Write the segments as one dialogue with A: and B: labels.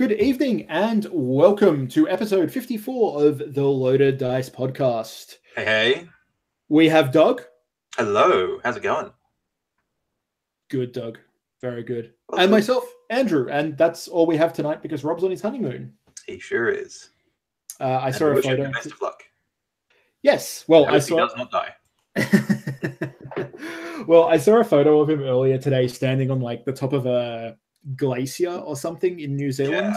A: Good evening and welcome to episode 54 of the Loaded Dice podcast.
B: Hey.
A: We have Doug.
B: Hello. How's it going?
A: Good, Doug. Very good.
B: Well,
A: and myself, Andrew. And that's all we have tonight because Rob's on his honeymoon.
B: He sure is.
A: I saw a photo.
B: Best of luck.
A: Yes. Well,
B: I saw. He does not die.
A: Well, I saw a photo of him earlier today standing on like the top of a glacier or something in New Zealand.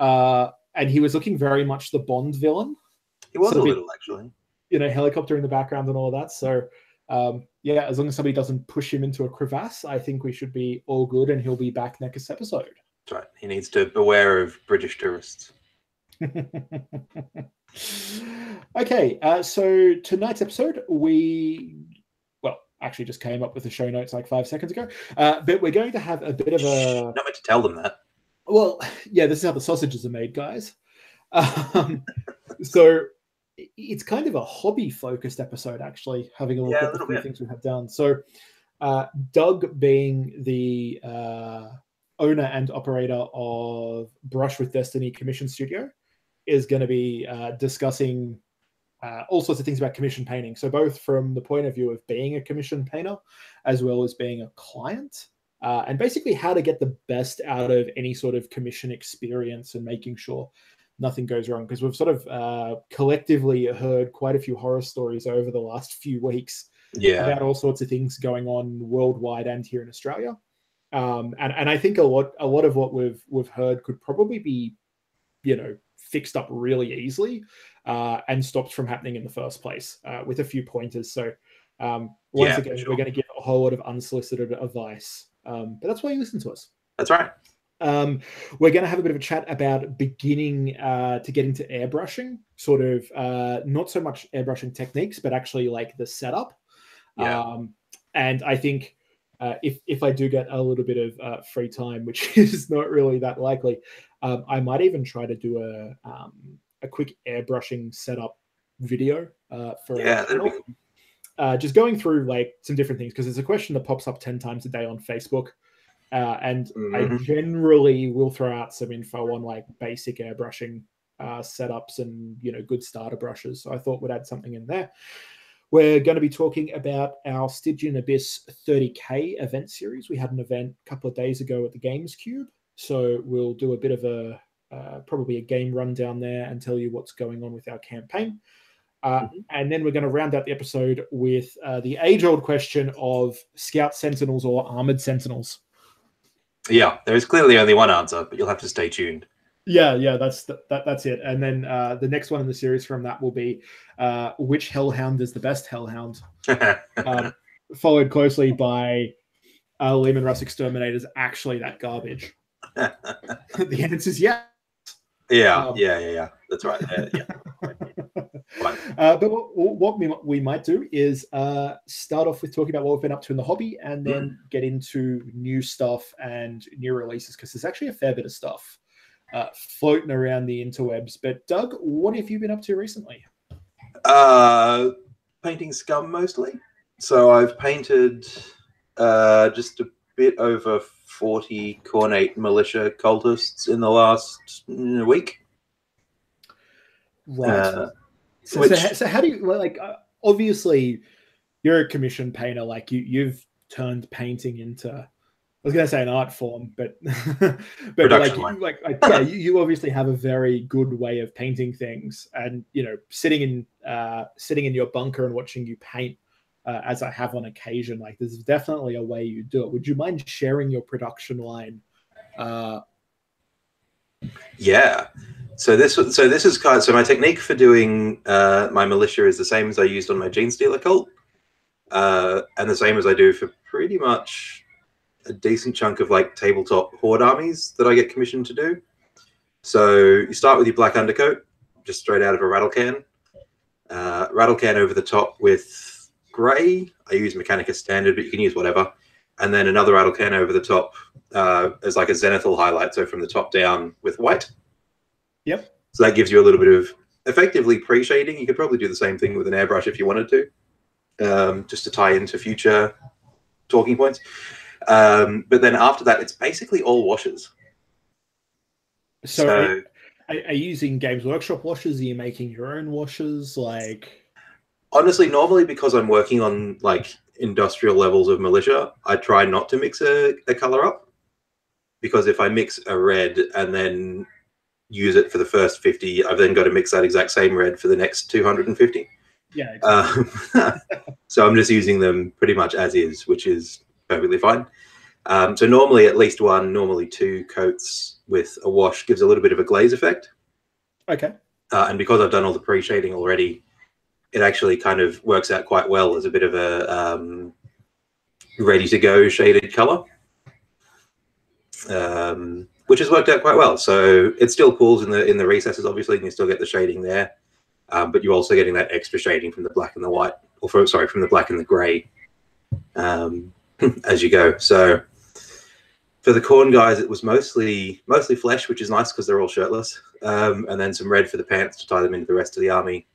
B: Yeah.
A: And he was looking very much the Bond villain.
B: He was a little, actually.
A: You know, helicopter in the background and all of that. So, yeah, as long as somebody doesn't push him into a crevasse, I think we should be all good and he'll be back next episode.
B: That's right. He needs to beware of British tourists.
A: Okay, so tonight's episode, we actually just came up with the show notes like 5 seconds ago, but we're going to have a bit of a...
B: Not meant to tell them that.
A: Well, yeah, this is how the sausages are made, guys. So it's kind of a hobby-focused episode, actually, having a look at the few things we have done. So Doug, being the owner and operator of Brush with Destiny Commission Studio, is going to be discussing all sorts of things about commission painting. So both from the point of view of being a commission painter as well as being a client, and basically how to get the best out of any sort of commission experience and making sure nothing goes wrong. Because we've sort of collectively heard quite a few horror stories over the last few weeks about all sorts of things going on worldwide and here in Australia. And I think a lot of what we've heard could probably be, fixed up really easily and stopped from happening in the first place with a few pointers. So once again, we're going to give a whole lot of unsolicited advice. But that's why you listen to us.
B: That's right.
A: We're going to have a bit of a chat about beginning to get into airbrushing, sort of not so much airbrushing techniques, but actually like the setup. And I think if I do get a little bit of free time, which is not really that likely, I might even try to do a quick airbrushing setup video for our channel. Just going through like some different things, because it's a question that pops up 10 times a day on Facebook. And I generally will throw out some info on like basic airbrushing setups and, good starter brushes. So I thought we'd add something in there. We're going to be talking about our Stygian Abyss 30K event series. We had an event a couple of days ago at the Games Cube. So we'll do a bit of probably a game rundown there and tell you what's going on with our campaign. And then we're going to round out the episode with the age-old question of Scout Sentinels or Armored Sentinels.
B: Yeah, there is clearly only one answer, but you'll have to stay tuned.
A: Yeah, that's it. And then the next one in the series from that will be which Hellhound is the best Hellhound, followed closely by Lehman Russ Exterminator's actually that garbage. The answer is yes.
B: Yeah. That's right.
A: But what we might do is start off with talking about what we've been up to in the hobby, and then get into new stuff and new releases, because there's actually a fair bit of stuff floating around the interwebs. But Doug, what have you been up to recently?
B: Painting scum mostly. So I've painted just a bit over 40 Cornate militia cultists in the last week.
A: Right. So how do you like? Obviously, you're a commission painter. Like you've turned painting into, I was going to say an art form, but you obviously have a very good way of painting things. And sitting in your bunker and watching you paint, as I have on occasion, like there's definitely a way you do it. Would you mind sharing your production line?
B: Yeah. So this is kind of, so my technique for doing my militia is the same as I used on my Gene Stealer cult, and the same as I do for pretty much a decent chunk of like tabletop horde armies that I get commissioned to do. So you start with your black undercoat, just straight out of a rattle can over the top with gray. I use Mechanicus standard, but you can use whatever. And then another rattle can over the top as like a zenithal highlight, so from the top down with white.
A: Yep.
B: So that gives you a little bit of effectively pre-shading. You could probably do the same thing with an airbrush if you wanted to, just to tie into future talking points. But then after that, it's basically all washes.
A: So
B: So
A: are you using Games Workshop washes? Are you making your own washes? Like,
B: honestly, normally because I'm working on like industrial levels of militia, I try not to mix a color up, because if I mix a red and then use it for the first 50, I've then got to mix that exact same red for the next 250.
A: yeah, exactly.
B: So I'm just using them pretty much as is, which is perfectly fine. So normally at least one, normally two coats with a wash gives a little bit of a glaze effect.
A: Okay.
B: And because I've done all the pre-shading already, it actually kind of works out quite well as a bit of a ready-to-go shaded color, which has worked out quite well. So it still pulls in the recesses, obviously, and you still get the shading there, but you're also getting that extra shading from the black and the white, or from the black and the grey as you go. So for the corn guys, it was mostly flesh, which is nice because they're all shirtless, and then some red for the pants to tie them into the rest of the army,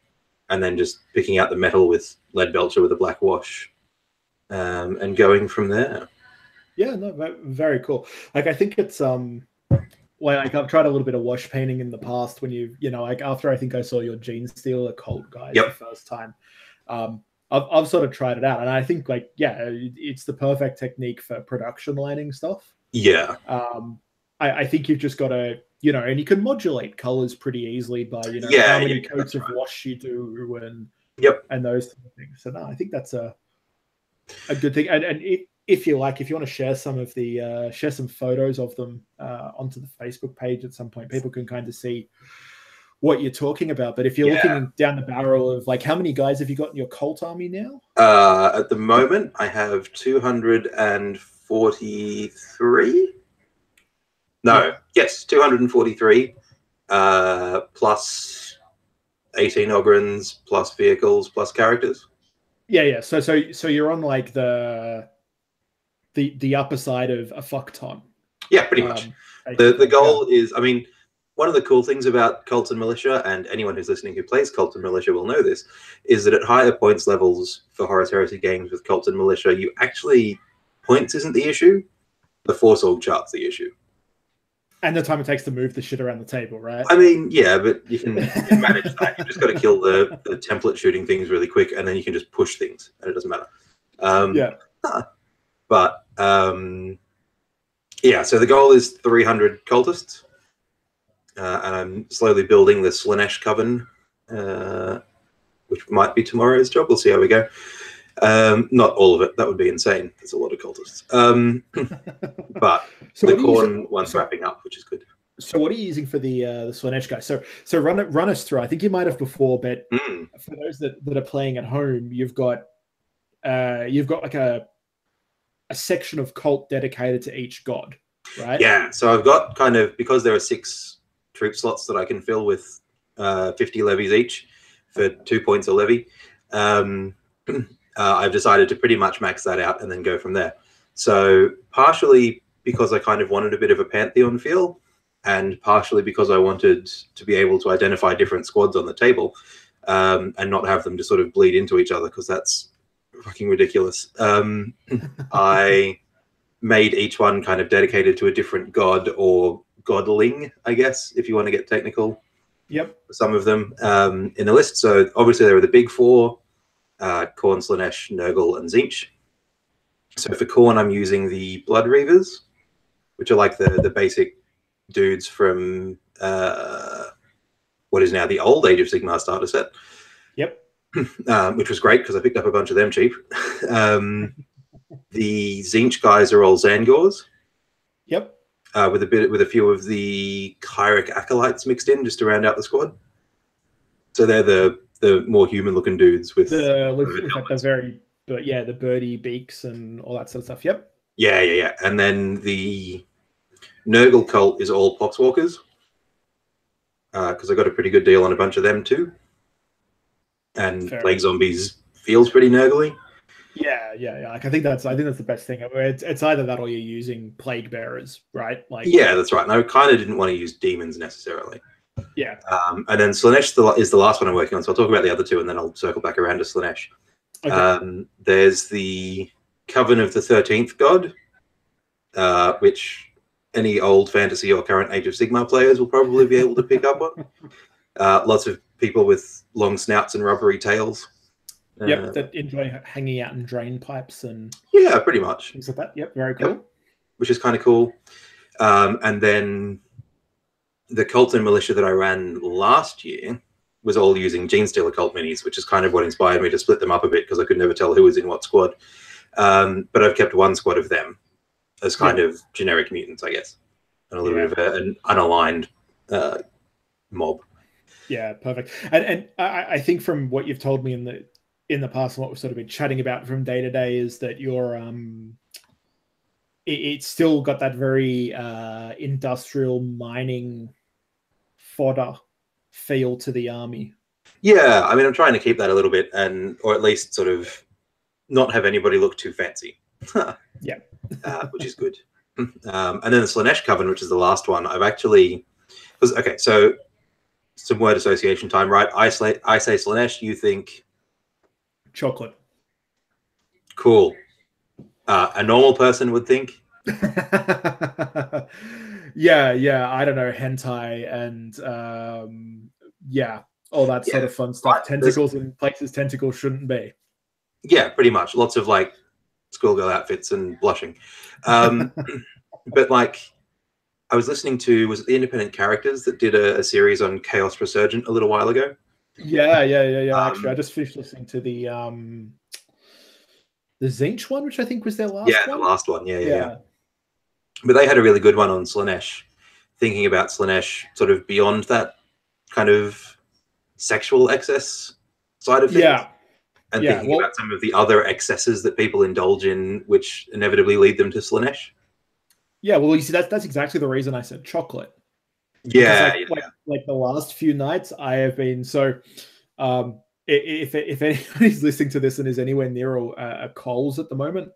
B: and then just picking out the metal with lead belcher with a black wash, and going from there.
A: Yeah, no, very cool. Like, I think it's like I've tried a little bit of wash painting in the past when you know, like after I think I saw your Gene Stealer Cult guys the first time. I've sort of tried it out, and I think like, yeah, it's the perfect technique for production lighting stuff.
B: Yeah.
A: I think you've just got to, you know, and you can modulate colors pretty easily by, you know, how many coats of wash you do and those type of things. So no, I think that's a good thing. And if you like, if you want to share some of the share some photos of them onto the Facebook page at some point, people can kind of see what you're talking about. But if you're looking down the barrel of like, how many guys have you got in your cult army now?
B: At the moment, I have 243. No, yes, 243, plus 18 Ogrins, plus vehicles, plus characters.
A: Yeah. So you're on like the upper side of a fuck ton.
B: Yeah, pretty much. The goal is, I mean, one of the cool things about Cult and Militia, and anyone who's listening who plays Cult and Militia will know this, is that at higher points levels for Horus Heresy games with Cult and Militia, you actually, points isn't the issue, the Force Org chart's the issue.
A: And the time it takes to move the shit around the table, right?
B: I mean, yeah, but you can manage that. You just got to kill the template shooting things really quick, and then you can just push things, and it doesn't matter. But yeah, so the goal is 300 cultists, and I'm slowly building the Slanesh Coven, which might be tomorrow's job. We'll see how we go. Not all of it. That would be insane. There's a lot of cultists. But so the corn one's wrapping up, which is good.
A: So what are you using for the Slanesh guy? So run us through. I think you might have before, but for those that are playing at home, you've got like a section of cult dedicated to each god, right?
B: Yeah. So I've got kind of, because there are 6 troop slots that I can fill with 50 levies each for 2 points a levy. I've decided to pretty much max that out and then go from there. So partially because I kind of wanted a bit of a Pantheon feel, and partially because I wanted to be able to identify different squads on the table, and not have them just sort of bleed into each other, because that's fucking ridiculous. I made each one kind of dedicated to a different god or godling, I guess, if you want to get technical.
A: Yep.
B: Some of them in the list. So obviously there were the big 4, Khorne, Slanesh, Nurgle, and Tzeentch. So for Khorne, I'm using the Blood Reavers, which are like the basic dudes from what is now the old Age of Sigmar starter set.
A: Yep.
B: Which was great because I picked up a bunch of them cheap. The Tzeentch guys are all Zangors.
A: Yep.
B: With a few of the Kyric acolytes mixed in just to round out the squad. So they're the more human-looking dudes with
A: the birdie beaks and all that sort of stuff. Yep.
B: Yeah. And then the Nurgle cult is all Poxwalkers, because I got a pretty good deal on a bunch of them too. And Plague Zombies feels pretty Nurgly.
A: Yeah. Like, I think that's the best thing. It's either that or you're using Plague Bearers, right? Like,
B: yeah, that's right. And I kind of didn't want to use demons necessarily.
A: Yeah.
B: And then Slanesh is the last one I'm working on, so I'll talk about the other 2 and then I'll circle back around to Slanesh. Okay. There's the Coven of the 13th God, which any old fantasy or current Age of Sigmar players will probably be able to pick up on. Lots of people with long snouts and rubbery tails.
A: Yep, that enjoy hanging out in drain pipes and
B: yeah, pretty much
A: things like that. Yep, very cool.
B: Yep. Which is kind of cool. And then the cult and militia that I ran last year was all using Genestealer cult minis, which is kind of what inspired me to split them up a bit because I could never tell who was in what squad. But I've kept one squad of them as kind of generic mutants, I guess, and a little bit of an unaligned mob.
A: Yeah, perfect. And I think from what you've told me in the past and what we've sort of been chatting about from day to day is that you're it's still got that very industrial mining fodder feel to the army.
B: Yeah, I mean, I'm trying to keep that a little bit, or at least sort of not have anybody look too fancy.
A: Yeah,
B: which is good. And then the Slaanesh Coven, which is the last one, I've actually okay. So some word association time, right? I say Slaanesh, you think
A: chocolate.
B: Cool. A normal person would think.
A: yeah. I don't know, hentai and all that sort of fun stuff. Right. Tentacles in places tentacles shouldn't be.
B: Yeah, pretty much. Lots of like schoolgirl outfits and blushing. But like, I was listening to, was it the Independent Characters that did a series on Chaos Resurgent a little while ago?
A: Yeah. Actually, I just finished listening to the Zinch one, which I think was their last one.
B: Yeah, the last one. Yeah. But they had a really good one on Slaanesh, thinking about Slaanesh sort of beyond that kind of sexual excess side of things.
A: Yeah.
B: And thinking about some of the other excesses that people indulge in, which inevitably lead them to Slaanesh. Yeah,
A: well, you see, that's exactly the reason I said chocolate.
B: Yeah,
A: like the last few nights, I have been if anybody's listening to this and is anywhere near a Coles at the moment,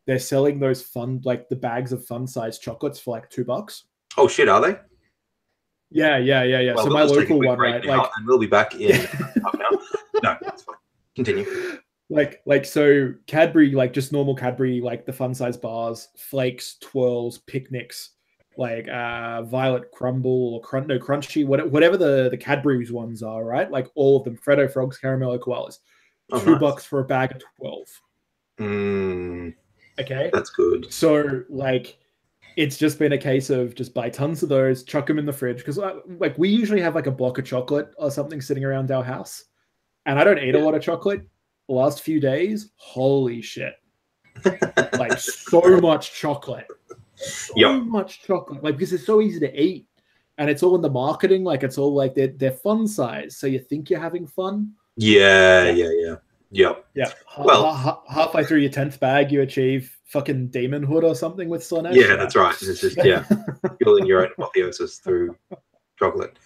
A: they're selling those fun, like the bags of fun-sized chocolates for like $2.
B: Oh shit, are they?
A: Yeah. Well, so my local one, right?
B: Like, and we'll be back in half an hour. No, that's fine. Continue.
A: So Cadbury, like just normal Cadbury, like the fun-sized bars, flakes, twirls, picnics, like Violet Crumble or Crunchy, whatever the Cadbury's ones are, right? Like all of them, Freddo Frogs, Caramello Koalas, $2 for a bag of 12. Okay,
B: that's good.
A: So like, it's just been a case of just buy tons of those, chuck them in the fridge because like we usually have like a block of chocolate or something sitting around our house, and I don't eat a lot of chocolate. The last few days, holy shit, like so much chocolate. So much chocolate, like because it's so easy to eat, and it's all in the marketing. Like it's all like they're fun size, so you think you're having fun.
B: Yeah.
A: Well, halfway through your 10th bag, you achieve fucking demonhood or something with Slaanesh.
B: Yeah, that's right. It's just building your own apotheosis through chocolate.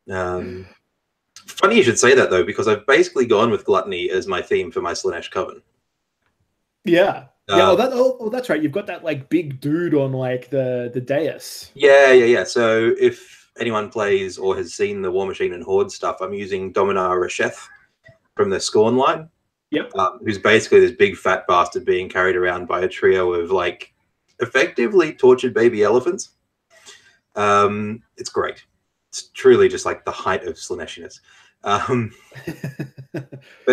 B: Funny you should say that though, because I've basically gone with gluttony as my theme for my Slaanesh Coven.
A: Yeah. That's right. You've got that like big dude on like the dais.
B: Yeah. So if anyone plays or has seen the War Machine and Horde stuff, I'm using Dominar Resheth from the Scorn line.
A: Yep.
B: Who's basically this big fat bastard being carried around by a trio of like effectively tortured baby elephants. It's great. It's truly just like the height of Slaaneshiness. But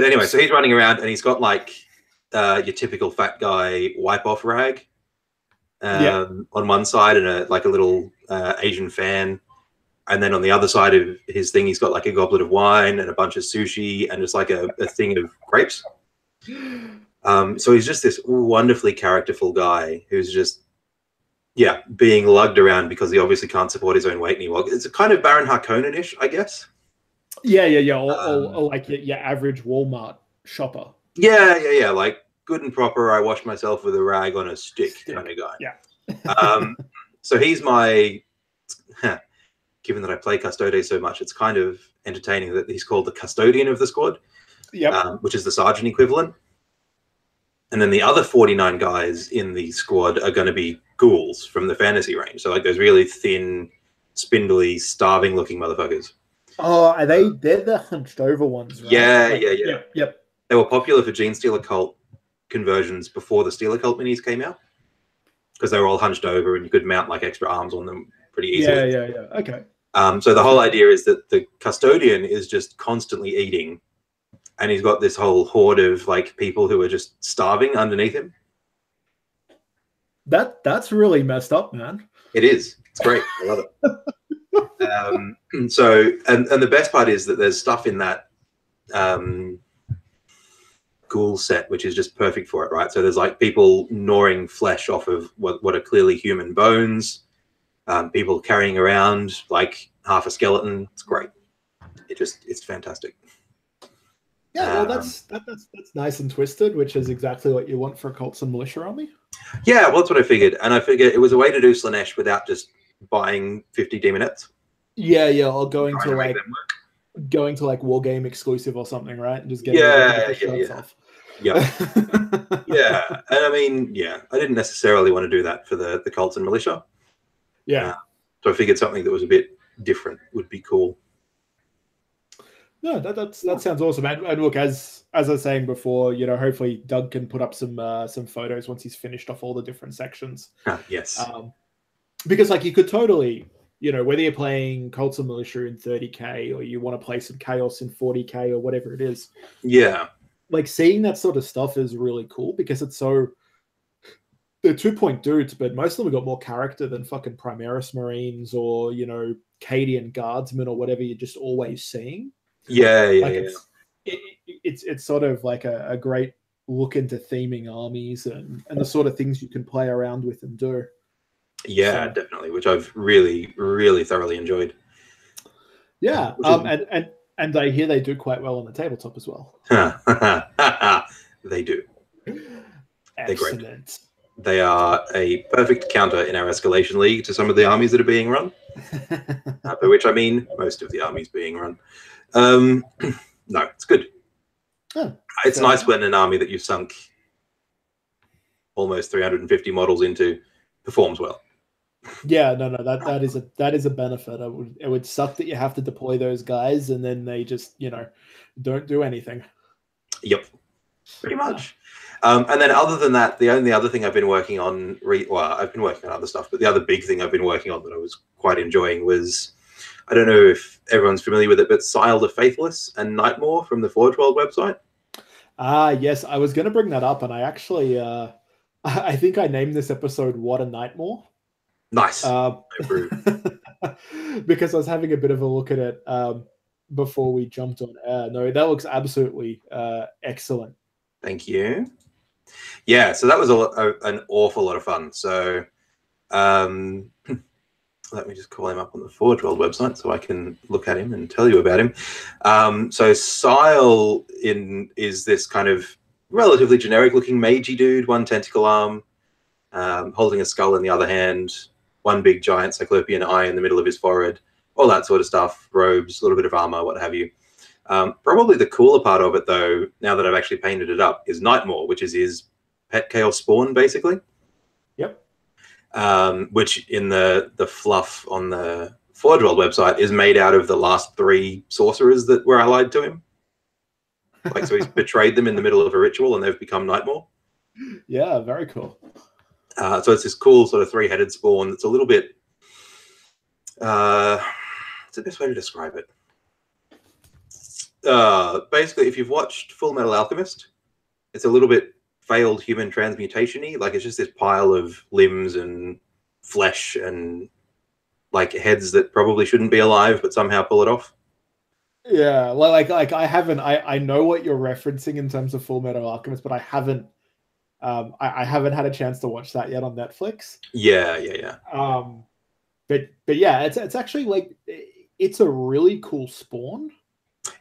B: anyway, so he's running around and he's got like your typical fat guy wipe-off rag on one side and a little Asian fan. And then on the other side of his thing, he's got like a goblet of wine and a bunch of sushi and just like a thing of grapes. So he's just this wonderfully characterful guy who's just, being lugged around because he obviously can't support his own weight anymore. It's a kind of Baron Harkonnen-ish, I guess.
A: Yeah. Or like your average Walmart shopper.
B: Yeah. Like good and proper, I wash myself with a rag on a stick kind of guy.
A: Yeah.
B: So he's my... Given that I play Custode so much, it's kind of entertaining that he's called the custodian of the squad, which is the sergeant equivalent. And then the other 49 guys in the squad are going to be ghouls from the fantasy range. So like those really thin, spindly, starving-looking motherfuckers.
A: Oh, they're the hunched over ones, right?
B: Yeah.
A: Yep.
B: They were popular for Genestealer cult conversions before the Steeler cult minis came out. because they were all hunched over, and you could mount like extra arms on them pretty easily.
A: Yeah. Okay.
B: So the whole idea is that the custodian is just constantly eating, and he's got this whole horde of like people who are just starving underneath him.
A: That's really messed up, man.
B: It is. It's great. I love it. So, and the best part is that there's stuff in that ghoul set which is just perfect for it, right? So there's like people gnawing flesh off of what are clearly human bones, people carrying around like half a skeleton. It's great. It's fantastic.
A: Yeah, well, that's nice and twisted, which is exactly what you want for a Cults and Militia army.
B: Yeah, well, that's what I figured, and I figured it was a way to do Slanesh without just buying 50 demonettes.
A: Yeah, or going to like War Game exclusive or something, right? And just getting
B: off. Yeah. Yeah. And I mean, yeah, I didn't necessarily want to do that for the Cults and Militia.
A: Yeah.
B: So I figured something that was a bit different would be cool.
A: No, that sounds awesome. And look, as I was saying before, you know, hopefully Doug can put up some photos once he's finished off all the different sections.
B: Yes.
A: Because like you could totally, you know, whether you're playing Cults and Militia in 30k or you want to play some Chaos in 40k or whatever it is.
B: Yeah.
A: Like seeing that sort of stuff is really cool because it's so. They're 2-point dudes, but most of them have got more character than fucking Primaris Marines or, you know, Cadian Guardsmen or whatever you're just always seeing.
B: Yeah.
A: It's sort of like a great look into theming armies and the sort of things you can play around with and do.
B: Yeah, so, definitely, which I've really, really thoroughly enjoyed.
A: Yeah, and I hear they do quite well on the tabletop as well.
B: They do.
A: Excellent.
B: They're great. They are a perfect counter in our escalation league to some of the armies that are being run. By which I mean most of the armies being run. No, it's good.
A: Oh,
B: it's nice when an army that you've sunk almost 350 models into performs well.
A: Yeah, no, that is a benefit. It would suck that you have to deploy those guys and then they just, you know, don't do anything.
B: Yep, pretty much. And then other than that, the only other thing I've been working on, I've been working on other stuff, but the other big thing I've been working on that I was quite enjoying was, I don't know if everyone's familiar with it, but Sile the Faithless and Nightmaw from the Forge World website.
A: Yes, I was going to bring that up, and I actually, I think I named this episode "What a Nightmaw."
B: Nice.
A: Because I was having a bit of a look at it before we jumped on air. No, that looks absolutely excellent.
B: Thank you. Yeah, so that was an awful lot of fun. So let me just call him up on the Forge World website so I can look at him and tell you about him. So Sile is this kind of relatively generic-looking magey dude, one tentacle arm, holding a skull in the other hand, one big giant cyclopean eye in the middle of his forehead, all that sort of stuff, robes, a little bit of armor, what have you. Probably the cooler part of it, though, now that I've actually painted it up, is Nightmaw, which is his pet chaos spawn, basically.
A: Yep.
B: Which in the fluff on the Forge World website is made out of the last 3 sorcerers that were allied to him. Like, so he's betrayed them in the middle of a ritual and they've become Nightmaw.
A: Yeah, very cool.
B: So it's this cool sort of 3-headed spawn that's a little bit... what's the best way to describe it? Basically, if you've watched Full Metal Alchemist, it's a little bit failed human transmutation-y. Like, it's just this pile of limbs and flesh and like heads that probably shouldn't be alive but somehow pull it off.
A: Yeah, like I know what you're referencing in terms of Full Metal Alchemist, but I haven't had a chance to watch that yet on Netflix.
B: Yeah.
A: But yeah, it's actually like it's a really cool spawn.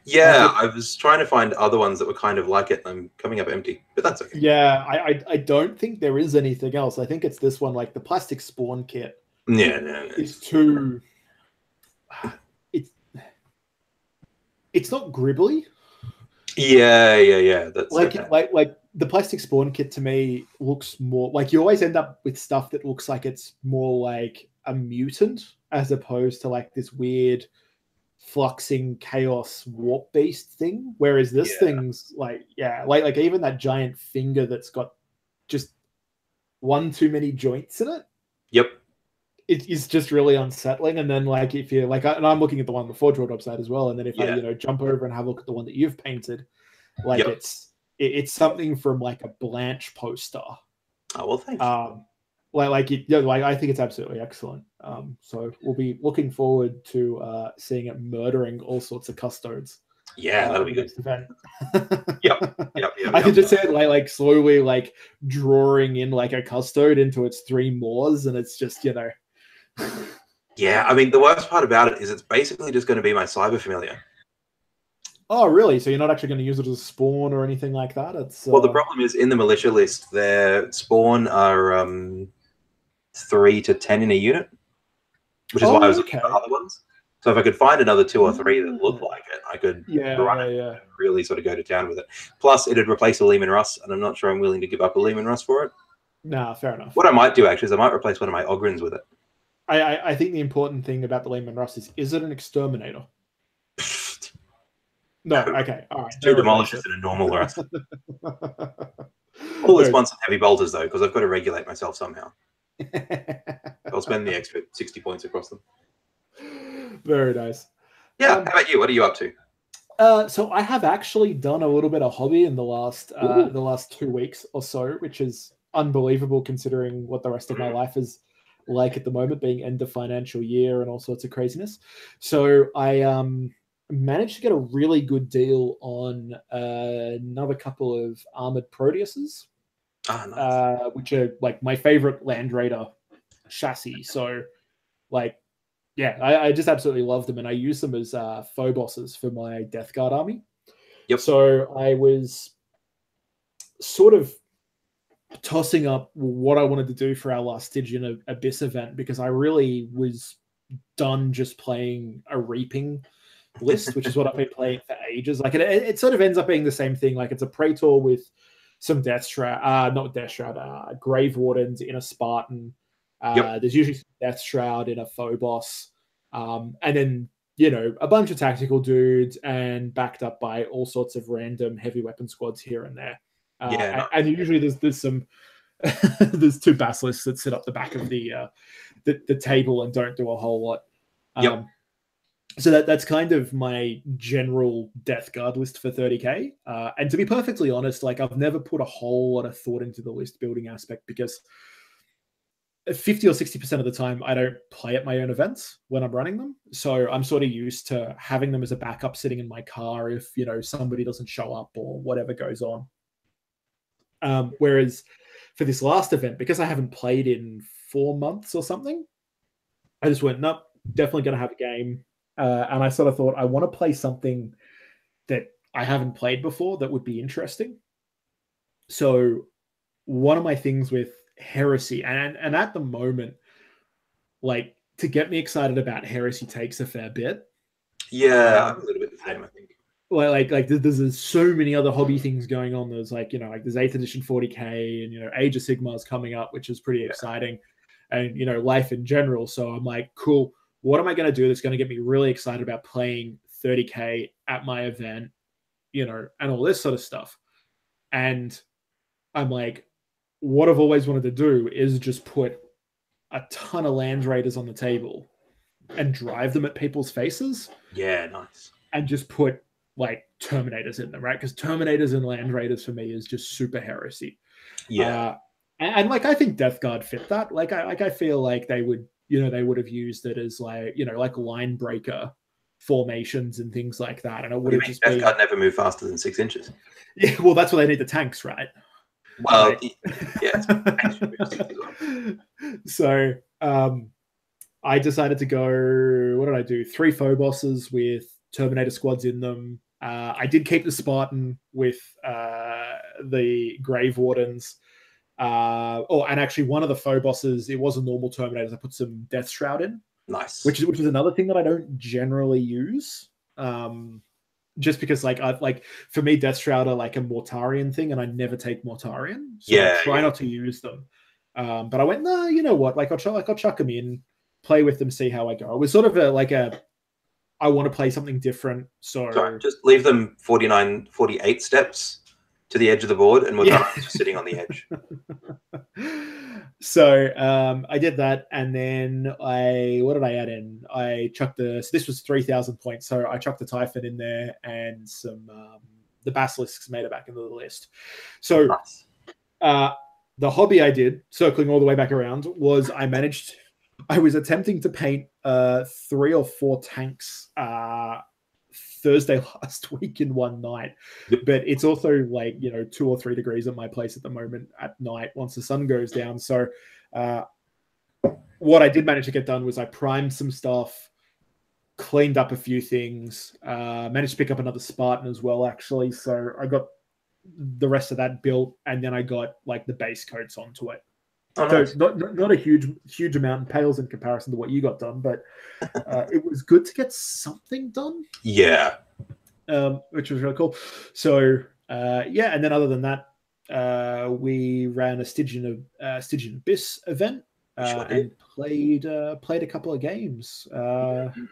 B: Yeah, I was trying to find other ones that were kind of like it, and I'm coming up empty, but that's okay.
A: Yeah, I don't think there is anything else. I think it's this one, like the plastic spawn kit.
B: Yeah,
A: it's too. It's not gribbly.
B: Yeah. That's
A: like
B: okay.
A: like the plastic spawn kit to me looks more like you always end up with stuff that looks like it's more like a mutant as opposed to like this weird fluxing chaos warp beast thing. Whereas this thing's like even that giant finger that's got just one too many joints in it.
B: Yep.
A: It is just really unsettling. And then like if you like, and I'm looking at the one on the Forge World website as well. And then if I jump over and have a look at the one that you've painted, like it's something from like a Blanche poster.
B: Oh well, thanks.
A: Like I think it's absolutely excellent. So we'll be looking forward to seeing it murdering all sorts of custodes.
B: Yeah, that'll be good.
A: Next event.
B: Yep.
A: I can just see it like slowly like drawing in like a custode into its 3 Moors, and it's just
B: Yeah, I mean the worst part about it is it's basically just going to be my cyber familiar.
A: Oh, really? So you're not actually going to use it as a spawn or anything like that? It's
B: well, the problem is in the militia list, their spawn are 3 to 10 in a unit, which is why I was looking for other ones. So if I could find another 2 or 3 that look like it, I could run it and really sort of go to town with it. Plus, it'd replace a Lehman Russ, and I'm not sure I'm willing to give up a Lehman Russ for it.
A: Nah, fair enough.
B: What I might do, actually, is I might replace one of my Ogrins with it.
A: I think the important thing about the Lehman Russ is it an exterminator? No, okay, all right.
B: 2 demolishers and a normal Russ. All this wants some heavy bolters, though, because I've got to regulate myself somehow. I'll spend the extra 60 points across them.
A: Very nice.
B: Yeah, how about you? What are you up to?
A: So I have actually done a little bit of hobby in the last 2 weeks or so, which is unbelievable considering what the rest of my life is like at the moment, being end of financial year and all sorts of craziness. So I managed to get a really good deal on another couple of armored Proteuses,
B: nice.
A: which are like my favorite Land Raider chassis. So like, yeah, I just absolutely love them, and I use them as Phobosses for my Death Guard army.
B: Yep.
A: So I was sort of tossing up what I wanted to do for our last Stygian Abyss event, because I really was done just playing a reaping list, which is what I've been playing for ages. Like it sort of ends up being the same thing. Like it's a Praetor with some Death Shroud, not Death Shroud, Grave Wardens in a Spartan. There's usually some Death Shroud in a Phobos, and then a bunch of tactical dudes, and backed up by all sorts of random heavy weapon squads here and there. And usually there's some there's 2 basilisks that sit up the back of the table and don't do a whole lot. So that's kind of my general Death Guard list for 30k. And to be perfectly honest, like I've never put a whole lot of thought into the list building aspect, because 50 or 60% of the time I don't play at my own events when I'm running them. So I'm sort of used to having them as a backup sitting in my car if, somebody doesn't show up or whatever goes on. Whereas for this last event, because I haven't played in 4 months or something, I just went, nope, definitely going to have a game. And I sort of thought I want to play something that I haven't played before that would be interesting. So one of my things with Heresy, and at the moment, like, to get me excited about Heresy takes a fair bit.
B: Yeah, I'm a little bit the same, I think.
A: Like there's so many other hobby things going on. There's like, like there's 8th edition 40k, and Age of Sigmar is coming up, which is pretty exciting, and life in general. So I'm like, cool, what am I going to do that's going to get me really excited about playing 30k at my event, and all this sort of stuff. And I'm like, what I've always wanted to do is just put a ton of Land Raiders on the table and drive them at people's faces.
B: Yeah, nice.
A: And just put like Terminators in them, right? Because Terminators and Land Raiders for me is just super Heresy.
B: Yeah.
A: And like I think Death Guard fit that. Like I feel like they would, they would have used it as like, like line breaker formations and things like that. And it would have just
B: Death Guard never move faster than 6 inches.
A: Yeah, well, that's why they need the tanks, right?
B: Well, yeah.
A: So I decided to go, what did I do? 3 Phobosses with Terminator squads in them. I did keep the Spartan with the Grave Wardens. And actually one of the Phobosses, it was a normal Terminator. I put some Death Shroud in.
B: Nice.
A: Which is another thing that I don't generally use. Just because like for me, Death Shroud are like a Mortarian thing, and I never take Mortarian. So I try not to use them. But I went, no, you know what? Like I'll chuck them in, play with them, see how I go. It was sort of I want to play something different. So
B: sorry, just leave them 48 steps to the edge of the board, and we're kind of just sitting on the edge.
A: So I did that, and then what did I add in? I chucked so this was 3,000 points, so I chucked the Typhon in there and some the Basilisks made it back into the list. So nice. The hobby I did, circling all the way back around, was I was attempting to paint 3 or 4 tanks Thursday last week in one night. Yep. But it's also like, 2 or 3 degrees at my place at the moment at night once the sun goes down. So what I did manage to get done was I primed some stuff, cleaned up a few things, managed to pick up another Spartan as well, actually. So I got the rest of that built, and then I got like the base coats onto it. Oh, so nice. Not a huge amount, pales in comparison to what you got done, but it was good to get something done.
B: Yeah,
A: which was really cool. So and then other than that, we ran a Stygian Abyss event and played a couple of games. Then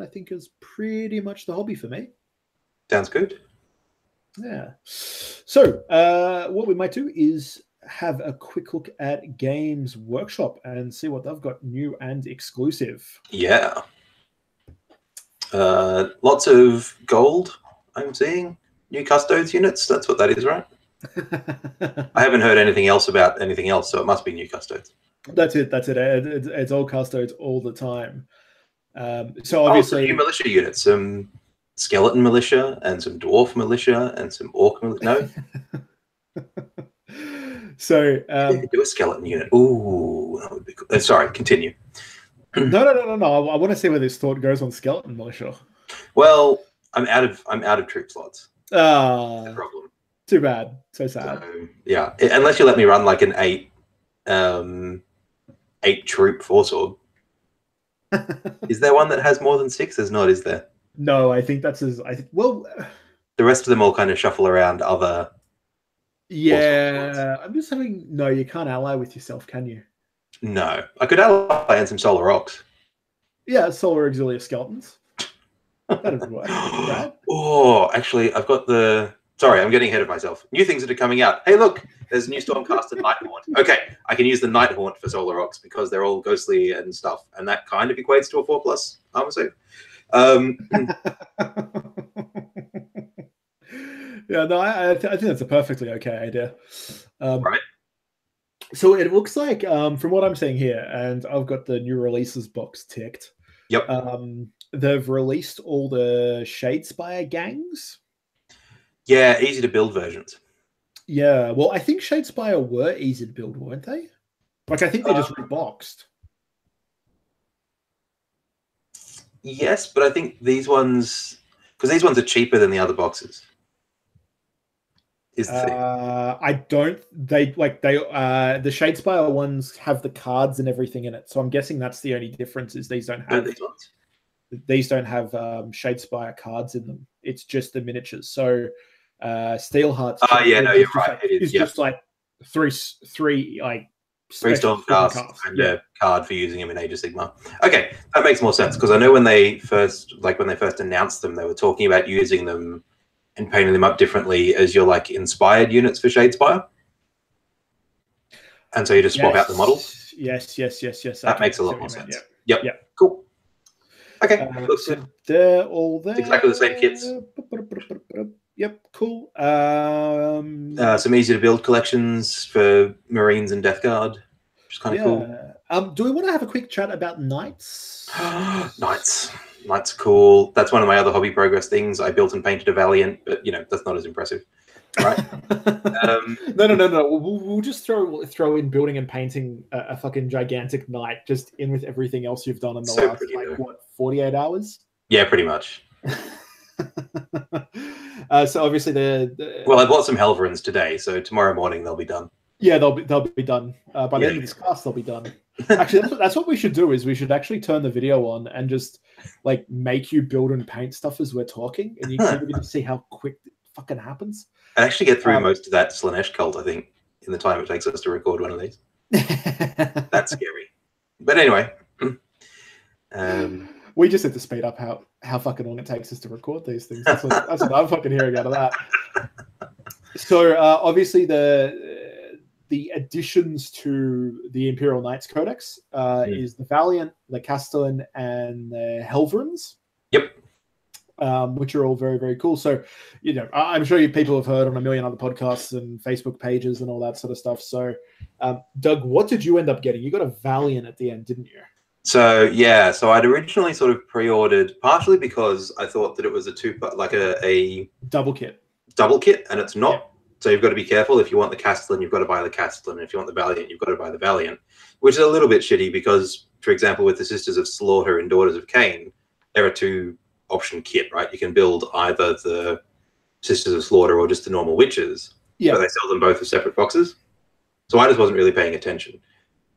A: I think is pretty much the hobby for me.
B: Sounds good.
A: Yeah. So what we might do is have a quick look at Games Workshop and see what they've got new and exclusive.
B: Yeah. Lots of gold, I'm seeing. New Custodes units, that's what that is, right? I haven't heard anything else about anything else, so it must be new Custodes.
A: That's it. It's all Custodes all the time. So obviously...
B: new militia units, some skeleton militia and some dwarf militia and some orc militia. No?
A: So
B: do a skeleton unit. Ooh, that would be cool. Sorry, continue.
A: No. I want to see where this thought goes on skeleton militia.
B: Well, I'm out of troop slots. That's the problem.
A: Too bad. So sad.
B: So, yeah, unless you let me run like an 8 troop four-sword. Is there one that has more than 6? There's not, is there?
A: No, I think that's well.
B: The rest of them all kind of shuffle around other.
A: Yeah, I'm just having. No, you can't ally with yourself, can you?
B: No, I could ally in some Solar Rocks.
A: Yeah, Solar Auxilia Skeletons. That would work. Right?
B: Oh, actually, I've got the. Sorry, I'm getting ahead of myself. New things that are coming out. Hey, look, there's a new Stormcaster Nighthaunt. Okay, I can use the Nighthaunt for Solar Rocks because they're all ghostly and stuff, and that kind of equates to a 4+ armor save.
A: Yeah, no, I think that's a perfectly okay idea.
B: Right.
A: So it looks like, from what I'm seeing here, and I've got the new releases box ticked.
B: Yep.
A: They've released all the Shadespire gangs.
B: Yeah, easy to build versions.
A: Yeah, well, I think Shadespire were easy to build, weren't they? Like, I think they just reboxed.
B: Yes, but I think these ones, because these ones are cheaper than the other boxes. Is the thing.
A: The Shadespire ones have the cards and everything in it, so I'm guessing that's the only difference is these don't have
B: these ones.
A: These don't have Shadespire cards in them. It's just the miniatures. So Steelheart's.
B: Oh yeah, no, you're right. It is
A: just like three like.
B: 3 Stormcasts and a card for using them in Age of Sigmar. Okay, that makes more sense because I know when they first announced them, they were talking about using them and painting them up differently as your like inspired units for Shadespire. And so you just swap out the models.
A: Yes.
B: That makes a lot more sense.
A: Yep.
B: Cool. Okay, looks
A: so they're all there.
B: It's exactly the same kits.
A: Yep, cool.
B: Some easy to build collections for Marines and Death Guard, which is kind of cool.
A: Do we want to have a quick chat about Knights?
B: Knights are cool. That's one of my other hobby progress things. I built and painted a Valiant, but that's not as impressive, right?
A: No. We'll just throw in building and painting a fucking gigantic Knight just in with everything else you've done in the last 48 hours.
B: Yeah, pretty much.
A: So obviously
B: well, I bought some Helverins today, so tomorrow morning they'll be done.
A: Yeah, they'll be done by the end of this class. They'll be done. Actually, that's what we should do. Is we should actually turn the video on and just like make you build and paint stuff as we're talking, and you can see how quick it fucking happens.
B: I actually get through most of that Slanesh cult, I think, in the time it takes us to record one of these. That's scary. But anyway.
A: We just have to speed up how fucking long it takes us to record these things. That's what I'm fucking hearing out of that. So obviously the additions to the Imperial Knights Codex is the Valiant, the Castellan, and the Helverins.
B: Yep.
A: Which are all very, very cool. So, you know, I'm sure people have heard on a million other podcasts and Facebook pages and all that sort of stuff. So, Doug, what did you end up getting? You got a Valiant at the end, didn't you?
B: So yeah, so I'd originally sort of pre-ordered partially because I thought that it was a
A: double kit,
B: and it's not. Yep. So you've got to be careful. If you want the Castellan, you've got to buy the Castellan. If you want the Valiant, you've got to buy the Valiant, which is a little bit shitty because, for example, with the Sisters of Slaughter and Daughters of Cain, there are two option kit, right? You can build either the Sisters of Slaughter or just the normal witches. Yeah. But they sell them both as separate boxes. So I just wasn't really paying attention.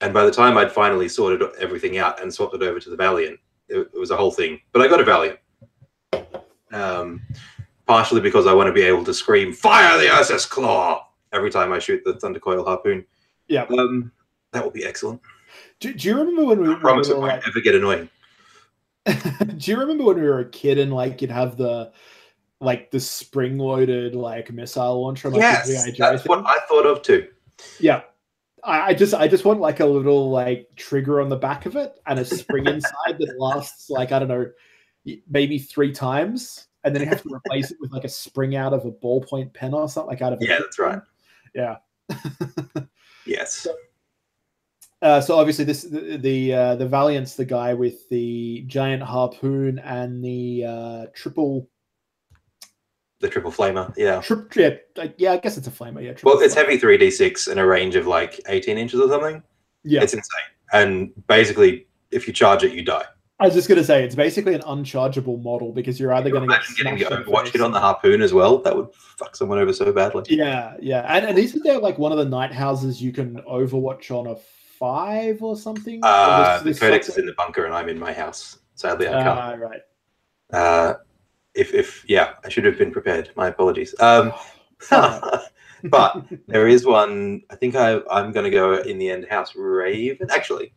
B: And by the time I'd finally sorted everything out and swapped it over to the Valiant, it was a whole thing. But I got a Valiant. Partially because I want to be able to scream, "Fire the SS Claw!" every time I shoot the Thundercoil Harpoon.
A: Yeah.
B: That will be excellent.
A: Do you remember when we
B: promise it won't ever get annoying.
A: Do you remember when we were a kid and like you'd have the spring-loaded like missile launcher? Like,
B: yes, that's what I thought of too.
A: Yeah. I just want like a little like trigger on the back of it and a spring inside that lasts like, I don't know, maybe 3 times, and then you have to replace it with like a spring out of a ballpoint pen or something, like out of a
B: that's right.
A: Yeah.
B: Yes.
A: So obviously the Valiant's the guy with the giant harpoon and the triple.
B: The triple flamer, yeah.
A: Yeah, I guess it's a flamer, yeah.
B: Well, it's heavy 3d6 in a range of like 18 inches or something.
A: Yeah.
B: It's insane. And basically, if you charge it, you die.
A: I was just going to say, it's basically an unchargeable model because you're either going to get
B: getting the Overwatch hit on the harpoon as well. That would fuck someone over so badly.
A: Yeah, yeah. And isn't there like one of the night houses you can Overwatch on a 5 or something?
B: The Codex is in the bunker and I'm in my house. Sadly, I can't.
A: Right.
B: If I should have been prepared. My apologies. But there is one. I think I'm going to go in the end. House Raven. Actually,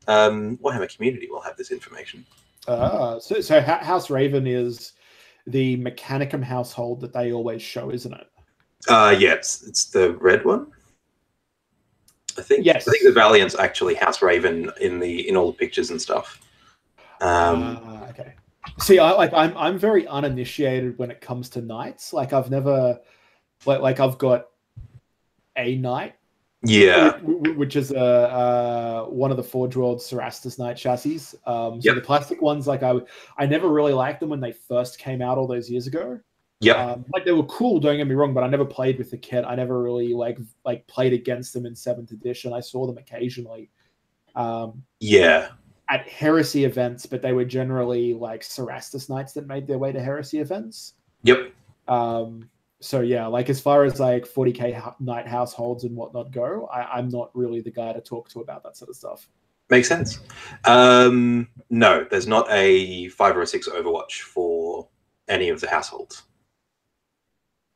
B: Warhammer Community will have this information.
A: So House Raven is the Mechanicum household that they always show, isn't it?
B: Yeah, it's the red one. I think. Yes. I think the Valiant's actually House Raven in all the pictures and stuff.
A: Okay. See, I'm very uninitiated when it comes to knights. Like I've never, like I've got a knight,
B: yeah,
A: which is one of the Forge World Cerastus Knight chassis. So the plastic ones, like I never really liked them when they first came out all those years ago.
B: Yeah,
A: like they were cool. Don't get me wrong, but I never played with the kit. I never really like played against them in 7th edition. I saw them occasionally.
B: Yeah.
A: At Heresy events, but they were generally like Cerastus Knights that made their way to Heresy events.
B: Yep.
A: So yeah, like as far as like 40k Knight households and whatnot go, I'm not really the guy to talk to about that sort of stuff.
B: Makes sense. No, there's not a 5 or a 6 Overwatch for any of the households.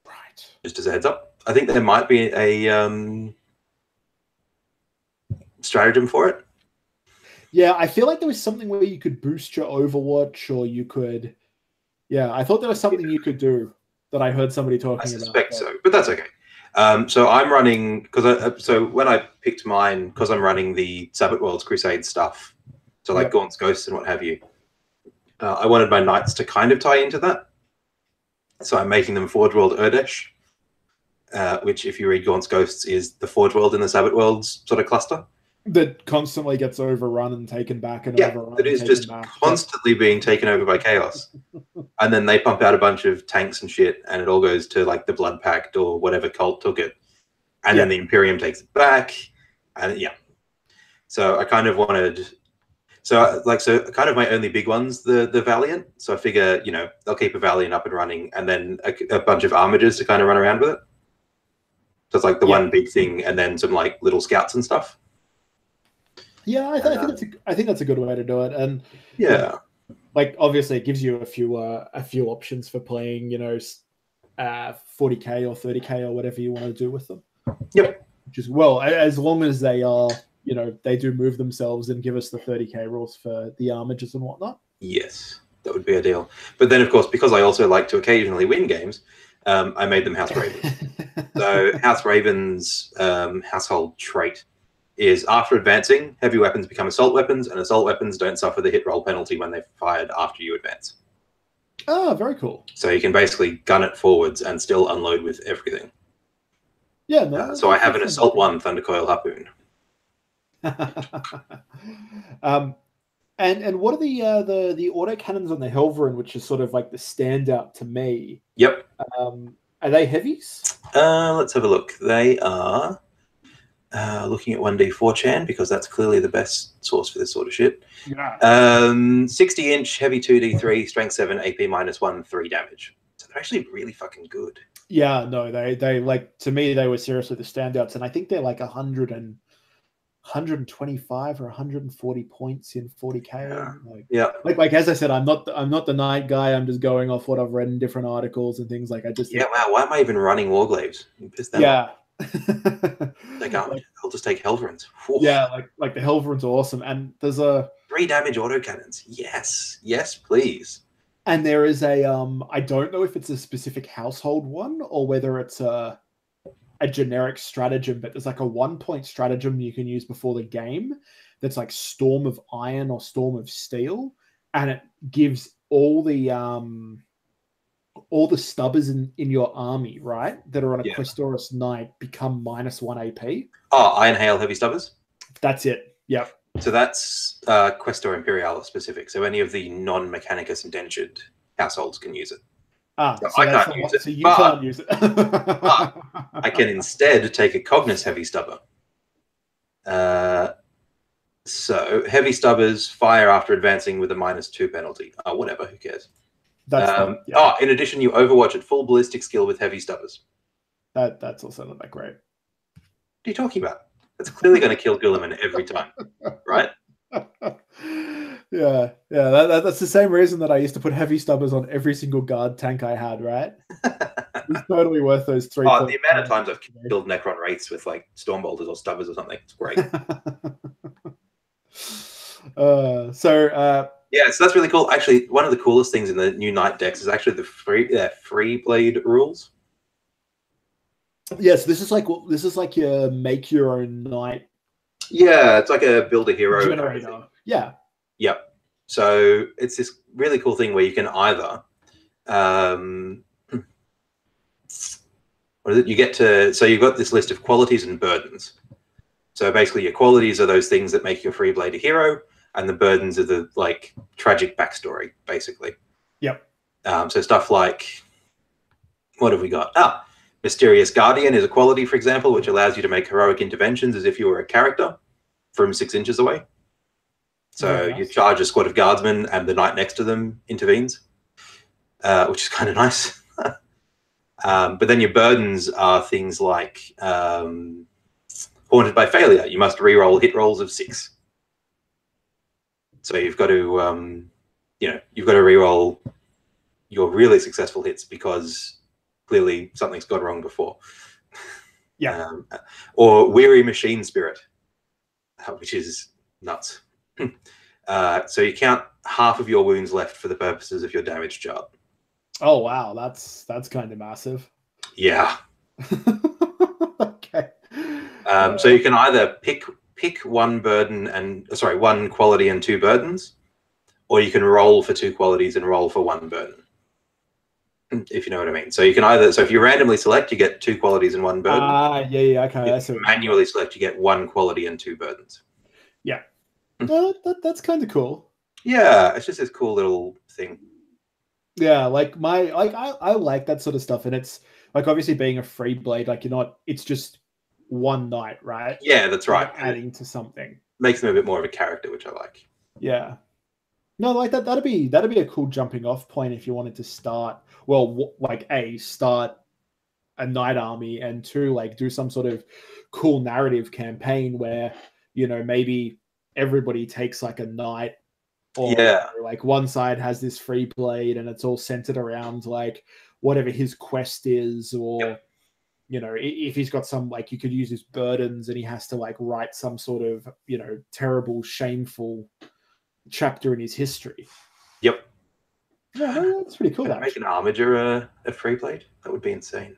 A: Right.
B: Just as a heads up. I think there might be a stratagem for it.
A: Yeah, I feel like there was something where you could boost your Overwatch, or you could. Yeah, I thought there was something you could do that I heard somebody talking about.
B: I suspect so, but that's okay. So I'm running so when I picked mine, because I'm running the Sabbath Worlds Crusade stuff, so like Gaunt's Ghosts and what have you. I wanted my knights to kind of tie into that, so I'm making them Forge World Urdesh, which, if you read Gaunt's Ghosts, is the Forge World in the Sabbath Worlds sort of cluster.
A: That constantly gets overrun and taken back and overrun.
B: That is just constantly being taken over by chaos. And then they pump out a bunch of tanks and shit, and it all goes to like the Blood Pact or whatever cult took it. And then the Imperium takes it back. And so I kind of wanted, so kind of my only big one's the Valiant. So I figure, they'll keep a Valiant up and running, and then a bunch of armigers to kind of run around with it. So it's like the one big thing, and then some like little scouts and stuff.
A: Yeah, I think that's a good way to do it, and like obviously it gives you a few options for playing, 40k or 30k or whatever you want to do with them.
B: Yep.
A: Which is as long as they are, they do move themselves and give us the 30k rules for the armigers and whatnot.
B: Yes, that would be ideal. But then, of course, because I also like to occasionally win games, I made them House Raven. So House Raven's household trait is after advancing, heavy weapons become assault weapons, and assault weapons don't suffer the hit roll penalty when they're fired after you advance.
A: Oh, very cool.
B: So you can basically gun it forwards and still unload with everything.
A: Yeah, no.
B: So I have an Assault 1 Thundercoil Harpoon.
A: And what are the autocannons on the Helverin, which is sort of like the standout to me?
B: Yep.
A: Are they heavies?
B: Let's have a look. They are looking at 1D4chan because that's clearly the best source for this sort of shit.
A: Yeah.
B: 60-inch, heavy 2D3, strength 7, AP -1, 3 damage. So they're actually really fucking good.
A: Yeah, no, they like, to me, they were seriously the standouts, and I think they're like 125 or 140 points in 40k.
B: Yeah.
A: Like as I said, I'm not the night guy. I'm just going off what I've read in different articles and things. Like I just
B: wow. Why am I even running Warglaves?
A: Yeah.
B: Like, I'll just take Helverins.
A: Yeah, like the Helverins are awesome, and there's a
B: 3 damage autocannons. Yes, please.
A: And there is a I don't know if it's a specific household one or whether it's a generic stratagem, but there's like a 1-point stratagem you can use before the game that's like Storm of Iron or Storm of Steel, and it gives all the stubbers in your army, right, that are on a Questoris Knight become -1 AP.
B: Oh, Iron Hail Heavy Stubbers?
A: That's it. Yep.
B: So that's Questor Imperialis specific. So any of the non-Mechanicus indentured households can use it.
A: So
B: I can't use it.
A: So you can't use it.
B: But I can instead take a Cognus Heavy Stubber. So Heavy Stubbers fire after advancing with a -2 penalty. Oh, whatever. Who cares? In addition, you Overwatch at full ballistic skill with Heavy Stubbers.
A: That's also not that great.
B: What are you talking about? That's clearly going to kill Guilliman every time, right?
A: Yeah. That's the same reason that I used to put Heavy Stubbers on every single guard tank I had, right? It's totally worth those 3 points.
B: The amount of times I've killed Necron Wraiths with like Storm Bolters or Stubbers or something, it's great.
A: So
B: that's really cool. Actually, one of the coolest things in the new Knight decks is actually the free blade rules.
A: Yes, this is like your make your own Knight.
B: Yeah, it's like a build a hero
A: generator. Kind of yeah.
B: Yep. So it's this really cool thing where you can either what is it? So you've got this list of qualities and burdens. So basically your qualities are those things that make your free blade a hero, and the burdens are the like tragic backstory, basically.
A: Yep.
B: So stuff like, what have we got? Mysterious Guardian is a quality, for example, which allows you to make heroic interventions as if you were a character from 6 inches away. So you charge a squad of guardsmen and the knight next to them intervenes, which is kind of nice. But then your burdens are things like Haunted by Failure. You must re-roll hit rolls of 6. So you've got to, you've got to re-roll your really successful hits because clearly something's gone wrong before.
A: Yeah.
B: Or Weary Machine Spirit, which is nuts. So you count half of your wounds left for the purposes of your damage chart.
A: Oh wow, that's kind of massive.
B: Yeah.
A: Okay.
B: So you can either pick one one quality and 2 burdens, or you can roll for 2 qualities and roll for 1 burden. If you know what I mean. So you can so if you randomly select, you get 2 qualities and 1 burden.
A: Yeah, okay.
B: If you manually select, you get 1 quality and 2 burdens.
A: Yeah. That's kind of cool.
B: Yeah, it's just this cool little thing.
A: Yeah, like I like that sort of stuff, and it's like obviously being a free blade, like it's just one knight, right?
B: Yeah, that's right.
A: Adding to something
B: makes them a bit more of a character, which I like.
A: Yeah. No, like that'd be a cool jumping off point if you wanted to start. Well, like start a knight army, and 2, like do some sort of cool narrative campaign where maybe everybody takes like a knight, or like one side has this free blade, and it's all centered around like whatever his quest is, or if he's got some, like, you could use his burdens and he has to like write some sort of terrible, shameful chapter in his history.
B: Yep.
A: Yeah, that's pretty cool.
B: Make an Armiger a free blade? That would be insane.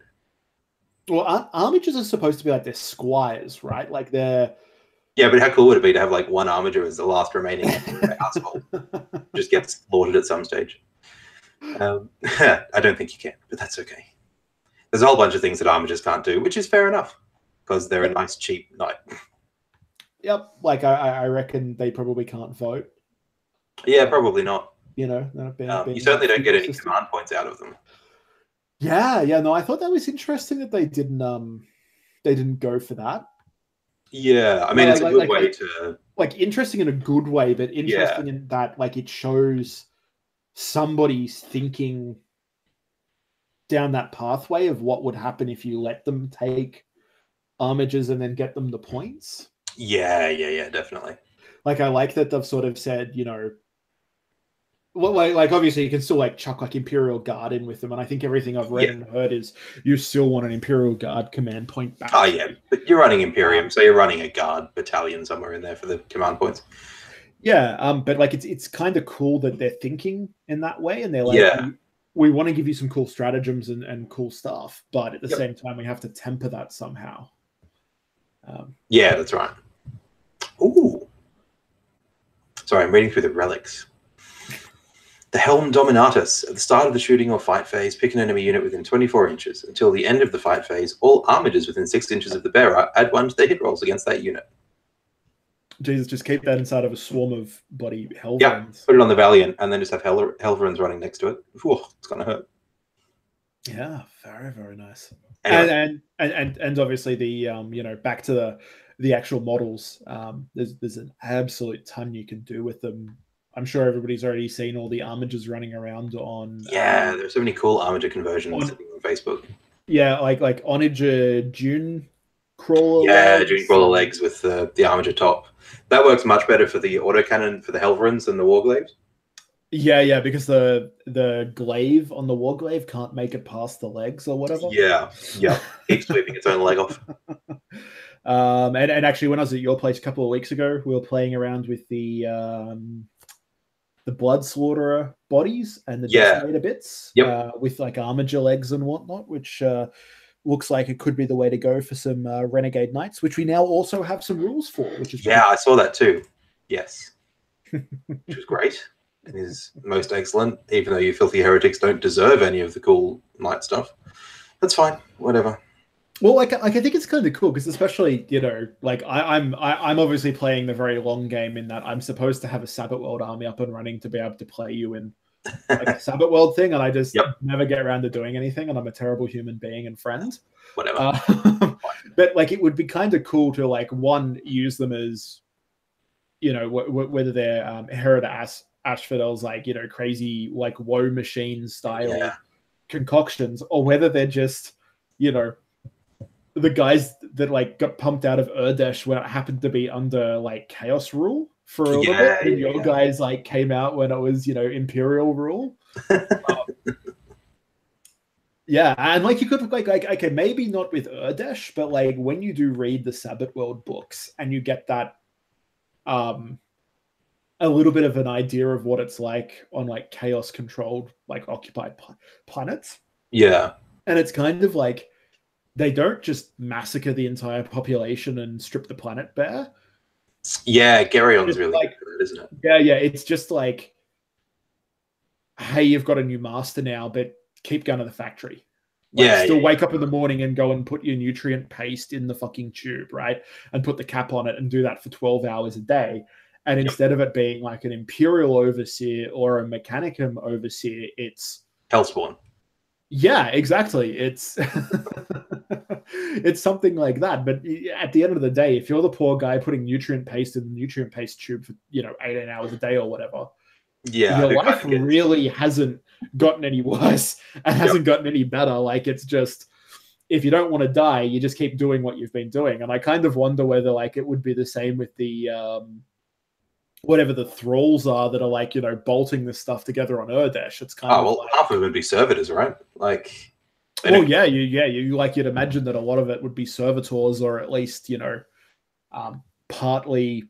A: Well, armatures are supposed to be like they're squires, right? Like they're
B: Yeah, but how cool would it be to have like one armature as the last remaining asshole? Just gets slaughtered at some stage. I don't think you can, but that's okay. There's a whole bunch of things that armatures can't do, which is fair enough because they're a nice, cheap knight.
A: Yep, like I reckon they probably can't vote.
B: Yeah, probably not.
A: You know, being
B: you certainly don't get any
A: system.
B: command points out of them.
A: Yeah, no, I thought that was interesting that they didn't go for that.
B: Yeah, I mean, it's a good way to
A: interesting in a good way, but interesting in that like it shows somebody's thinking down that pathway of what would happen if you let them take armatures and then get them the points.
B: Yeah, definitely.
A: Like I like that they've sort of said, you know, well, like obviously you can still like chuck like Imperial Guard in with them, and I think everything I've read and heard is you still want an Imperial Guard command point back.
B: Oh yeah, but you're running Imperium, so you're running a Guard battalion somewhere in there for the command points.
A: Yeah, but like it's kind of cool that they're thinking in that way, and they're like, we want to give you some cool stratagems and cool stuff, but at the same time we have to temper that somehow.
B: Yeah, that's right. Ooh, sorry, I'm reading through the relics. The Helm Dominatus. At the start of the shooting or fight phase, pick an enemy unit within 24 inches. Until the end of the fight phase, all armatures within 6 inches of the bearer add 1 to their hit rolls against that unit.
A: Jesus, just keep that inside of a swarm of bloody Helverins.
B: Yeah, put it on the Valiant and then just have Helverins running next to it. Whew, it's going to hurt.
A: Yeah, very, very nice.
B: Anyway.
A: And obviously the you know, back to the actual models, there's an absolute ton you can do with them. I'm sure everybody's already seen all the armatures running around on.
B: Yeah, there's so many cool armature conversions on Facebook.
A: Yeah, like Onager Dune Crawler.
B: Yeah, Dune Crawler legs with the armature top. That works much better for the autocannon for the Helverins than the Warglaves.
A: Yeah, because the glaive on the Warglaive can't make it past the legs or whatever.
B: Yeah, keeps sweeping its own leg off.
A: And actually, when I was at your place a couple of weeks ago, we were playing around with the Blood Slaughterer bodies and the Decimator bits with like armature legs and whatnot, which looks like it could be the way to go for some Renegade Knights, which we now also have some rules for, which is
B: I saw that too. Yes, which was great. It is most excellent, even though you filthy heretics don't deserve any of the cool knight stuff. That's fine, whatever.
A: Well, like I think it's kind of cool because, especially, you know, like I'm obviously playing the very long game in that I'm supposed to have a Sabbath World army up and running to be able to play you in like a Sabbath World thing, and I just never get around to doing anything, and I'm a terrible human being and friend.
B: Whatever.
A: But like, it would be kind of cool to like use them as, you know, whether they're Herod Asphodel's like, you know, crazy like woe machine style concoctions, or whether they're just, you know, the guys that like got pumped out of Urdesh when it happened to be under like Chaos rule for a little bit, and your guys like came out when it was, you know, Imperial rule. And like you could like okay, maybe not with Urdesh, but like when you do read the Sabbath World books and you get that a little bit of an idea of what it's like on like chaos controlled, like occupied planets.
B: Yeah.
A: And it's kind of like they don't just massacre the entire population and strip the planet bare.
B: Yeah, Gerion's really like, good, isn't it?
A: Yeah. It's just like, hey, you've got a new master now, but keep going to the factory. Like, still wake up in the morning and go and put your nutrient paste in the fucking tube, right? And put the cap on it and do that for 12 hours a day. And instead of it being like an Imperial overseer or a Mechanicum overseer, it's
B: Hellspawn.
A: Yeah, exactly. It's it's something like that. But at the end of the day, if you're the poor guy putting nutrient paste in the nutrient paste tube for, you know, 18 hours a day or whatever, your life really hasn't gotten any worse and hasn't gotten any better. Like, it's just, if you don't want to die, you just keep doing what you've been doing. And I kind of wonder whether like it would be the same with the whatever the thralls are that are like, you know, bolting this stuff together on Urdesh. It's kind of like,
B: half of it would be servitors, right? Like,
A: you'd imagine that a lot of it would be servitors, or at least, you know, partly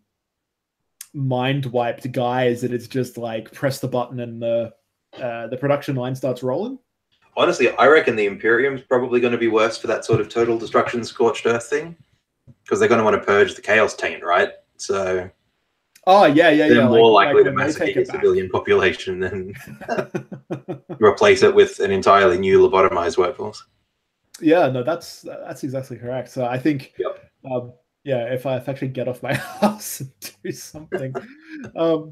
A: mind wiped guys that it's just like press the button and the production line starts rolling.
B: Honestly, I reckon the Imperium's probably going to be worse for that sort of total destruction, scorched earth thing, because they're going to want to purge the chaos taint, right? So,
A: oh yeah, yeah,
B: they're
A: yeah.
B: more likely to
A: when they take
B: massacre
A: it back.
B: civilian population than replace it with an entirely new lobotomized workforce.
A: Yeah, no, that's exactly correct. So I think,
B: Yep.
A: yeah, if I actually get off my house and do something,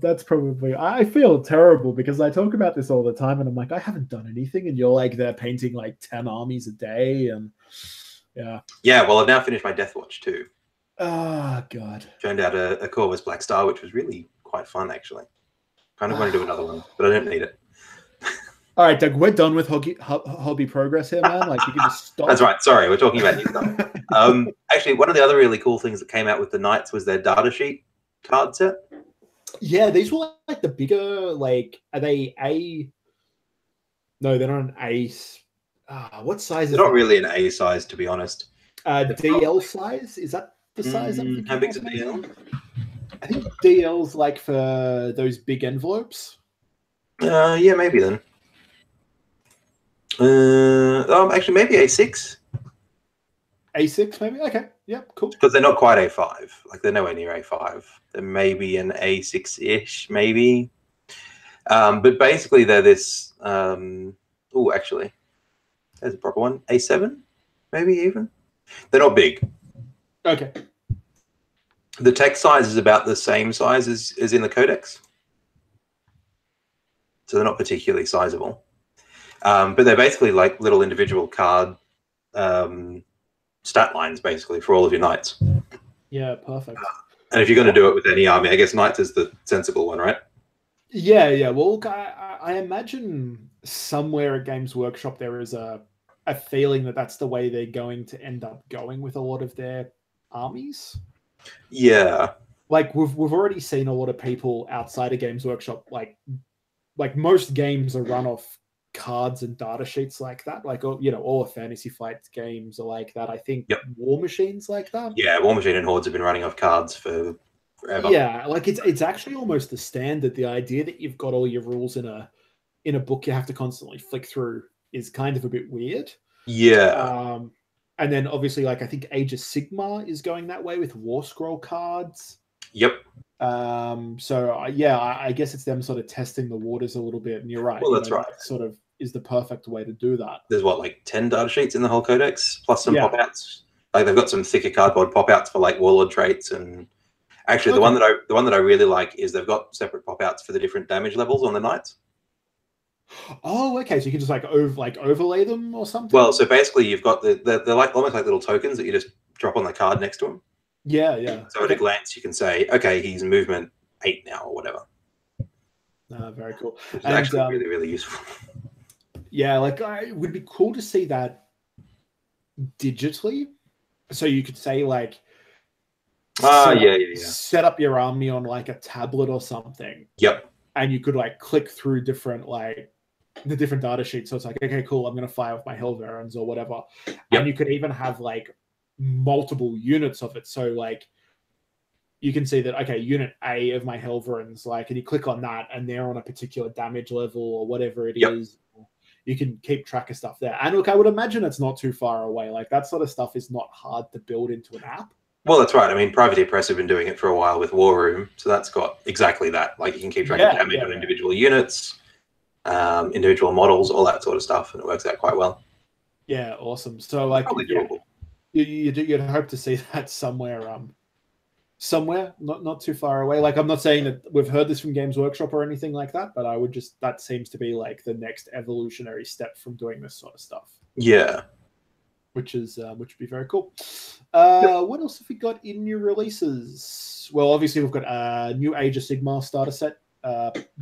A: that's probably. I feel terrible because I talk about this all the time, and I'm like, I haven't done anything, and you're like, they're painting like 10 armies a day, and yeah.
B: Yeah, well, I've now finished my Death Watch too.
A: Oh God.
B: Turned out a Corvus Black Star, which was really quite fun actually. Kind of want to do another one, but I don't need it.
A: All right, Doug, we're done with hobby progress here, man. Like, you can just stop.
B: That's right. Sorry, we're talking about new stuff. Actually, one of the other really cool things that came out with the Knights was their data sheet card set.
A: Yeah, these were like the bigger, like, are they A? No, they're not an A. What size
B: They're not really an A size, to be honest.
A: DL size? Is that the size I'm thinking?
B: How big's a DL?
A: I think DL's like for those big envelopes.
B: Yeah, maybe then. Actually, maybe A6.
A: A6, maybe? Okay. Yep, cool.
B: Because they're not quite A5. Like, they're nowhere near A5. They're maybe an A6-ish, maybe. But basically, they're this... oh, actually, there's a proper one. A7, maybe even. They're not big.
A: Okay.
B: The text size is about the same size as in the Codex. So they're not particularly sizable. But they're basically like little individual card stat lines, basically, for all of your knights.
A: Yeah, perfect.
B: And if you're going to do it with any army, I guess knights is the sensible one, right?
A: Yeah, yeah. Well, look, I imagine somewhere at Games Workshop there is a feeling that that's the way they're going to end up going with a lot of their armies.
B: Yeah.
A: Like we've already seen a lot of people outside of Games Workshop, like most games are run off cards and data sheets like that. Like, you know, all the Fantasy Flight games are like that. I think War Machine's like that.
B: Yeah, War Machine and Hordes have been running off cards for forever.
A: Yeah, like it's actually almost the standard. The idea that you've got all your rules in a book you have to constantly flick through is kind of a bit weird.
B: Yeah.
A: And then obviously, like, I think Age of Sigmar is going that way with War Scroll cards.
B: Yep.
A: So yeah, I guess it's them sort of testing the waters a little bit. And you're right.
B: Well, that's right.
A: That sort of is the perfect way to do that.
B: There's what, like 10 data sheets in the whole codex, plus some pop-outs. Like they've got some thicker cardboard pop-outs for like warlord traits, and actually the one that I really like is they've got separate pop-outs for the different damage levels on the knights.
A: Oh, okay. So you can just like overlay them or something.
B: Well, so basically you've got they're like almost like little tokens that you just drop on the card next to them.
A: Yeah, yeah.
B: So at a glance you can say, okay, he's movement 8 now or whatever.
A: Very cool.
B: Which is actually really, really useful.
A: Yeah, like it would be cool to see that digitally. So you could say like set up your army on like a tablet or something.
B: Yep.
A: And you could like click through different like the different data sheets. So it's like, okay, cool, I'm gonna fire with my Hellverons or whatever. Yep. And you could even have like multiple units of it. So like you can see that, okay, unit A of my Hellverons, like, and you click on that and they're on a particular damage level or whatever it is. You can keep track of stuff there. And look, I would imagine it's not too far away. Like that sort of stuff is not hard to build into an app.
B: Well, that's right. I mean, Privateer Press have been doing it for a while with War Room, so that's got exactly that. Like you can keep track of damage on individual units, individual models, all that sort of stuff, and it works out quite well.
A: Yeah, awesome. So like, you'd hope to see that somewhere, not too far away. Like I'm not saying that we've heard this from Games Workshop or anything like that, but I would just, that seems to be like the next evolutionary step from doing this sort of stuff.
B: Yeah.
A: Which would be very cool. What else have we got in new releases? Well, obviously we've got a new Age of Sigmar starter set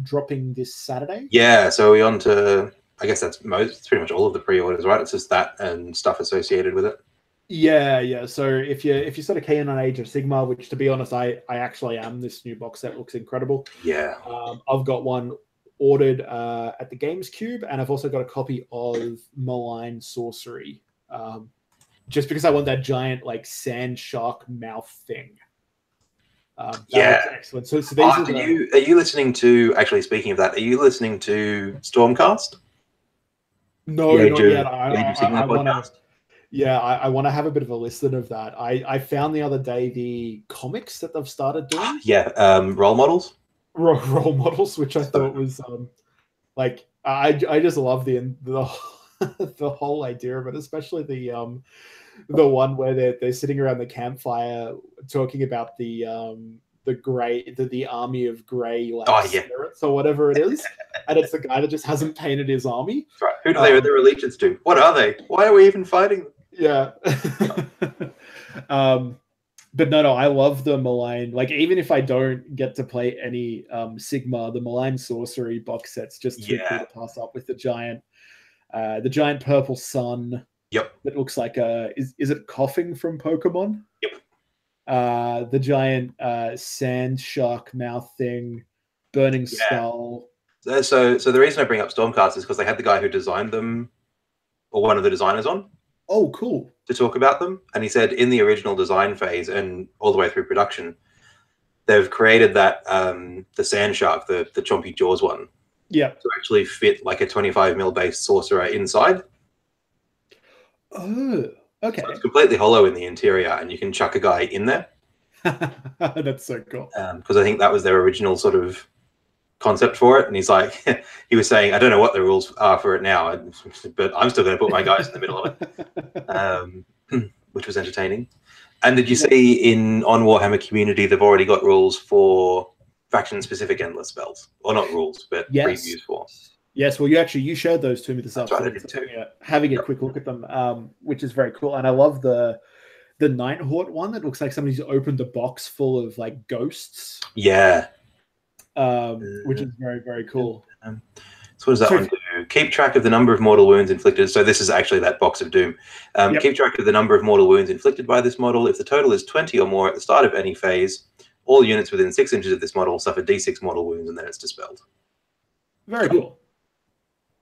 A: dropping this Saturday.
B: Yeah, so we're on to, I guess it's pretty much all of the pre-orders, right? It's just that and stuff associated with it.
A: Yeah. So if you're sort of keen on Age of Sigmar, which to be honest, I actually am. This new box set looks incredible.
B: Yeah.
A: I've got one ordered at the Games Cube, and I've also got a copy of Malign Sorcery. Just because I want that giant like sand shark mouth thing. Excellent. So these
B: are you listening to? Actually, speaking of that, are you listening to Stormcast?
A: No,
B: Yeah,
A: not yet.
B: do Age of Sigmar
A: I want to.
B: podcast.
A: Yeah, I want to have a bit of a listen of that. I found the other day the comics that they've started doing,
B: Yeah, role models.
A: role models, which I
B: So,
A: thought was like I just love the the whole idea of it, especially the one where they're sitting around the campfire talking about the army of gray like
B: oh yeah,
A: spirits or whatever it is, and it's the guy that just hasn't painted his army.
B: that's right. Who do they owe their allegiance to? What are they? Why are we even fighting them?
A: Yeah. um, but no, I love the malign. Like, even if I don't get to play any Sigma, the malign sorcery box set's just too cool to pass up with the giant purple sun.
B: Yep.
A: That looks like is it coughing from Pokemon?
B: Yep.
A: The giant sand shark mouth thing, burning skull.
B: So the reason I bring up Stormcast is because they had the guy who designed them, or one of the designers on.
A: Oh, cool.
B: To talk about them, and he said in the original design phase and all the way through production, they've created that the sand shark, the chompy jaws one,
A: yeah,
B: to actually fit like a 25 mil based sorcerer inside.
A: Oh, okay.
B: So it's completely hollow in the interior, and you can chuck a guy in there.
A: That's so cool.
B: Because I think that was their original sort of concept for it. And he's like, he was saying, I don't know what the rules are for it now, but I'm still going to put my guys in the middle of it, which was entertaining. And did you see on Warhammer Community, they've already got rules for faction-specific endless spells, or not rules, but previews for.
A: Yes, well, you showed those to me this afternoon.
B: Right,
A: having a quick look at them, which is very cool. And I love the Nighthawk one that looks like somebody's opened a box full of like ghosts.
B: Yeah.
A: Which is very, very cool.
B: So what does that one do? Keep track of the number of mortal wounds inflicted. So this is actually that box of doom. Keep track of the number of mortal wounds inflicted by this model. If the total is 20 or more at the start of any phase, all units within 6 inches of this model suffer D6 mortal wounds, and then it's dispelled.
A: Very cool.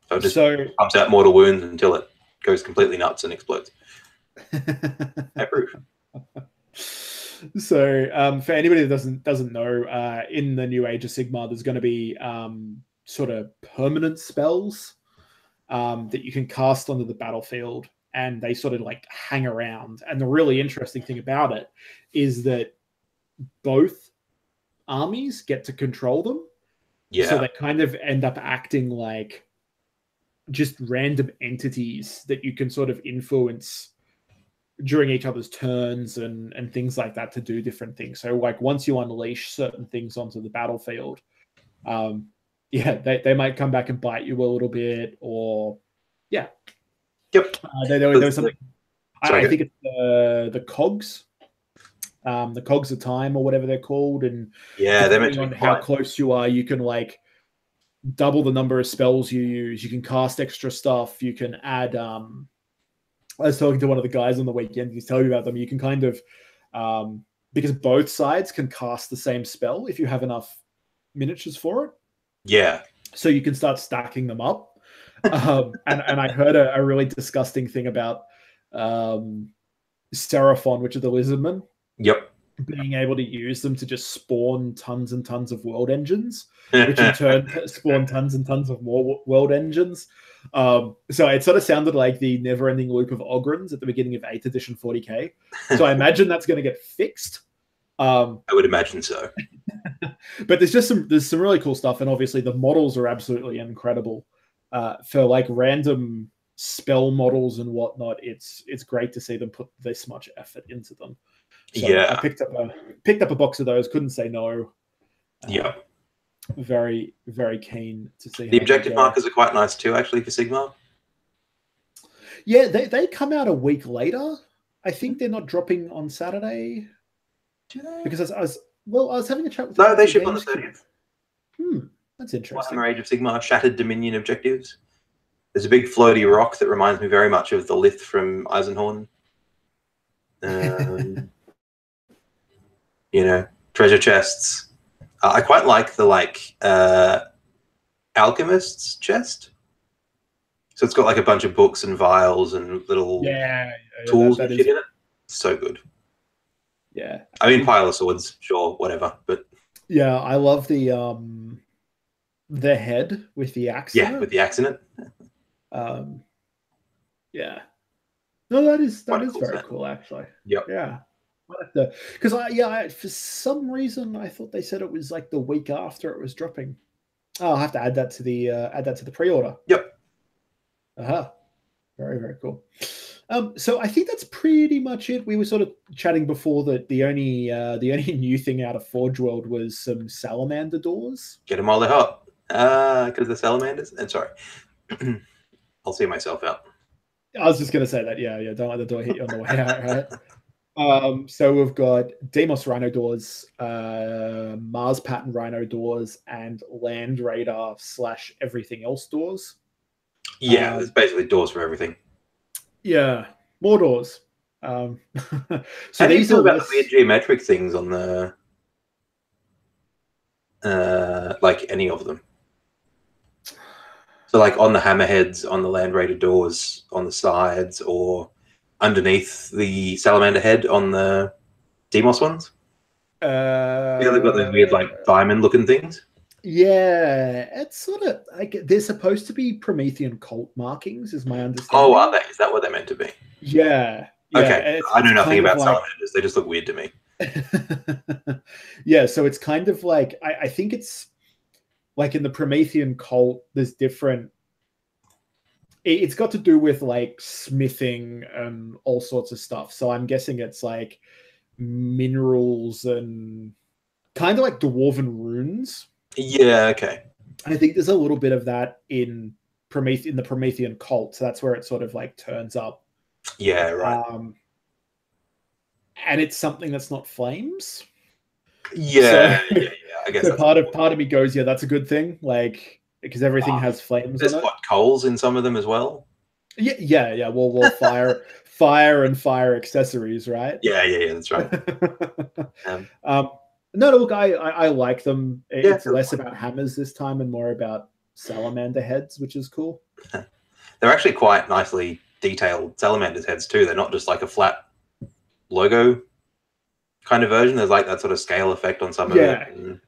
B: So it just pumps out mortal wounds until it goes completely nuts and explodes. Approve.
A: So for anybody that doesn't know, in the new Age of Sigmar, there's going to be sort of permanent spells that you can cast onto the battlefield, and they sort of like hang around. And the really interesting thing about it is that both armies get to control them.
B: Yeah.
A: So they kind of end up acting like just random entities that you can sort of influence during each other's turns and things like that to do different things. So like once you unleash certain things onto the battlefield, they might come back and bite you a little bit, or
B: Yep.
A: There was something. I think it's the cogs. The cogs of time or whatever they're called, and depending on how close you are, you can like double the number of spells you use. You can cast extra stuff. You can add. I was talking to one of the guys on the weekend. He's telling me about them. You can kind of because both sides can cast the same spell if you have enough miniatures for it.
B: Yeah.
A: So you can start stacking them up. And I heard a really disgusting thing about Seraphon, which are the lizardmen.
B: Yep.
A: Being able to use them to just spawn tons and tons of world engines, which in turn spawn tons and tons of more world engines. So it sort of sounded like the never-ending loop of Ogrins at the beginning of 8th edition 40k. So I imagine that's going to get fixed.
B: I would imagine so.
A: But there's some really cool stuff, and obviously the models are absolutely incredible. For like random spell models and whatnot, it's great to see them put this much effort into them. So I picked up a box of those. Couldn't say no.
B: Yeah.
A: Very, very keen to see.
B: The objective markers are quite nice too, actually, for Sigmar.
A: Yeah, they come out a week later. I think they're not dropping on Saturday. Because I was having a chat with.
B: No, they ship on the 30th.
A: That's interesting.
B: Warhammer Age of Sigmar Shattered Dominion objectives. There's a big floaty rock that reminds me very much of the Lith from Eisenhorn. Treasure chests. I quite like the alchemist's chest. So it's got like a bunch of books and vials and little tools and shit in it. So good.
A: Yeah.
B: I mean, pile of swords, sure, whatever. But
A: yeah, I love the head with the axe.
B: Yeah, with the axe in it.
A: Yeah. No, that is
B: Quite a cool
A: very
B: set.
A: cool, actually.
B: Yep.
A: Yeah. Because for some reason I thought they said it was like the week after it was dropping. Oh, I'll have to add that to the pre-order.
B: Yep.
A: Uh-huh. Very, very cool. So I think that's pretty much it. We were sort of chatting before that the only new thing out of Forge World was some salamander doors.
B: Get them all the hot. Because the salamanders. And sorry, I'll see myself out.
A: I was just gonna say that. Yeah, yeah. Don't let the door hit you on the way out, right? So we've got Deimos Rhino doors, Mars pattern Rhino doors, and Land Radar / everything else doors.
B: Yeah, there's basically doors for everything.
A: Yeah, more doors. So
B: how do you
A: these
B: feel
A: are
B: about
A: less...
B: the weird geometric things on the like any of them? So like on the hammerheads, on the Land Raider doors, on the sides, or underneath the salamander head on the Demos ones? Yeah, they've got those weird like diamond looking things.
A: Yeah, it's sort of like they're supposed to be Promethean cult markings, is my
B: Oh,
A: understanding.
B: are they? Is that what they're meant to be?
A: Yeah, yeah.
B: Okay, I know
A: It's
B: nothing
A: kind of
B: about
A: like...
B: salamanders. They just look weird to me.
A: Yeah, so it's kind of like I think it's like in the Promethean cult, there's different... It's got to do with like smithing and all sorts of stuff. So I'm guessing it's like minerals and kind of like dwarven runes.
B: Yeah, okay.
A: I think there's a little bit of that in the Promethean cult. So that's where it sort of like turns up.
B: Yeah, right.
A: And it's something that's not flames.
B: Yeah,
A: So,
B: yeah. I guess
A: so
B: that's
A: part of me goes, yeah, that's a good thing. Like, because everything has flames
B: there's
A: on it.
B: hot coals in some of them as well.
A: Yeah, yeah, yeah. Well, fire and fire accessories, right?
B: Yeah. That's right.
A: No, look, I like them.
B: Yeah,
A: It's less about hammers this time and more about salamander heads, which is cool.
B: they're actually quite nicely detailed salamanders heads too. They're not just like a flat logo kind of version. There's like that sort of scale effect on some of it. And...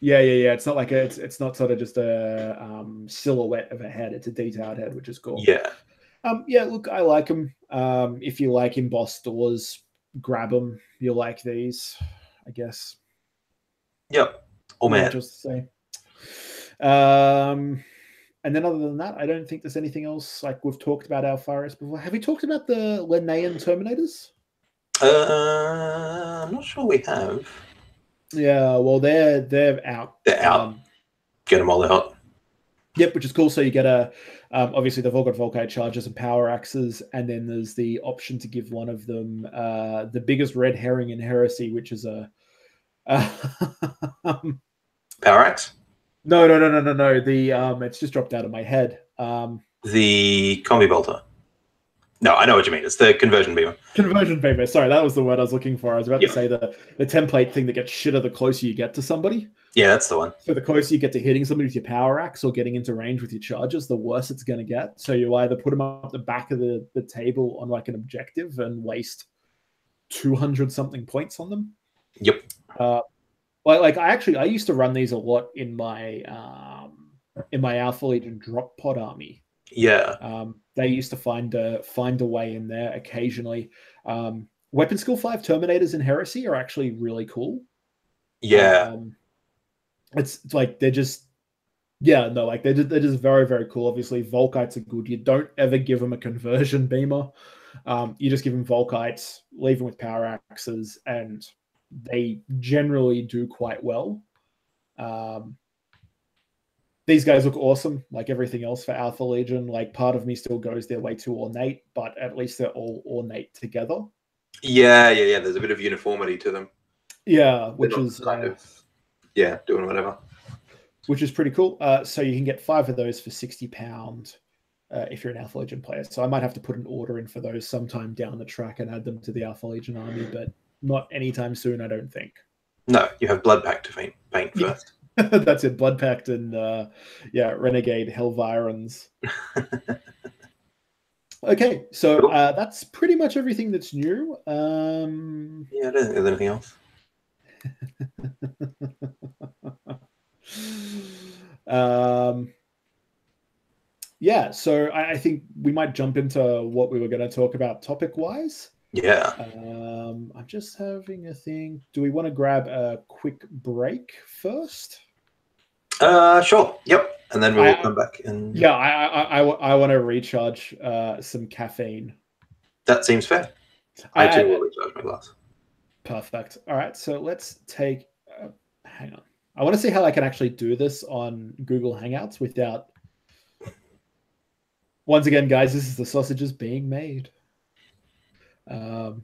A: yeah. It's not like it's not sort of just a silhouette of a head. It's a detailed head, which is cool.
B: Yeah.
A: Yeah. Look, I like them. If you like embossed doors, grab them. You'll like these, I guess.
B: Yep. Oh man.
A: Just to say. And then other than that, I don't think there's anything else. Like we've talked about Alpharis before. Have we talked about the Linnaean Terminators?
B: I'm not sure we have.
A: Yeah, well, they're out.
B: They're out. Get them all out.
A: Yep, which is cool. So you get obviously they've all got Volkite charges and power axes, and then there's the option to give one of them the biggest red herring in Heresy, which is a
B: power axe.
A: No. The it's just dropped out of my head.
B: The combi bolter. No, I know what you mean. It's the conversion beamer.
A: Conversion beamer. Sorry, that was the word I was looking for. I was about to say the template thing that gets shitter the closer you get to somebody.
B: Yeah, that's the one.
A: So the closer you get to hitting somebody with your power axe or getting into range with your charges, the worse it's going to get. So you either put them up the back of the table on like an objective and waste 200 something points on them.
B: Yep.
A: I used to run these a lot in my Alpha Legion drop pod army.
B: Yeah.
A: They used to find a way in there occasionally. Weapon skill 5 Terminators in Heresy are actually really cool.
B: Yeah.
A: It's like they're just they're just very, very cool. Obviously, Volkites are good. You don't ever give them a conversion beamer. You just give them Volkites, leave them with power axes, and they generally do quite well. These guys look awesome, like everything else for Alpha Legion. Like part of me still goes they're way too ornate, but at least they're all ornate together.
B: Yeah. There's a bit of uniformity to them.
A: Yeah, which is
B: kind of doing whatever.
A: Which is pretty cool. So you can get 5 of those for £60 if you're an Alpha Legion player. So I might have to put an order in for those sometime down the track and add them to the Alpha Legion army, but not anytime soon, I don't think.
B: No, you have Blood Pact to paint first.
A: That's it, Blood Pact and Renegade Helvirons. Okay, so cool. That's pretty much everything that's new.
B: I don't think there's anything else.
A: Yeah, so I think we might jump into what we were going to talk about topic-wise.
B: Yeah.
A: I'm just having a thing. Do we want to grab a quick break first?
B: Sure. Yep. And then we'll come back and.
A: Yeah, I want to recharge some caffeine.
B: That seems fair. I too will recharge my glass.
A: Perfect. All right, so let's take. Hang on. I want to see how I can actually do this on Google Hangouts without. Once again, guys, this is the sausages being made. Okay,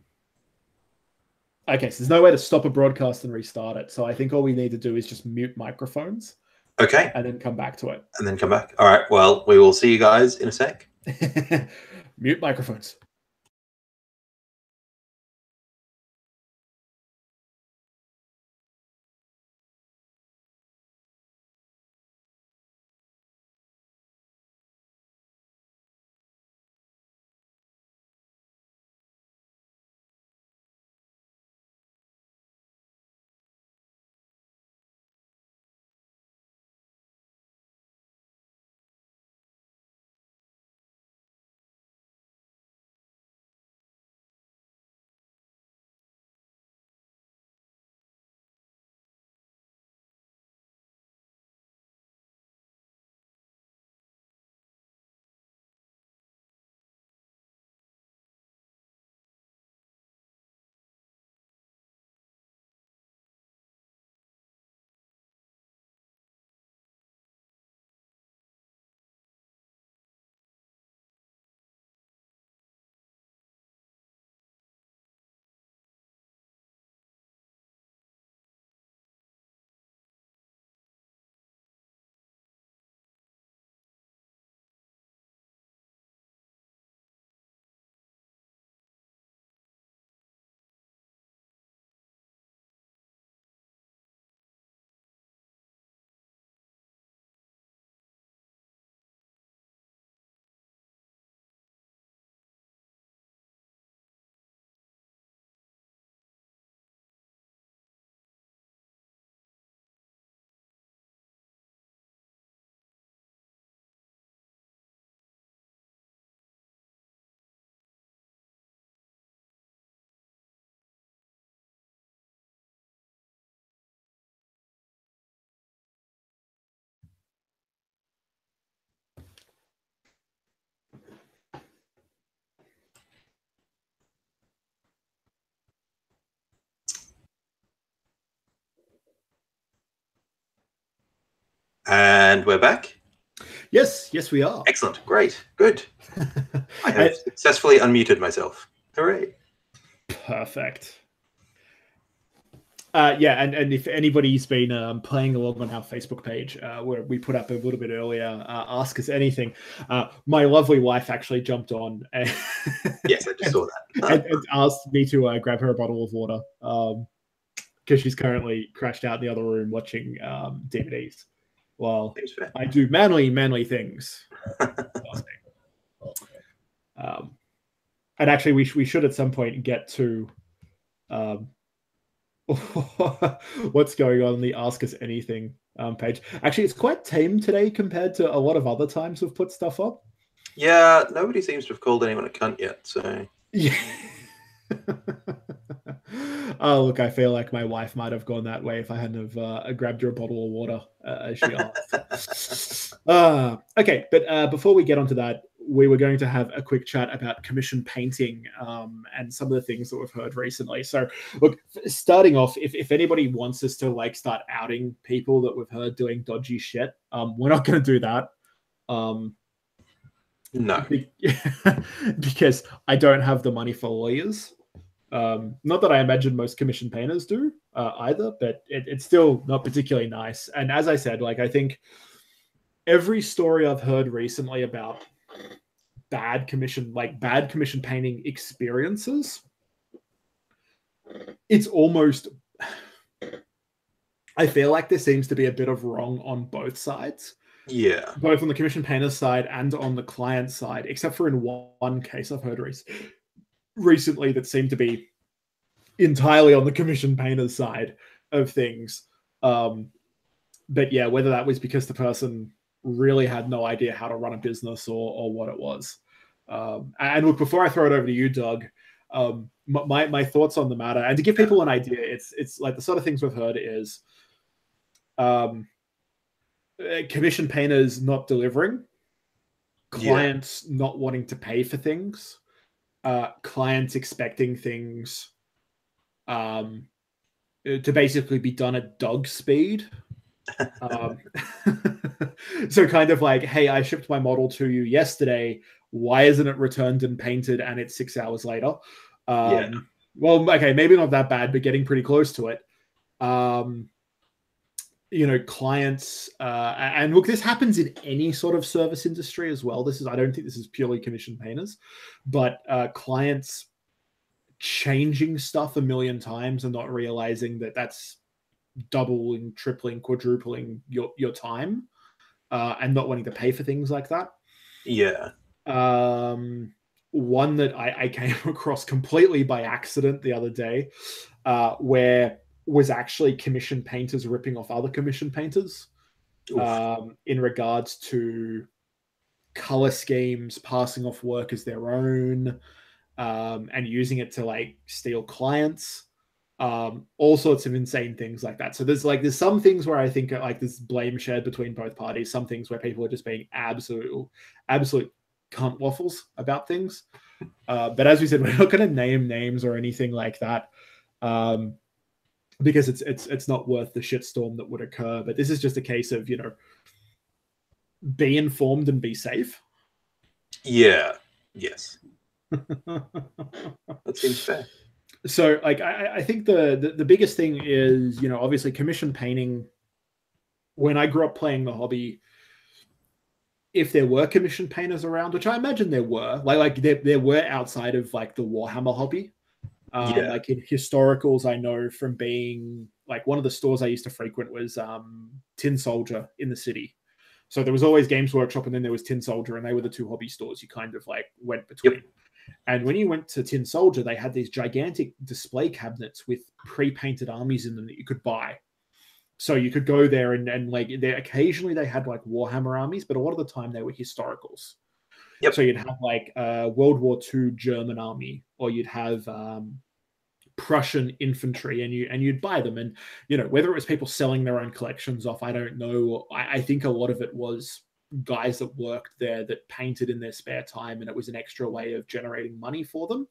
A: so there's no way to stop a broadcast and restart it. So I think all we need to do is just mute microphones.
B: Okay.
A: And then come back to it.
B: And then come back. All right. Well, we will see you guys in a sec.
A: Mute microphones.
B: And we're back.
A: Yes, we are.
B: Excellent. Great. Good. I have successfully unmuted myself. Hooray.
A: Perfect. Yeah, and if anybody's been playing along on our Facebook page, where we put up a little bit earlier, Ask Us Anything, my lovely wife actually jumped on. And
B: yes, I just saw that.
A: and asked me to grab her a bottle of water because she's currently crashed out in the other room watching DVDs. Well, I do manly things. And actually, we should at some point get to what's going on the Ask Us Anything page. Actually, it's quite tame today compared to a lot of other times we've put stuff up.
B: Yeah, nobody seems to have called anyone a cunt yet, so...
A: Yeah. Oh, look, I feel like my wife might have gone that way if I hadn't have grabbed her a bottle of water as she asked. Okay, but before we get onto that, we were going to have a quick chat about commission painting and some of the things that we've heard recently. So, look, starting off, if anybody wants us to like start outing people that we've heard doing dodgy shit, we're not going to do that.
B: No.
A: Because I don't have the money for lawyers. Not that I imagine most commission painters do either, but it's still not particularly nice. And as I said, like, I think every story I've heard recently about bad commission painting experiences, it's almost, I feel like there seems to be a bit of wrong on both sides.
B: Yeah.
A: Both on the commission painter side and on the client side, except for in one case I've heard recently that seemed to be entirely on the commission painter's side of things. But yeah, whether that was because the person really had no idea how to run a business or what it was. And look, before I throw it over to you, Doug, my thoughts on the matter, and to give people an idea, it's like the sort of things we've heard is commission painters not delivering, clients not wanting to pay for things, clients expecting things to basically be done at dog speed. So kind of like, hey, I shipped my model to you yesterday. Why isn't it returned and painted and it's 6 hours later? Well, okay, maybe not that bad, but getting pretty close to it. Clients, and look, this happens in any sort of service industry as well. I don't think this is purely commission painters, but clients changing stuff a million times and not realizing that that's doubling, tripling, quadrupling your time, and not wanting to pay for things like that. One that I came across completely by accident the other day, where was actually commission painters ripping off other commission painters in regards to color schemes, passing off work as their own, and using it to like steal clients. All sorts of insane things like that. So there's some things where I think like there's blame shared between both parties. Some things where people are just being absolute cunt waffles about things. But as we said, we're not going to name names or anything like that, because it's not worth the shitstorm that would occur. But this is just a case of, be informed and be safe.
B: Yes. That seems fair.
A: So like I think the biggest thing is, obviously commission painting. When I grew up playing the hobby, if there were commission painters around, which I imagine there were, like there were outside of like the Warhammer hobby. Like in historicals, I know from being like one of the stores I used to frequent was Tin Soldier in the city. So there was always Games Workshop and then there was Tin Soldier, and they were the two hobby stores you kind of like went between. And when you went to Tin Soldier, they had these gigantic display cabinets with pre-painted armies in them that you could buy. So you could go there and like occasionally they had like Warhammer armies, but a lot of the time they were historicals. So you'd have like World War II German army, or you'd have Prussian infantry, and you'd buy them. And whether it was people selling their own collections off, I don't know. I think a lot of it was guys that worked there that painted in their spare time, and it was an extra way of generating money for them.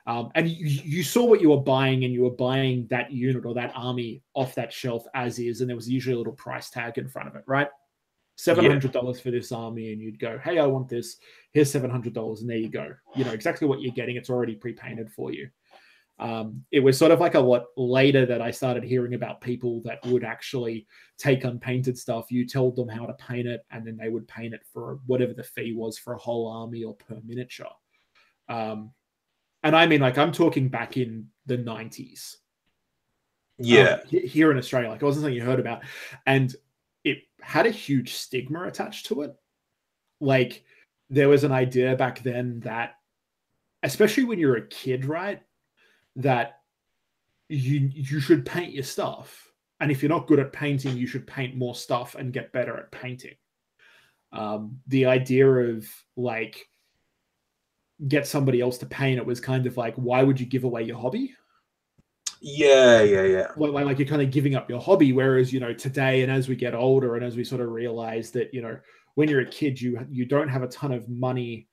A: And you saw what you were buying, and you were buying that unit or that army off that shelf as is, and there was usually a little price tag in front of it, right? $700 for this army, and you'd go, hey, I want this. Here's $700, and there you go. You know exactly what you're getting. It's already pre-painted for you. It was sort of like a lot later that I started hearing about people that would actually take unpainted stuff. You told them how to paint it, and then they would paint it for whatever the fee was for a whole army or per miniature. And I mean, like, I'm talking back in the 90s. Here in Australia, like, it wasn't something you heard about. And it had a huge stigma attached to it. Like, there was an idea back then that, especially when you're a kid, right, that you should paint your stuff. And if you're not good at painting, you should paint more stuff and get better at painting. The idea of, like, get somebody else to paint it was kind of like, why would you give away your hobby?
B: Yeah.
A: Like you're kind of giving up your hobby. Whereas, today, and as we get older and as we sort of realize that, when you're a kid, you don't have a ton of money,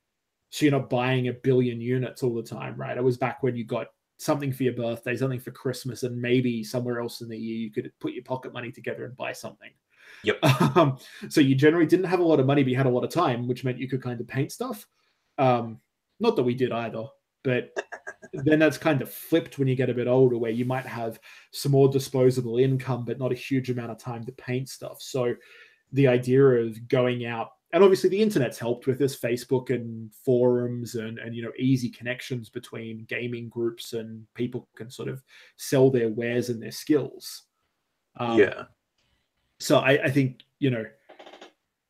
A: so you're not buying a billion units all the time, right? It was back when you got something for your birthday, something for Christmas, and maybe somewhere else in the year you could put your pocket money together and buy something. So you generally didn't have a lot of money, but you had a lot of time, which meant you could kind of paint stuff. Not that we did either, but then that's kind of flipped when you get a bit older, where you might have some more disposable income, but not a huge amount of time to paint stuff. So the idea of going out, and obviously the internet's helped with this, Facebook and forums and easy connections between gaming groups, and people can sort of sell their wares and their skills. So I think,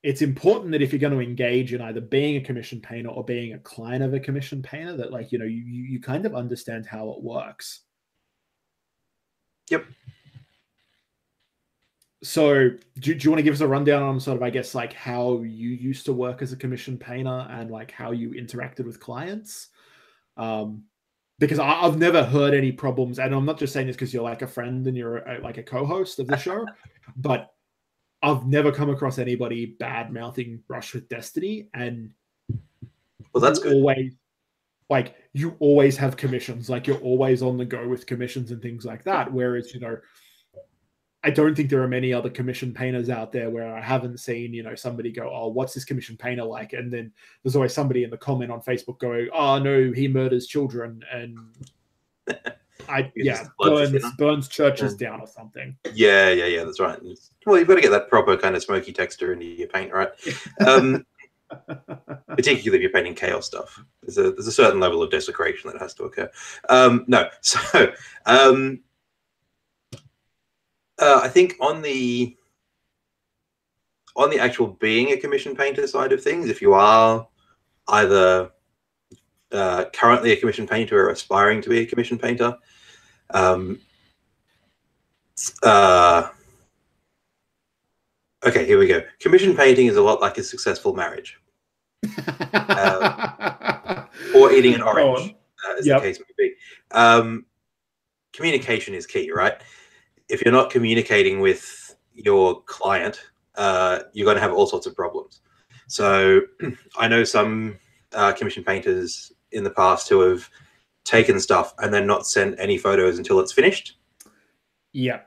A: it's important that if you're going to engage in either being a commission painter or being a client of a commission painter, that, like, you kind of understand how it works. So do you want to give us a rundown on sort of, I guess, like how you used to work as a commission painter and like how you interacted with clients? Because I've never heard any problems, and I'm not just saying this because you're like a friend and you're like a co-host of the show, but I've never come across anybody bad mouthing Brush with Destiny, and
B: well, that's good.
A: Always, like, you always have commissions, like you're always on the go with commissions and things like that. Whereas, you know, I don't think there are many other commission painters out there where I haven't seen, you know, somebody go, "Oh, what's this commission painter like?" And then there's always somebody in the comment on Facebook going, "Oh no, he murders children," and burns churches down or something.
B: Yeah. That's right. Well, you've got to get that proper kind of smoky texture into your paint, right? Particularly if you're painting chaos stuff. There's a certain level of desecration that has to occur. I think on the actual being a commission painter side of things, if you are either currently a commission painter or aspiring to be a commission painter, okay, here we go. Commission painting is a lot like a successful marriage. Or eating an orange, as the case may be. Communication is key, right? If you're not communicating with your client, you're going to have all sorts of problems. So I know some commission painters in the past who have taken stuff and then not sent any photos until it's finished.
A: Yeah.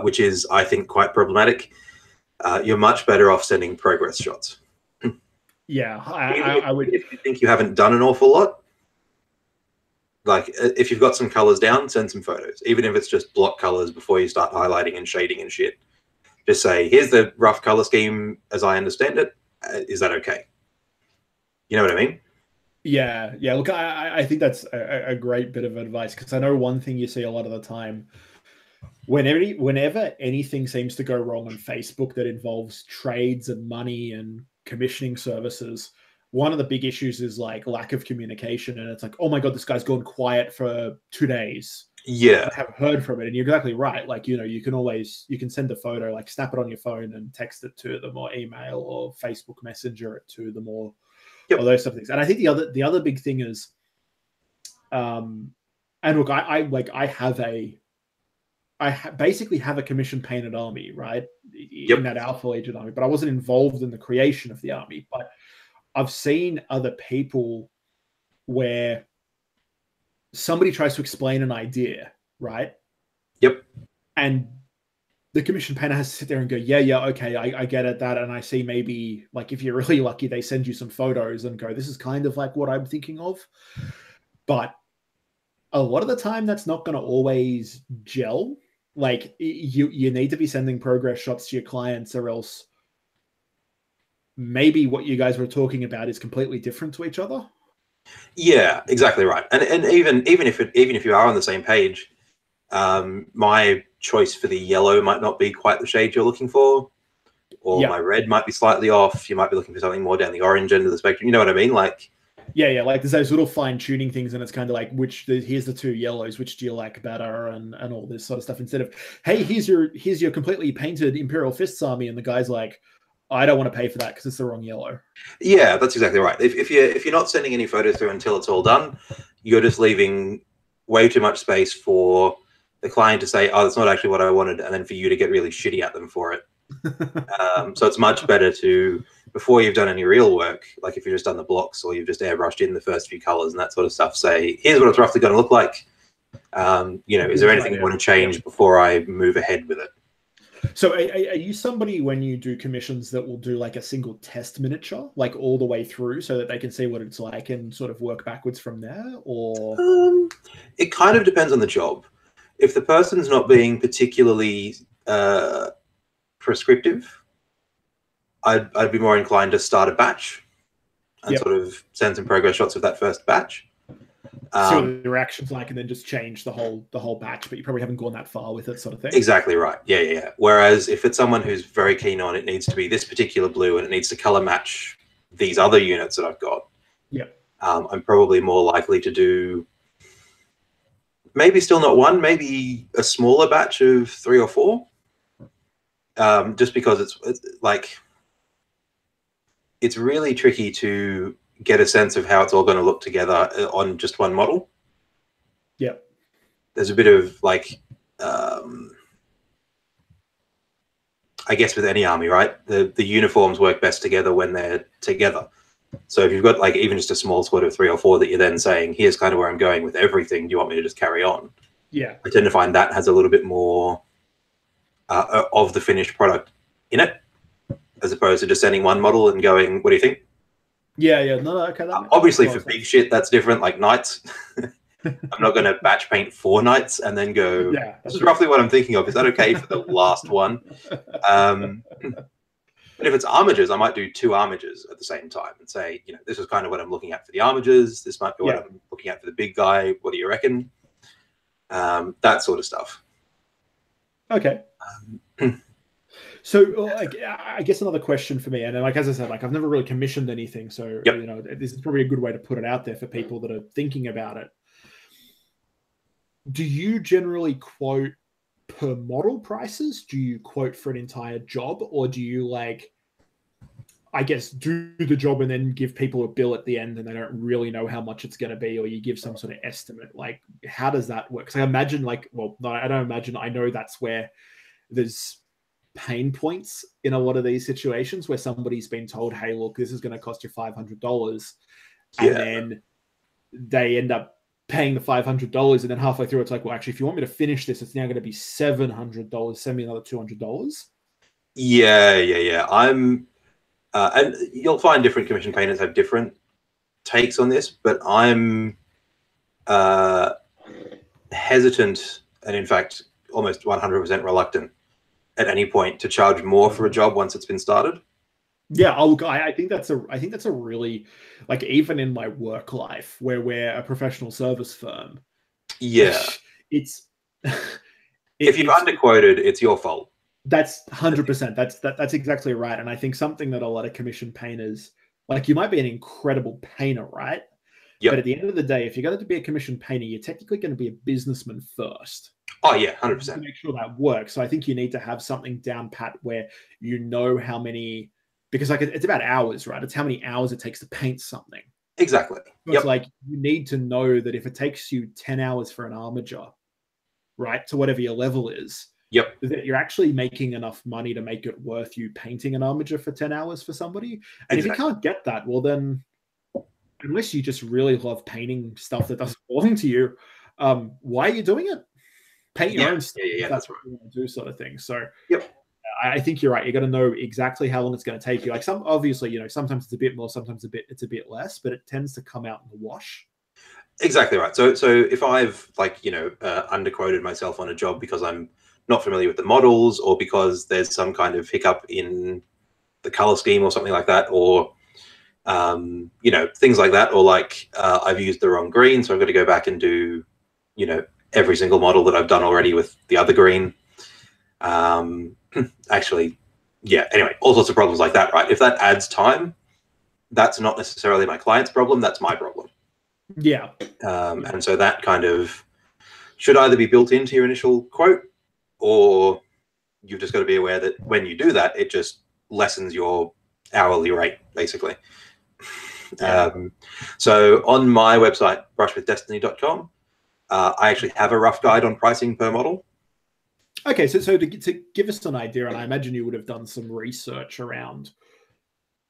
B: Which is, I think, quite problematic. You're much better off sending progress shots.
A: Yeah, I would.
B: If you think you haven't done an awful lot, like if you've got some colors down, send some photos, even if it's just block colors before you start highlighting and shading and shit. Just say, here's the rough color scheme as I understand it. Is that okay? You know what I mean?
A: Yeah. Look, I think that's a great bit of advice, because I know one thing you see a lot of the time, whenever anything seems to go wrong on Facebook that involves trades and money and commissioning services, one of the big issues is like lack of communication. And it's like, oh my God, this guy's gone quiet for 2 days.
B: Yeah.
A: I haven't heard from it. And you're exactly right. Like, you know, you can send a photo, like snap it on your phone and text it to them, or email or Facebook Messenger it to them, or those sort of things. And I think the other big thing is, and look, I basically have a commission painted army, right? In that Alpha Legion army, but I wasn't involved in the creation of the army. But I've seen other people where somebody tries to explain an idea, right?
B: Yep.
A: And the commission painter has to sit there and go, yeah, okay, I get it, that. And I see, maybe, like, if you're really lucky, they send you some photos and go, this is kind of like what I'm thinking of. But a lot of the time, that's not going to always gel. Like, you need to be sending progress shots to your clients, or else maybe what you guys were talking about is completely different to each other.
B: Yeah, exactly right. And even if you are on the same page, my choice for the yellow might not be quite the shade you're looking for, or my red might be slightly off. You might be looking for something more down the orange end of the spectrum. You know what I mean? Like,
A: yeah, like there's those little fine tuning things, and it's kind of like, here's the 2 yellows, which do you like better, and all this sort of stuff. Instead of, hey, here's your completely painted Imperial Fists army, and the guy's like, I don't want to pay for that because it's the wrong yellow.
B: Yeah, that's exactly right. If you're not sending any photos through until it's all done, you're just leaving way too much space for the client to say, oh, that's not actually what I wanted, and then for you to get really shitty at them for it. So it's much better to, before you've done any real work, like if you've just done the blocks or you've just airbrushed in the first few colors and that sort of stuff, say, here's what it's roughly going to look like. Is there anything you want to change before I move ahead with it?
A: So are you somebody, when you do commissions, that will do like a single test miniature, like all the way through, so that they can see what it's like and sort of work backwards from there? Or
B: it kind of depends on the job. If the person's not being particularly prescriptive, I'd be more inclined to start a batch and sort of send some progress shots of that first batch.
A: See what the reaction's like, and then just change the whole batch, but you probably haven't gone that far with it, sort of thing.
B: Exactly right. Yeah. Whereas if it's someone who's very keen on, it needs to be this particular blue and it needs to color match these other units that I've got.
A: Yeah.
B: I'm probably more likely to do maybe still not one, maybe a smaller batch of 3 or 4. just because it's like it's really tricky to get a sense of how it's all going to look together on just one model.
A: Yeah.
B: There's a bit of like, I guess with any army, right? The uniforms work best together when they're together. So if you've got like even just a small squad of 3 or 4 that you're then saying, here's kind of where I'm going with everything, do you want me to just carry on?
A: Yeah.
B: I tend to find that has a little bit more of the finished product in it, as opposed to just sending one model and going, what do you think?
A: Yeah, yeah. No, okay.
B: Obviously, for big shit, that's different, like knights. I'm not going to batch paint 4 knights and then go,
A: yeah,
B: this is roughly what I'm thinking of. Is that okay for the last one? But if it's armigers, I might do 2 armigers at the same time and say, you know, this is kind of what I'm looking at for the armigers. This might be what I'm looking at for the big guy. What do you reckon? That sort of stuff.
A: Okay. So I guess another question for me, and like as I said, like I've never really commissioned anything, so you know, this is probably a good way to put it out there for people that are thinking about it. Do you generally quote per model prices? Do you quote for an entire job, or do you like, I guess, do the job and then give people a bill at the end and they don't really know how much it's going to be, or you give some sort of estimate? Like, how does that work? Because I imagine, like, well, no, I don't imagine. I know that's where there's pain points in a lot of these situations where somebody's been told, hey, look, this is going to cost you $500. And then they end up paying the $500. And then halfway through, it's like, well, actually, if you want me to finish this, it's now going to be $700. Send me another $200.
B: Yeah. I'm, and you'll find different commission painters have different takes on this, but I'm hesitant and, in fact, almost 100% reluctant at any point to charge more for a job once it's been started.
A: Yeah, I think that's a really, like, even in my work life where we're a professional service firm.
B: Yeah,
A: it's
B: if you've underquoted, it's your fault.
A: That's 100%. That's exactly right. And I think something that a lot of commission painters, like, you might be an incredible painter, right? But at the end of the day, if you're going to be a commission painter, you're technically going to be a businessman first.
B: Oh yeah, 100%.
A: To make sure that works. So I think you need to have something down pat where you know how many, because like it's about hours, right? It's how many hours it takes to paint something.
B: Exactly.
A: So it's like you need to know that if it takes you 10 hours for an armature, right, to whatever your level is, that you're actually making enough money to make it worth you painting an armature for 10 hours for somebody. And if you can't get that, well then, unless you just really love painting stuff that doesn't belong to you, why are you doing it? Paint your own stuff.
B: Yeah,
A: that's what you want to do, sort of thing. So I think you're right. You got to know exactly how long it's going to take you. Like, obviously, you know, sometimes it's a bit more, sometimes it's a bit less, but it tends to come out in the wash.
B: Exactly right. So if I've, like, you know, underquoted myself on a job because I'm not familiar with the models, or because there's some kind of hiccup in the color scheme or something like that, or you know, things like that, or like I've used the wrong green, so I've got to go back and do, you know, every single model that I've done already with the other green. Actually, yeah, anyway, all sorts of problems like that, right? If that adds time, that's not necessarily my client's problem, that's my problem.
A: Yeah.
B: And so that kind of should either be built into your initial quote, or you've just got to be aware that when you do that, it just lessens your hourly rate, basically. So on my website, brushwithdestiny.com, I actually have a rough guide on pricing per model.
A: Okay, so to give us an idea, and I imagine you would have done some research around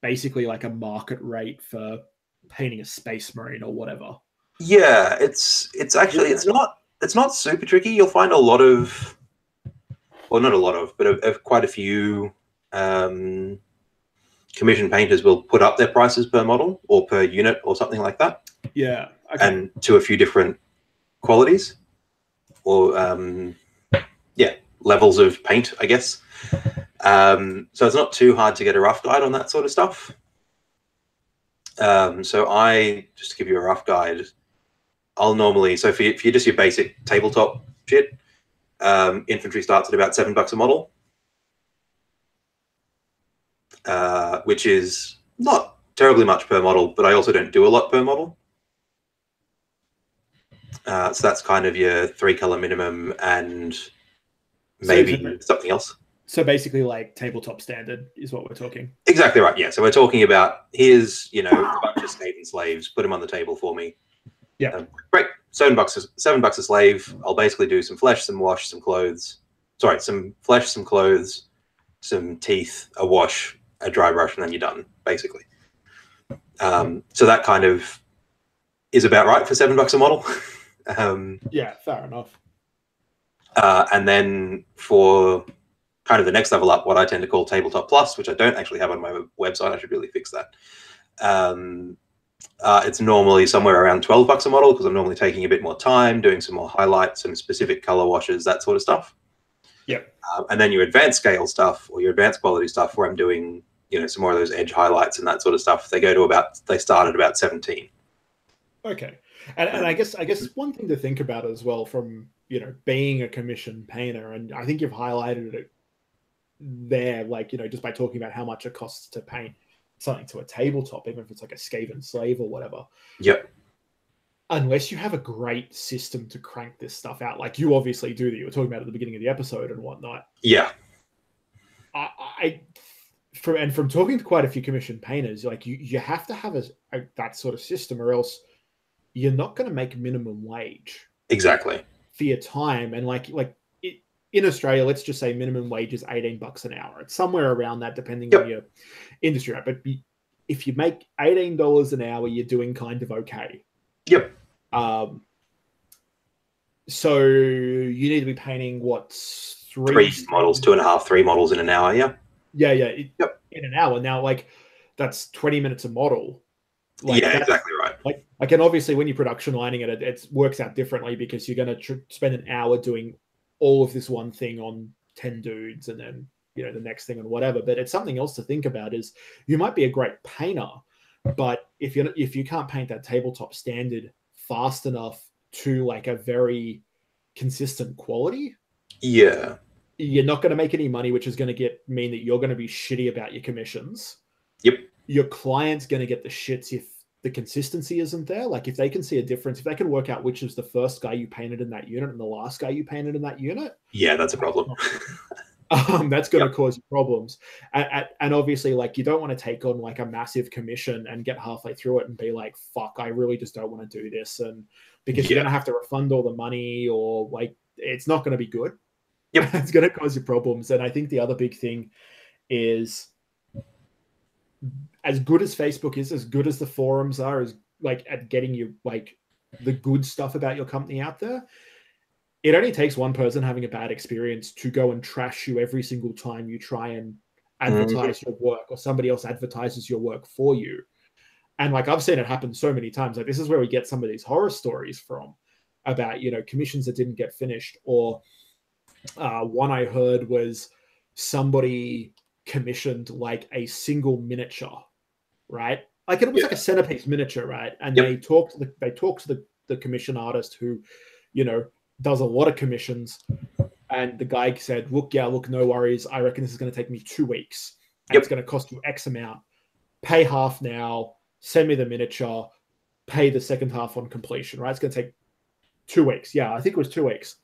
A: basically like a market rate for painting a Space Marine or whatever.
B: Yeah, it's actually it's not super tricky. You'll find a lot of, well, not a lot of, but quite a few commission painters will put up their prices per model or per unit or something like that.
A: Yeah, okay.
B: And to a few different qualities, or levels of paint, I guess. So it's not too hard to get a rough guide on that sort of stuff. So I, just to give you a rough guide, I'll normally, so for you just your basic tabletop shit, infantry starts at about $7 a model, which is not terribly much per model, but I also don't do a lot per model. So that's kind of your 3-color minimum and maybe something else.
A: So basically, like tabletop standard is what we're talking.
B: Exactly right. Yeah. So we're talking about here's a bunch of Skaven slaves. Put them on the table for me.
A: Yeah.
B: Great. $7 a slave. I'll basically do some flesh, some wash, some clothes. Sorry, some flesh, some clothes, some teeth, a wash, a dry brush, and then you're done, basically. So that kind of is about right for $7 a model.
A: Yeah, fair enough.
B: And then for kind of the next level up, what I tend to call Tabletop Plus, which I don't actually have on my website. I should really fix that. It's normally somewhere around $12 a model because I'm normally taking a bit more time, doing some more highlights, some specific color washes, that sort of stuff.
A: Yeah.
B: And then your advanced scale stuff or your advanced quality stuff where I'm doing, some more of those edge highlights and that sort of stuff. They start at about 17.
A: Okay. And I guess one thing to think about as well from, being a commission painter, and I think you've highlighted it there, like, just by talking about how much it costs to paint something to a tabletop, even if it's like a Skaven slave or whatever.
B: Yep.
A: Unless you have a great system to crank this stuff out, like you obviously do that you were talking about at the beginning of the episode and whatnot.
B: Yeah.
A: From talking to quite a few commission painters, like you have to have that sort of system, or else you're not going to make minimum wage.
B: Exactly.
A: For your time. And in Australia, let's just say minimum wage is $18 an hour. It's somewhere around that, depending on your industry. Right? But if you make $18 an hour, you're doing kind of okay.
B: Yep.
A: So you need to be painting
B: three models, 2.5, 3 models in an hour. Yeah.
A: Yeah. In an hour. Now, that's 20 minutes a model.
B: Exactly right.
A: And obviously when you're production lining it works out differently because you're going to spend an hour doing all of this one thing on 10 dudes and then, the next thing and whatever. But it's something else to think about is you might be a great painter, but if you can't paint that tabletop standard fast enough to a very consistent quality,
B: you're
A: not going to make any money, which is going to mean that you're going to be shitty about your commissions.
B: Yep.
A: Your client's going to get the shits if the consistency isn't there. If they can see a difference, if they can work out which is the first guy you painted in that unit and the last guy you painted in that unit.
B: Yeah, that's a problem.
A: That's going to cause you problems. And obviously, you don't want to take on a massive commission and get halfway through it and be like, fuck, I really just don't want to do this. And because you're going to have to refund all the money or it's not going to be good.
B: Yep.
A: It's going to cause you problems. And I think the other big thing is, as good as Facebook is, as good as the forums are, as at getting you the good stuff about your company out there, it only takes one person having a bad experience to go and trash you every single time you try and advertise your work, or somebody else advertises your work for you. And I've seen it happen so many times. This is where we get some of these horror stories from about, commissions that didn't get finished. Or one I heard was somebody commissioned a single miniature, right? It was a centerpiece miniature, right? And they talked to the commission artist who, does a lot of commissions. And the guy said, look, no worries. I reckon this is going to take me 2 weeks. And it's going to cost you X amount. Pay half now. Send me the miniature. Pay the second half on completion, right? It's going to take 2 weeks. Yeah, I think it was 2 weeks.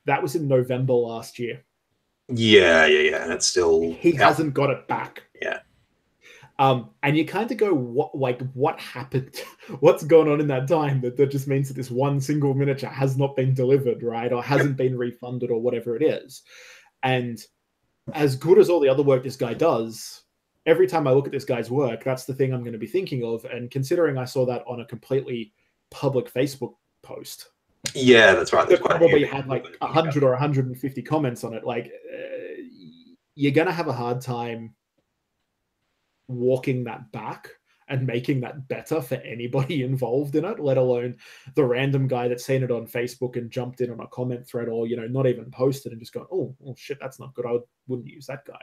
A: That was in November last year.
B: Yeah. And it's still...
A: He hasn't got it back.
B: Yeah.
A: And you kind of go, what happened? What's going on in that time that just means that this one single miniature has not been delivered, right? Or hasn't been refunded or whatever it is. And as good as all the other work this guy does, every time I look at this guy's work, that's the thing I'm going to be thinking of. And considering I saw that on a completely public Facebook post.
B: Yeah, that's right.
A: That probably had 100 or 150 comments on it. You're going to have a hard time walking that back and making that better for anybody involved in it, let alone the random guy that's seen it on Facebook and jumped in on a comment thread, or not even posted and just gone, oh shit, that's not good, I wouldn't use that guy.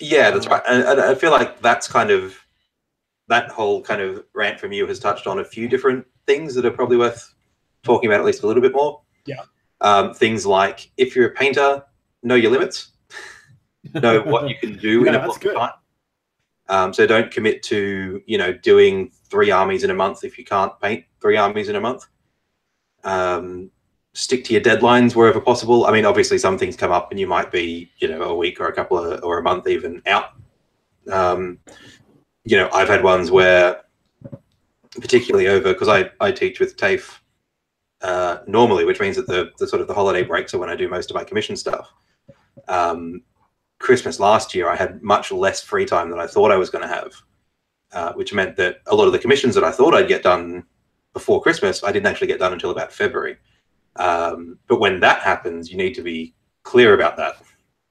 B: Yeah, that's right. And I feel like that's that whole kind of rant from you has touched on a few different things that are probably worth talking about at least a little bit more.
A: Yeah.
B: Things like, if you're a painter, know your limits, know what you can do in a block of time. So don't commit to, doing 3 armies in a month if you can't paint 3 armies in a month. stick to your deadlines wherever possible. I mean, obviously some things come up and you might be, a week or or a month even out. I've had ones where, particularly over, because I teach with TAFE normally, which means that the sort of the holiday breaks are when I do most of my commission stuff. Christmas last year, I had much less free time than I thought I was going to have, which meant that a lot of the commissions that I thought I'd get done before Christmas, I didn't actually get done until about February. But when that happens, you need to be clear about that.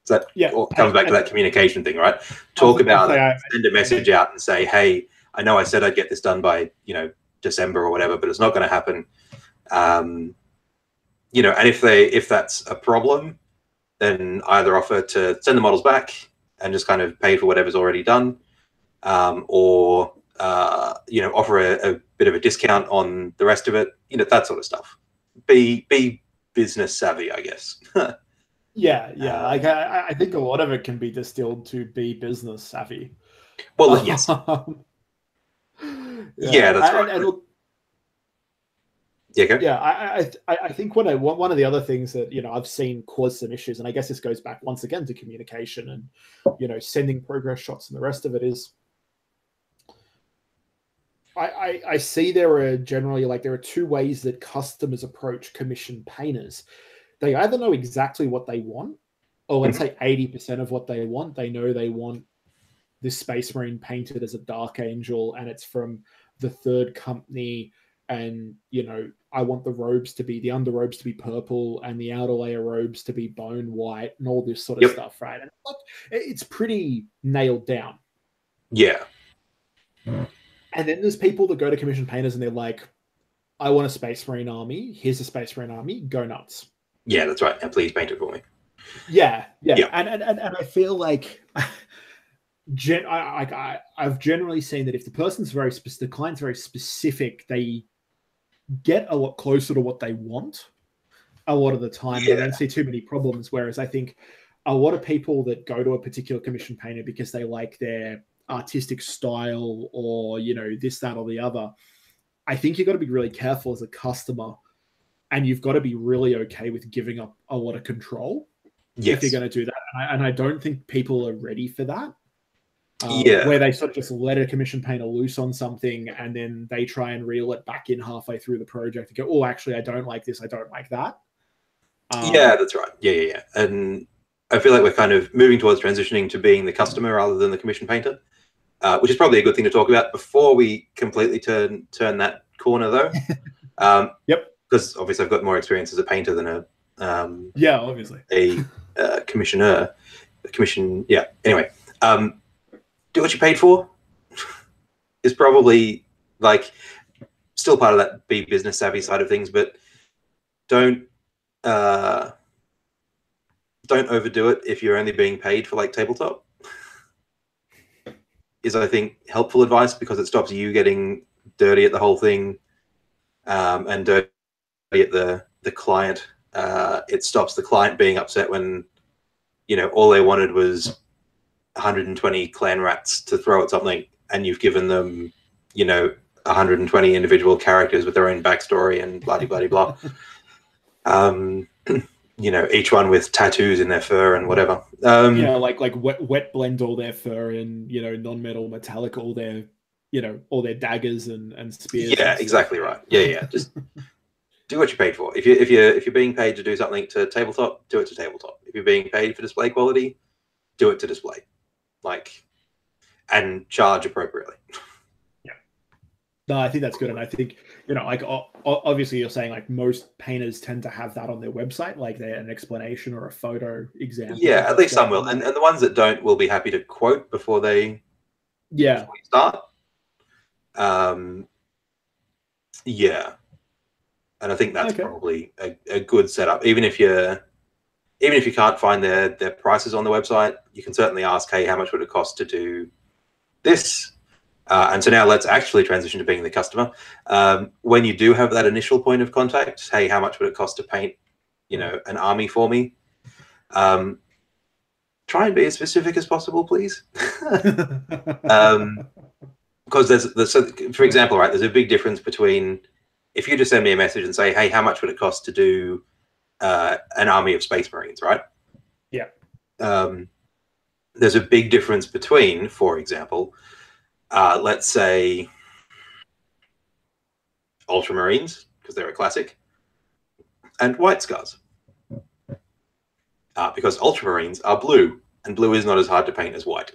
B: So that comes back to that communication thing, right? Talk about it, send a message out and say, hey, I know I said I'd get this done by, December or whatever, but it's not going to happen. And if that's a problem, then either offer to send the models back and just kind of pay for whatever's already done, or offer a bit of a discount on the rest of it, that sort of stuff. Be business savvy, I guess.
A: Yeah. Like I think a lot of it can be distilled to be business savvy.
B: Well, yes. Yeah, that's right.
A: And look, I think one of the other things that I've seen cause some issues, and I guess this goes back once again to communication and sending progress shots and the rest of it is, I see there are two ways that customers approach commission painters. They either know exactly what they want, or let's say 80% of what they want. They know they want this Space Marine painted as a Dark Angel, and it's from the third company. And I want the robes to be, the underrobes to be purple and the outer layer robes to be bone white and all this sort of stuff, right? And it's pretty nailed down.
B: Yeah.
A: And then there's people that go to commission painters and they're like, I want a Space Marine army. Here's a Space Marine army. Go nuts.
B: Yeah, that's right. And please paint it for me.
A: Yeah. And I feel like I've generally seen that if the person's the client's very specific, they get a lot closer to what they want a lot of the time. I don't see too many problems. Whereas I think a lot of people that go to a particular commission painter because they like their artistic style or, this, that, or the other, I think you've got to be really careful as a customer, and you've got to be really okay with giving up a lot of control if you're going to do that. And I don't think people are ready for that. Where they sort of just let a commission painter loose on something and then they try and reel it back in halfway through the project and go, oh, actually, I don't like this. I don't like that.
B: Yeah, that's right. Yeah. And I feel like we're kind of moving towards transitioning to being the customer rather than the commission painter, which is probably a good thing to talk about before we completely turn that corner, though. Because obviously I've got more experience as a painter than
A: obviously
B: a commissioner. Anyway. Do what you paid for is probably still part of that be business savvy side of things, but don't overdo it if you're only being paid for tabletop is, I think, helpful advice, because it stops you getting dirty at the whole thing, and dirty at the client. It stops the client being upset when all they wanted was 120 clan rats to throw at something, and you've given them 120 individual characters with their own backstory and blah blah blah each one with tattoos in their fur and whatever.
A: Like wet blend all their fur and non-metal metallic all their all their daggers and spears.
B: Exactly right. Just do what you're paid for. If you're being paid to do something to tabletop, do it to tabletop. If you're being paid for display quality, do it to display. And charge appropriately.
A: No, I think that's good. And I think, obviously you're saying most painters tend to have that on their website, an explanation or a photo example.
B: Yeah, at least some will. And the ones that don't will be happy to quote before they start. And I think that's probably a good setup. Even if you can't find their prices on the website, you can certainly ask, hey, how much would it cost to do this? And so now let's actually transition to being the customer. When you do have that initial point of contact, hey, how much would it cost to paint, an army for me? Try and be as specific as possible, please. Because there's, for example, right, there's a big difference between if you just send me a message and say, hey, how much would it cost to do an army of Space Marines, right?
A: Yeah.
B: There's a big difference between, for example, let's say Ultramarines, because they're a classic, and White Scars. Because Ultramarines are blue, and blue is not as hard to paint as white.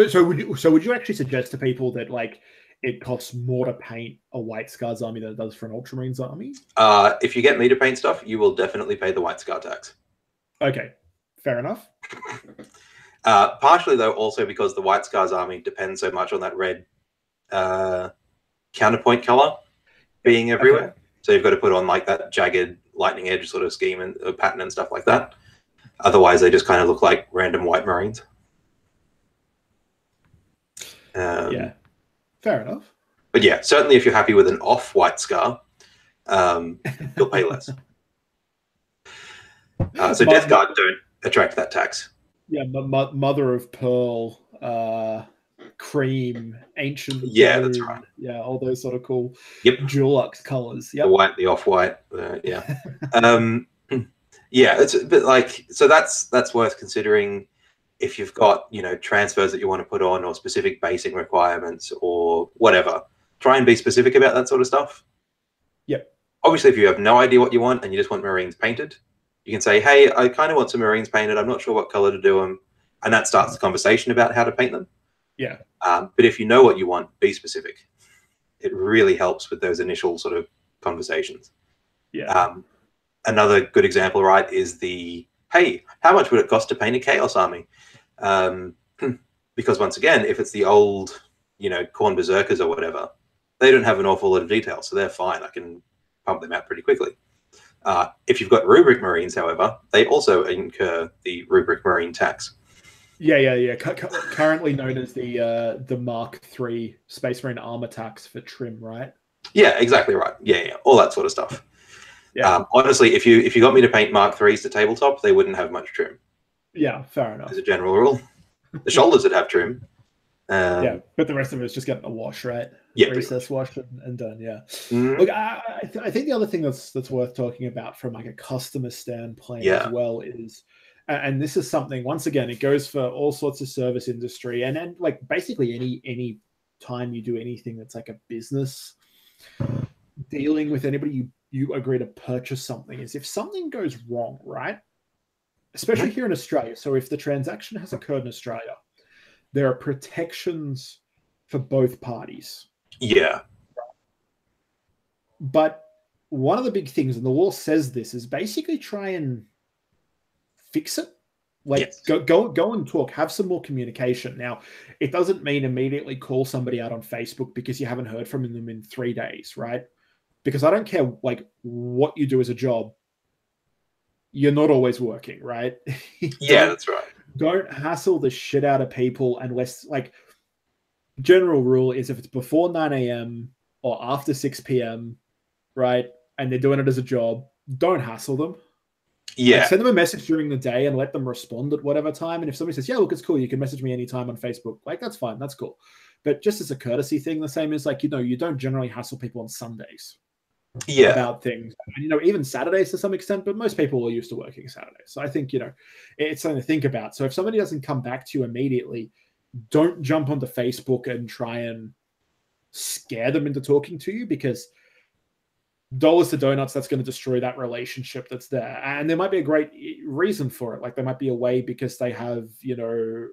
A: So would you actually suggest to people that like it costs more to paint a White Scars army than it does for an Ultramarines army?
B: If you get me to paint stuff, you will definitely pay the White Scar tax.
A: Okay, fair enough.
B: Partially, though, also because the White Scars army depends so much on that red counterpoint color being everywhere. Okay. So you've got to put on like that jagged lightning edge sort of scheme and pattern and stuff like that. Otherwise, they just kind of look like random white Marines.
A: Yeah, fair enough.
B: But yeah, certainly if you're happy with an off-white scar, you'll pay less. So Death Guard don't attract that tax.
A: Yeah, mother of pearl, cream, ancient.
B: Yeah, blue, that's right.
A: Yeah, all those sort of cool.
B: Yep.
A: Dulux colors. Yep.
B: The white, the off-white. Yeah. Yeah, it's a bit like, so that's worth considering if you've got, you know, transfers that you want to put on or specific basing requirements or whatever. Try and be specific about that sort of stuff.
A: Yep.
B: Obviously, if you have no idea what you want and you just want Marines painted, you can say, hey, I kind of want some Marines painted. I'm not sure what color to do them. And that starts the conversation about how to paint them.
A: Yeah.
B: But if you know what you want, be specific. It really helps with those initial sort of conversations.
A: Yeah.
B: Another good example, right, is the, hey, how much would it cost to paint a Chaos army? Because once again, if it's the old, you know, Khorne Berserkers or whatever, they don't have an awful lot of detail, so they're fine. I can pump them out pretty quickly. If you've got Rubric Marines, however, they also incur the Rubric Marine tax.
A: Yeah. Currently known as the Mark III Space Marine armor tax for trim, right?
B: Yeah, exactly right. Yeah, all that sort of stuff.
A: Yeah.
B: Honestly, if you got me to paint Mark IIIs to tabletop, they wouldn't have much trim.
A: Yeah, fair enough.
B: As a general rule, the shoulders would have trim.
A: Yeah, but the rest of it is just getting a wash, right?
B: Yeah,
A: recess wash and done. Yeah. Look, I think the other thing that's worth talking about from like a customer standpoint as well is, and this is something, once again, it goes for all sorts of service industry and like basically any time you do anything that's like a business dealing with anybody you agree to purchase something, is if something goes wrong, right? Especially here in Australia. So if the transaction has occurred in Australia, there are protections for both parties.
B: Yeah.
A: But one of the big things, and the law says this, is basically try and fix it. Like go and talk, have some more communication. Now, it doesn't mean immediately call somebody out on Facebook because you haven't heard from them in 3 days, right? Because I don't care like what you do as a job, you're not always working, right?
B: Yeah, that's right.
A: Don't hassle the shit out of people unless, like, general rule is if it's before 9 a.m. or after 6 p.m., right, and they're doing it as a job, don't hassle them.
B: Yeah.
A: Like, send them a message during the day and let them respond at whatever time. And if somebody says, yeah, look, it's cool, you can message me anytime on Facebook, like, that's fine, that's cool. But just as a courtesy thing, the same as, like, you know, you don't generally hassle people on Sundays. About things, and, you know, even Saturdays to some extent, but most people are used to working Saturdays. So I think, you know, it's something to think about. So if somebody doesn't come back to you immediately, don't jump onto Facebook and try and scare them into talking to you, because dollars to donuts, that's going to destroy that relationship that's there. And there might be a great reason for it. Like there might be a way because they have, you know,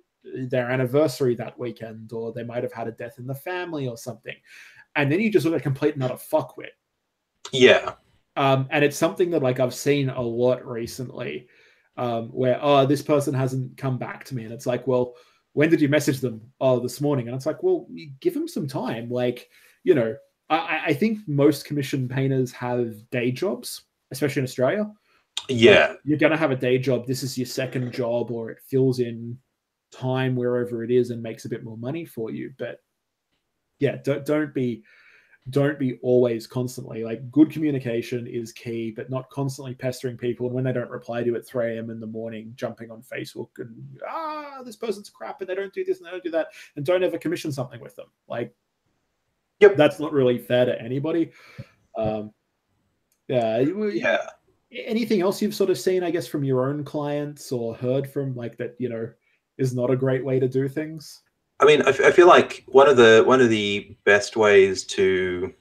A: their anniversary that weekend, or they might have had a death in the family or something. And then you just look at a complete and utter fuckwit.
B: Yeah.
A: And it's something that, like, I've seen a lot recently, where, oh, this person hasn't come back to me. And it's like, well, when did you message them? Oh, this morning. And it's like, well, you give them some time. Like, you know, I think most commission painters have day jobs, especially in Australia.
B: Yeah.
A: Like, you're going to have a day job. This is your second job, or it fills in time wherever it is and makes a bit more money for you. But yeah, don't be always constantly, like, good communication is key, but not constantly pestering people. And when they don't reply to you at 3 a.m. in the morning, jumping on Facebook and, this person's crap and they don't do this and they don't do that, and don't ever commission something with them. Like, that's not really fair to anybody. Yeah.
B: Yeah.
A: Anything else you've sort of seen, I guess, from your own clients or heard from, like, that, is not a great way to do things?
B: I mean, I feel like one of the best ways to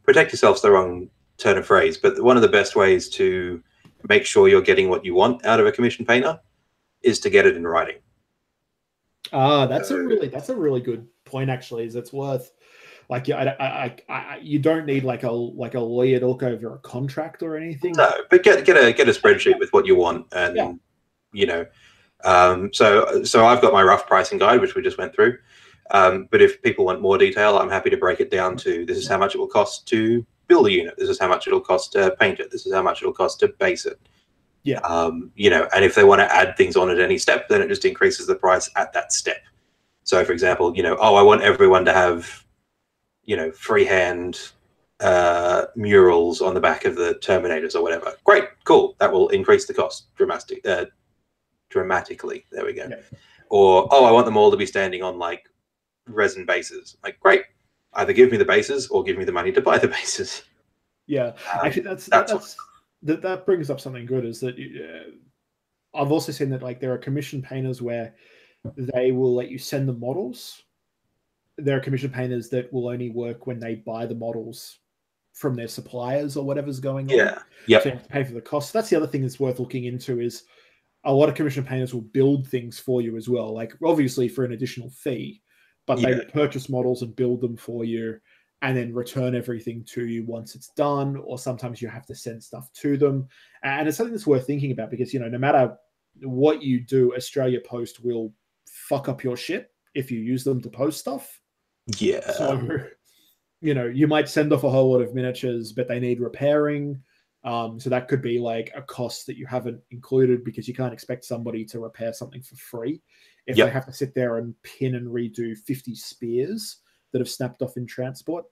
B: protect yourself's the wrong turn of phrase, but one of the best ways to make sure you're getting what you want out of a commission painter is to get it in writing.
A: That's a really good point, actually. Is it's worth, like, yeah, you don't need like a lawyer to look over a contract or anything.
B: No, but get a spreadsheet with what you want,
A: Yeah.
B: and you know, so I've got my rough pricing guide, which we just went through. But if people want more detail, I'm happy to break it down to this is how much it will cost to build a unit. This is how much it'll cost to paint it. This is how much it'll cost to base it.
A: Yeah.
B: And if they want to add things on at any step, then it just increases the price at that step. So, for example, I want everyone to have, freehand murals on the back of the Terminators or whatever. Great, cool. That will increase the cost dramatically. There we go.
A: Yeah.
B: Or, I want them all to be standing on like resin bases. Like, great. Either give me the bases or give me the money to buy the bases.
A: Yeah. Actually, that brings up something good. Is that I've also seen that, like, there are commission painters where they will let you send the models. There are commission painters that will only work when they buy the models from their suppliers or whatever's going on.
B: Yeah. Yep.
A: So you have to pay for the cost. That's the other thing that's worth looking into. Is a lot of commission painters will build things for you as well, like obviously for an additional fee, but they will purchase models and build them for you and then return everything to you once it's done, or sometimes you have to send stuff to them. And it's something that's worth thinking about because, no matter what you do, Australia Post will fuck up your shit if you use them to post stuff.
B: Yeah.
A: So, you might send off a whole lot of miniatures, but they need repairing. So that could be like a cost that you haven't included because you can't expect somebody to repair something for free if they have to sit there and pin and redo 50 spears that have snapped off in transport.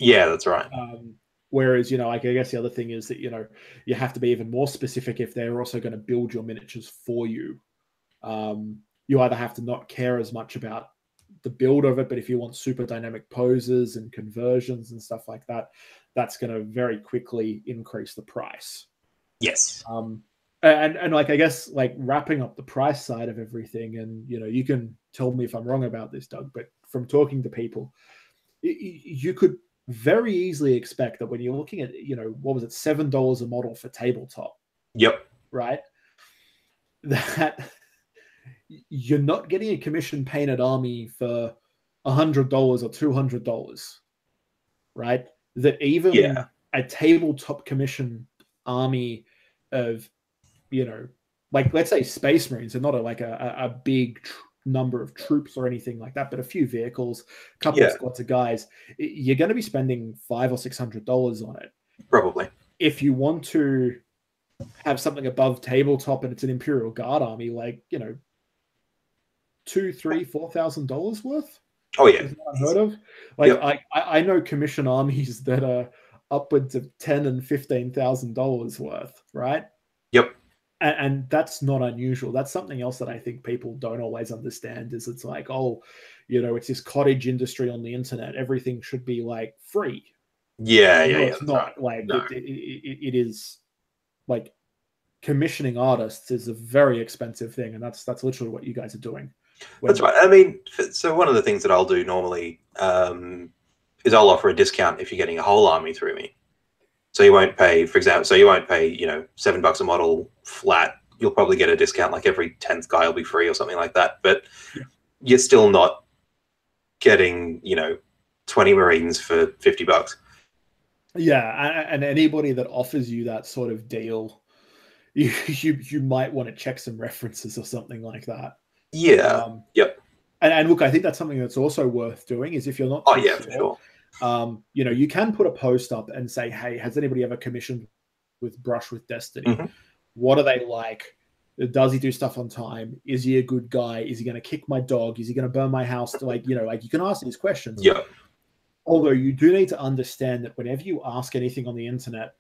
B: Yeah, that's right.
A: Whereas, I guess the other thing is that, you have to be even more specific if they're also going to build your miniatures for you. You either have to not care as much about the build of it, but if you want super dynamic poses and conversions and stuff like that, that's going to very quickly increase the price.
B: Yes.
A: And like, I guess, like, wrapping up the price side of everything, and you can tell me if I'm wrong about this, Doug, but from talking to people, you could very easily expect that when you're looking at, what was it, $7 a model for tabletop?
B: Yep.
A: Right. That you're not getting a commission painted army for $100 or $200, right? That even a tabletop commission army of, like, let's say Space Marines are not a big number of troops or anything like that, but a few vehicles, a couple of squads of guys, you're going to be spending $500 or $600 on it.
B: Probably.
A: If you want to have something above tabletop and it's an Imperial Guard army, like, $2,000, $3,000, $4,000 worth.
B: Oh yeah,
A: unheard of. Like, I know commission armies that are upwards of $10,000 and $15,000 worth, right?
B: Yep.
A: And that's not unusual. That's something else that I think people don't always understand. Is it's like, it's this cottage industry on the internet. Everything should be like free. It's not. Like, no. It is, like, commissioning artists is a very expensive thing, and that's literally what you guys are doing.
B: That's right. I mean, so one of the things that I'll do normally is I'll offer a discount if you're getting a whole army through me. So you won't pay, for example, $7 a model flat. You'll probably get a discount, like every 10th guy will be free or something like that. But you're still not getting, 20 Marines for $50.
A: Yeah, and anybody that offers you that sort of deal, you might want to check some references or something like that.
B: Yeah. Yep.
A: And look, I think that's something that's also worth doing. Is if you're not,
B: for sure.
A: You can put a post up and say, hey, has anybody ever commissioned with Brush with Destiny?
B: Mm-hmm.
A: What are they like? Does he do stuff on time? Is he a good guy? Is he going to kick my dog? Is he going to burn my house? Like, you can ask these questions.
B: Yeah.
A: Although you do need to understand that whenever you ask anything on the internet,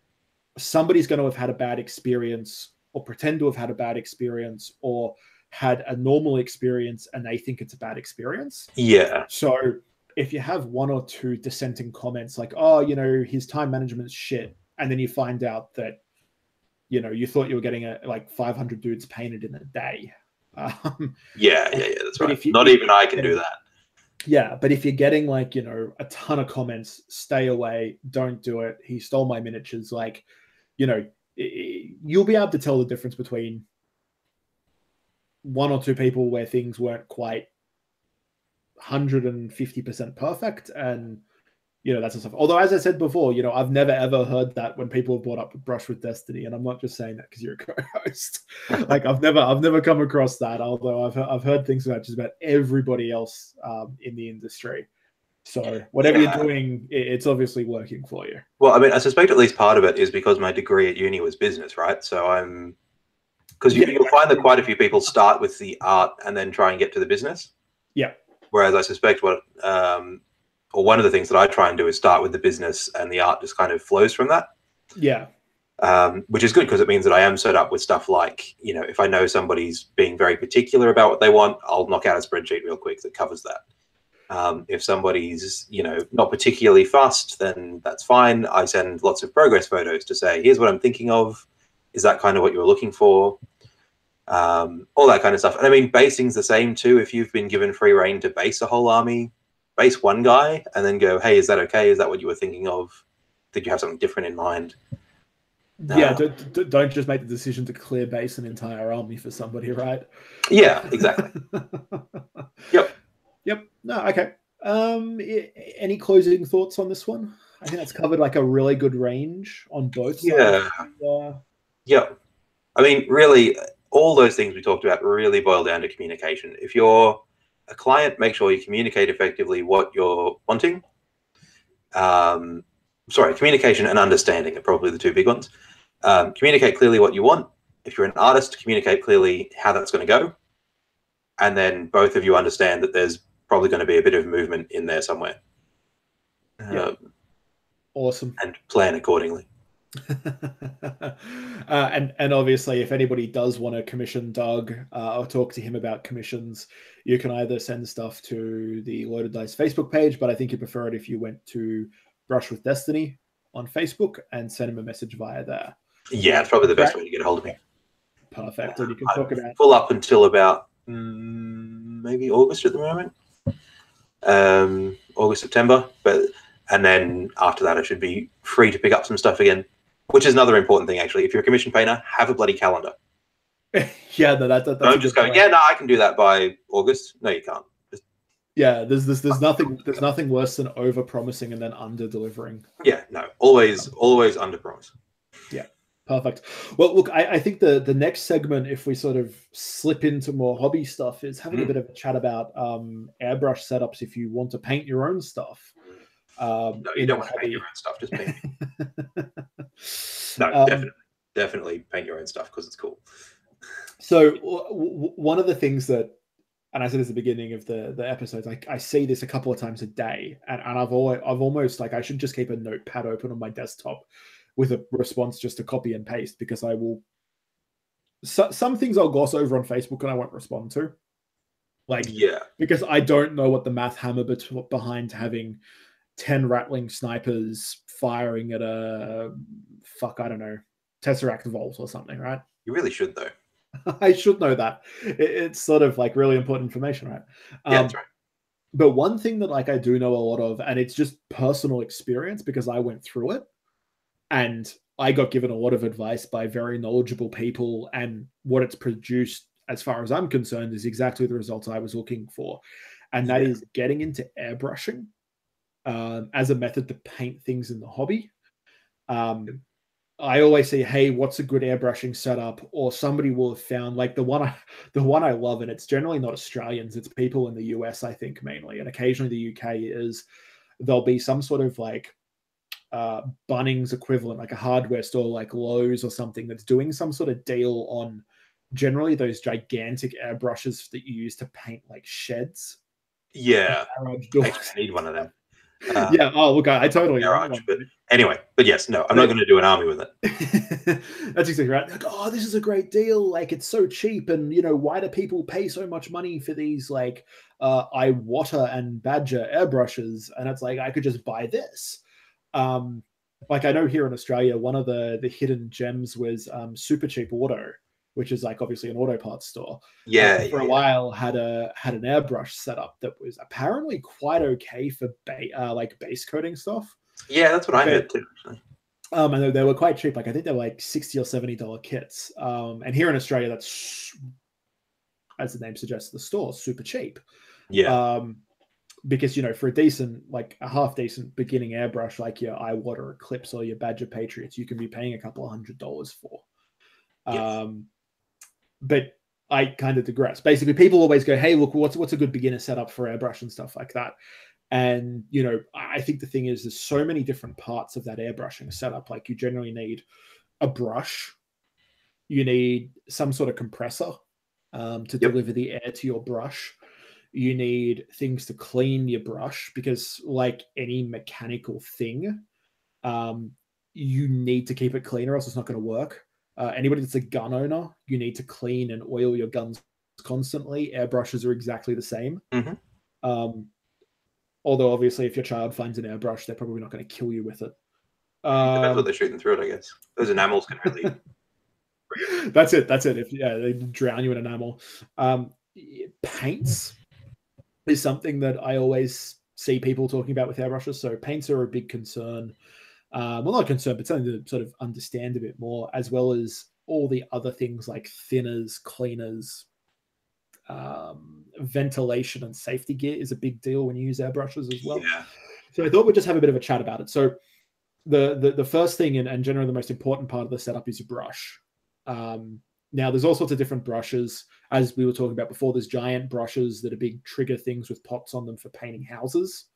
A: somebody's going to have had a bad experience or pretend to have had a bad experience or had a normal experience and they think it's a bad experience.
B: Yeah.
A: So if you have one or two dissenting comments like, oh, his time management's shit, and then you find out that, you know, you thought you were getting like 500 dudes painted in a day.
B: Yeah, that's right.
A: If you,
B: Not even I can do that.
A: Yeah, but if you're getting like, you know, a ton of comments, stay away, don't do it, he stole my miniatures, like, you know, you'll be able to tell the difference between one or two people where things weren't quite 150% perfect, and you know, that's the stuff. Although, as I said before, you know, I've never ever heard that when people have brought up Brush with Destiny, and I'm not just saying that because you're a co-host. Like, I've never come across that. Although I've heard things about just about everybody else in the industry. So whatever you're doing, it's obviously working for you.
B: Well, I mean, I suspect at least part of it is because my degree at uni was business, right? So because you'll find that quite a few people start with the art and then try and get to the business.
A: Yeah.
B: Whereas I suspect or one of the things that I try and do is start with the business, and the art just kind of flows from that.
A: Yeah.
B: Which is good because it means that I am set up with stuff like, you know, if I know somebody's being very particular about what they want, I'll knock out a spreadsheet real quick that covers that. If somebody's, you know, not particularly fussed, then that's fine. I send lots of progress photos to say, here's what I'm thinking of. Is that kind of what you were looking for? All that kind of stuff. And I mean, basing's the same too. If you've been given free reign to base a whole army, base one guy and then go, hey, is that okay? Is that what you were thinking of? Did you have something different in mind?
A: Yeah, don't just make the decision to clear base an entire army for somebody, right?
B: Yeah, exactly.
A: Yep. No, okay. Any closing thoughts on this one? I think that's covered like a really good range on both sides.
B: Yeah. I mean, really, all those things we talked about really boil down to communication. If you're a client, make sure you communicate effectively what you're wanting. Communication and understanding are probably the two big ones. Communicate clearly what you want. If you're an artist, communicate clearly how that's going to go. And then both of you understand that there's probably going to be a bit of movement in there somewhere.
A: Awesome.
B: And plan accordingly.
A: And obviously, if anybody does want to commission Doug or talk to him about commissions, you can either send stuff to the Loaded Dice Facebook page, but I think you prefer it if you went to Brush with Destiny on Facebook and send him a message via there.
B: Yeah, it's probably the best way to get a hold of me.
A: Perfect. And you can talk about
B: full up until about maybe August at the moment. August, September, and then after that I should be free to pick up some stuff again, which is another important thing actually. If you're a commission painter, have a bloody calendar.
A: Yeah, that's
B: don't just go, yeah, no, I can do that by August. No, you can't.
A: Yeah, there's nothing worse than over promising and then under delivering.
B: Yeah, no, always under promise.
A: Yeah. Perfect. Well, look, I think the next segment, if we sort of slip into more hobby stuff, is having a bit of a chat about airbrush setups if you want to paint your own stuff.
B: No, you don't want to paint your own stuff, just paint. No, definitely paint your own stuff because it's cool.
A: So one of the things that, and I said this at the beginning of the episodes, I see this a couple of times a day, and I've almost like I should just keep a notepad open on my desktop with a response just to copy and paste, because I will. Some things I'll gloss over on Facebook and I won't respond to. Like, yeah, because I don't know what the math hammer behind having 10 rattling snipers firing at I don't know, Tesseract Vault or something, right?
B: You really should, though.
A: I should know that. It's sort of like really important information, right?
B: Yeah, that's right.
A: But one thing that like I do know a lot of, and it's just personal experience because I went through it, and I got given a lot of advice by very knowledgeable people, and what it's produced, as far as I'm concerned, is exactly the results I was looking for. And that is getting into airbrushing as a method to paint things in the hobby. I always say, hey, what's a good airbrushing setup? Or somebody will have found like the one I love, and it's generally not Australians, it's people in the US, I think, mainly, and occasionally the UK, is there'll be some sort of like Bunnings equivalent, like a hardware store like Lowe's or something, that's doing some sort of deal on generally those gigantic airbrushes that you use to paint like sheds.
B: Yeah, I need one of them.
A: Yeah. Oh, look, I totally.
B: Garage, but anyway, but yes, no, I'm not going to do an army with it.
A: That's exactly right. Like, oh, this is a great deal. Like, it's so cheap, and you know, why do people pay so much money for these like Iwata and Badger airbrushes? And it's like, I could just buy this. like I know here in Australia, one of the hidden gems was Super Cheap Auto, which is like obviously an auto parts store.
B: Yeah,
A: For a while had an airbrush setup that was apparently quite okay for like base coating stuff.
B: yeah. That's what I
A: But
B: heard too. Actually.
A: and they were quite cheap. Like I think they were like $60 or $70 kits. And here in Australia, that's, as the name suggests, the store super cheap.
B: Yeah,
A: Because, you know, for a decent, like a half decent beginning airbrush, like your Iwater Eclipse or your Badger Patriots, you can be paying a couple of $100 for.
B: yes.
A: But I kind of digress. Basically, people always go, "Hey, look, what's a good beginner setup for airbrush and stuff like that?" And you know, I think the thing is, there's so many different parts of that airbrushing setup. Like you generally need a brush, you need some sort of compressor to
B: Yep.
A: deliver the air to your brush. You need things to clean your brush because, like any mechanical thing, um, you need to keep it clean or else it's not going to work. Anybody that's a gun owner, you need to clean and oil your guns constantly. Airbrushes are exactly the same.
B: Mm-hmm.
A: Um, although, obviously, if your child finds an airbrush, they're probably not going to kill you with it.
B: Depends what they're shooting through it, I guess. Those enamels can really.
A: That's it. That's it. If they drown you in enamel, paints is something that I always see people talking about with airbrushes. So paints are a big concern. Well, not concern, but something to sort of understand a bit more, as well as all the other things like thinners, cleaners, ventilation, and safety gear is a big deal when you use airbrushes as well.
B: Yeah.
A: So I thought we'd just have a bit of a chat about it. So the first thing and generally the most important part of the setup is your brush. Now, there's all sorts of different brushes. As we were talking about before, there's giant brushes that are big trigger things with pots on them for painting houses.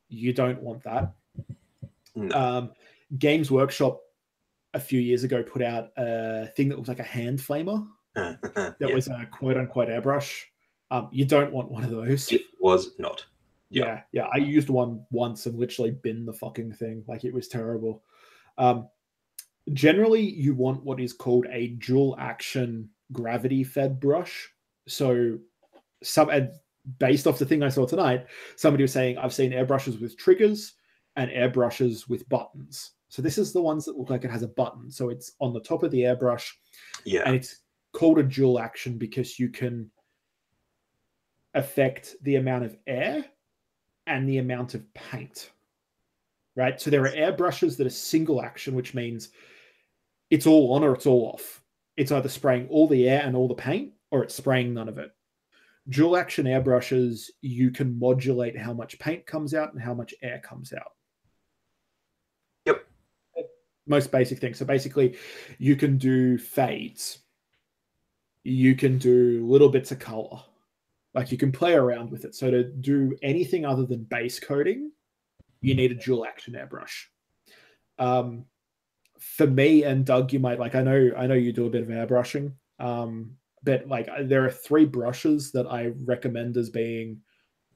A: You don't want that.
B: No.
A: Games Workshop a few years ago put out a thing that was like a hand flamer that
B: Yeah.
A: was a quote unquote airbrush. You don't want one of those.
B: It was not.
A: Yeah. I used one once and literally binned the fucking thing. Like it was terrible. Generally, you want what is called a dual action gravity fed brush. So, based off the thing I saw tonight, somebody was saying, I've seen airbrushes with triggers and airbrushes with buttons. So, this is the ones that look like it has a button. So, it's on the top of the airbrush.
B: Yeah.
A: And it's called a dual action because you can affect the amount of air and the amount of paint. Right. So, there are airbrushes that are single action, which means it's all on or it's all off. It's either spraying all the air and all the paint, or it's spraying none of it. Dual action airbrushes, you can modulate how much paint comes out and how much air comes out.
B: Yep.
A: Most basic thing. So basically, you can do fades. You can do little bits of color. Like you can play around with it. So to do anything other than base coating, you need a dual action airbrush. For me and Doug, you might like. I know you do a bit of airbrushing, but like there are 3 brushes that I recommend as being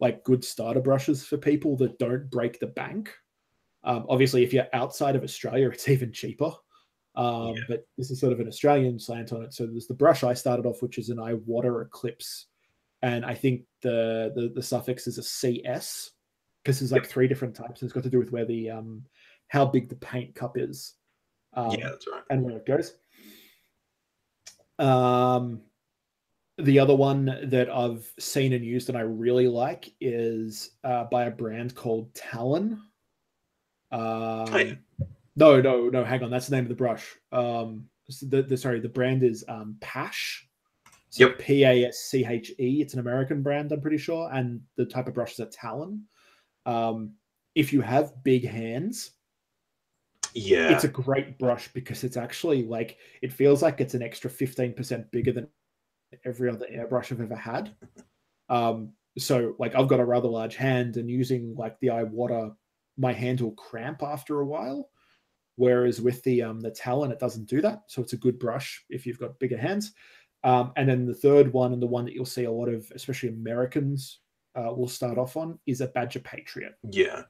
A: like good starter brushes for people that don't break the bank. Obviously, if you're outside of Australia, it's even cheaper. But this is sort of an Australian slant on it. So there's the brush I started off, which is an Iwater Eclipse, and I think the suffix is a CS because there's like 3 different types. And it's got to do with where the how big the paint cup is.
B: Yeah, that's right.
A: And where it goes. The other one that I've seen and used and I really like is by a brand called Talon. No, hang on. That's the name of the brush. The brand is Pash. So
B: Yep.
A: Pasche. It's an American brand, I'm pretty sure. And the type of brush is a Talon. If you have big hands, it's a great brush because it's actually like, it feels like it's an extra 15% bigger than every other airbrush I've ever had. So like I've got a rather large hand, and using like the Iwater, my hand will cramp after a while. Whereas with the Talon, it doesn't do that. So it's a good brush if you've got bigger hands. And then the third one, and the one that you'll see a lot of, especially Americans, will start off on, is a Badger Patriot.
B: Yeah.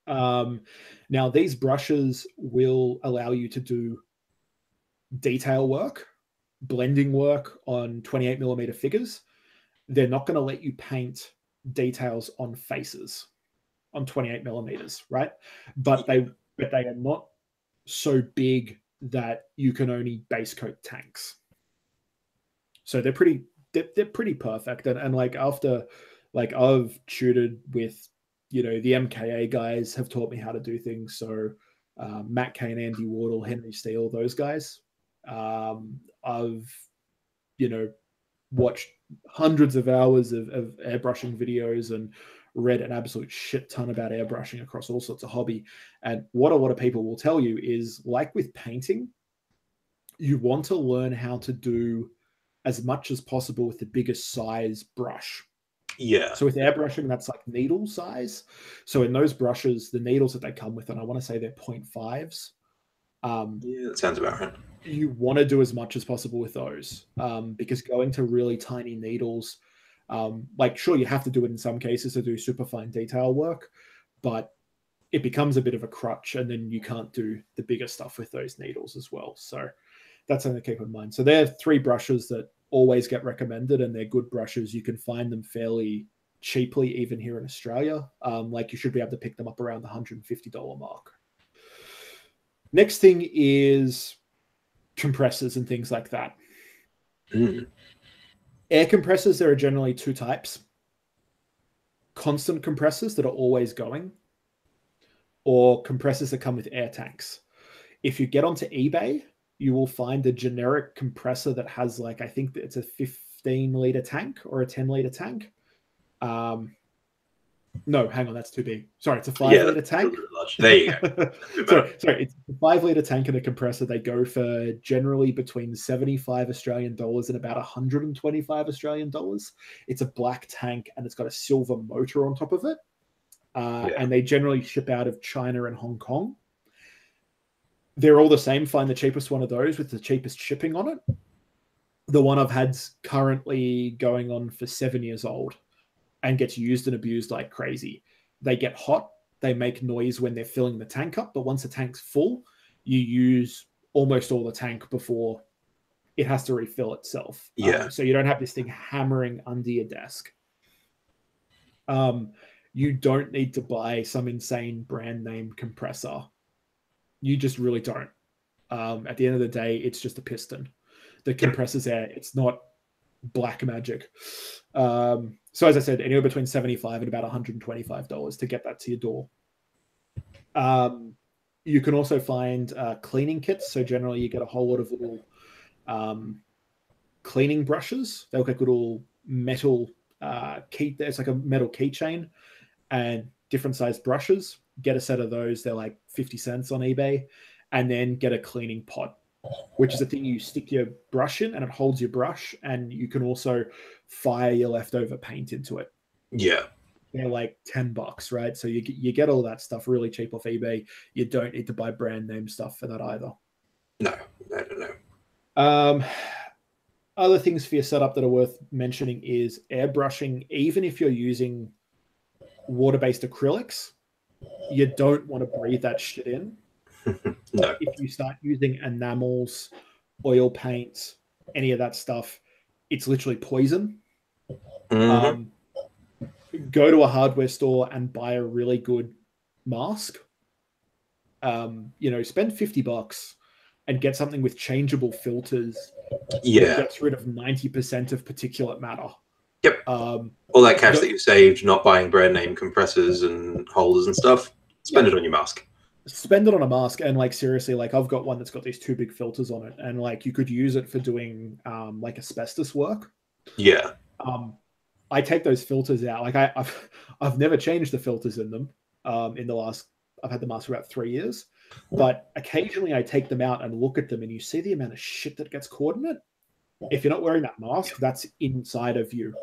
A: Now these brushes will allow you to do detail work, blending work on 28mm figures. They're not going to let you paint details on faces on 28mm, right? But but they are not so big that you can only base coat tanks. So they're pretty perfect. And like after, like I've tutored with, the MKA guys have taught me how to do things. So Matt Kane, Andy Wardle, Henry Steele, those guys. I've watched hundreds of hours of airbrushing videos and read an absolute shit ton about airbrushing across all sorts of hobby. And what a lot of people will tell you is, like with painting, you want to learn how to do as much as possible with the biggest size brush.
B: Yeah.
A: So with airbrushing, that's like needle size. So in those brushes, the needles that they come with, and I want to say they're 0.5s.
B: Yeah, that sounds about right.
A: You want to do as much as possible with those, because going to really tiny needles, like sure, you have to do it in some cases to do super fine detail work, but it becomes a bit of a crutch, and then you can't do the bigger stuff with those needles as well. So that's something to keep in mind. So there are 3 brushes that always get recommended, and they're good brushes. You can find them fairly cheaply, even here in Australia. Like you should be able to pick them up around the $150 mark. Next thing is compressors and things like that. Air compressors, there are generally 2 types. Constant compressors that are always going, or compressors that come with air tanks. If you get onto eBay, you will find a generic compressor that has, like, I think it's a 15-liter tank or a 10-liter tank. No, hang on, that's too big. Sorry, it's a 5-liter tank.
B: There you go.
A: sorry, it's a 5-liter tank and a compressor. They go for generally between 75 Australian dollars and about 125 Australian dollars. It's a black tank and it's got a silver motor on top of it. And they generally ship out of China and Hong Kong. They're all the same. Find the cheapest one of those with the cheapest shipping on it. The one I've had's currently going on for 7 years old and gets used and abused like crazy. They get hot. They make noise when they're filling the tank up. But once the tank's full, you use almost all the tank before it has to refill itself. So you don't have this thing hammering under your desk. You don't need to buy some insane brand name compressor. You just really don't. At the end of the day, it's just a piston. The compressor's air. It's not black magic. So as I said, anywhere between $75 and about $125 to get that to your door. You can also find cleaning kits. So generally you get a whole lot of little cleaning brushes. They look like little metal key. It's like a metal keychain and different sized brushes. Get a set of those. They're like 50 cents on eBay. And then get a cleaning pot, which is a thing you stick your brush in and it holds your brush, and you can also fire your leftover paint into it.
B: Yeah.
A: They're like $10, right? So you get all that stuff really cheap off eBay. You don't need to buy brand name stuff for that either.
B: No.
A: Other things for your setup that are worth mentioning is airbrushing. Even if you're using water-based acrylics, you don't want to breathe that shit in.
B: No.
A: If you start using enamels, oil paints, any of that stuff, it's literally poison.
B: Mm-hmm.
A: Go to a hardware store and buy a really good mask. Spend $50 and get something with changeable filters.
B: Yeah.
A: That gets rid of 90% of particulate matter.
B: Yep. All that cash that you saved not buying brand name compressors and holders and stuff, spend it on your mask.
A: Spend it on a mask. And like, seriously, like I've got one that's got these 2 big filters on it, and like you could use it for doing like asbestos work.
B: Yeah.
A: I take those filters out. Like I've never changed the filters in them. I've had the mask for about 3 years, but occasionally I take them out and look at them, and you see the amount of shit that gets caught in it. If you're not wearing that mask, that's inside of you.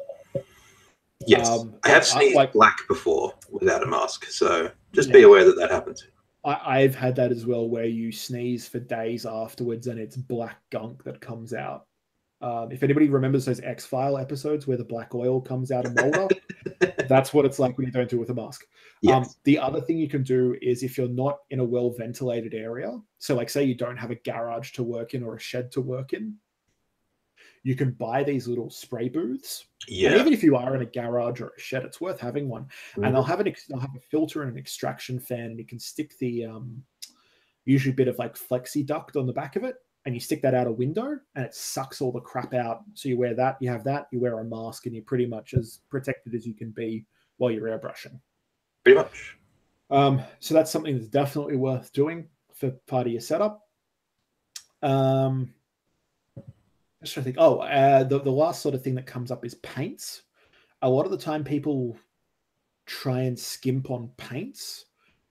B: Yes. I have sneezed black before without a mask, so just be aware that happens.
A: I've had that as well, where you sneeze for days afterwards and it's black gunk that comes out. If anybody remembers those X-File episodes where the black oil comes out of Mulder, that's what it's like when you don't do it with a mask. Yes. The other thing you can do is, if you're not in a well-ventilated area, so like say you don't have a garage to work in or a shed to work in, you can buy these little spray booths. Yeah. And even if you are in a garage or a shed, it's worth having one. Mm-hmm. And they'll have a filter and an extraction fan, and you can stick the usually a bit of like flexi duct on the back of it, and you stick that out a window and it sucks all the crap out. So you wear that, you have that, you wear a mask, and you're pretty much as protected as you can be while you're airbrushing.
B: Pretty much.
A: So that's something that's definitely worth doing for part of your setup. Just trying to think. The last sort of thing that comes up is paints. A lot of the time people try and skimp on paints,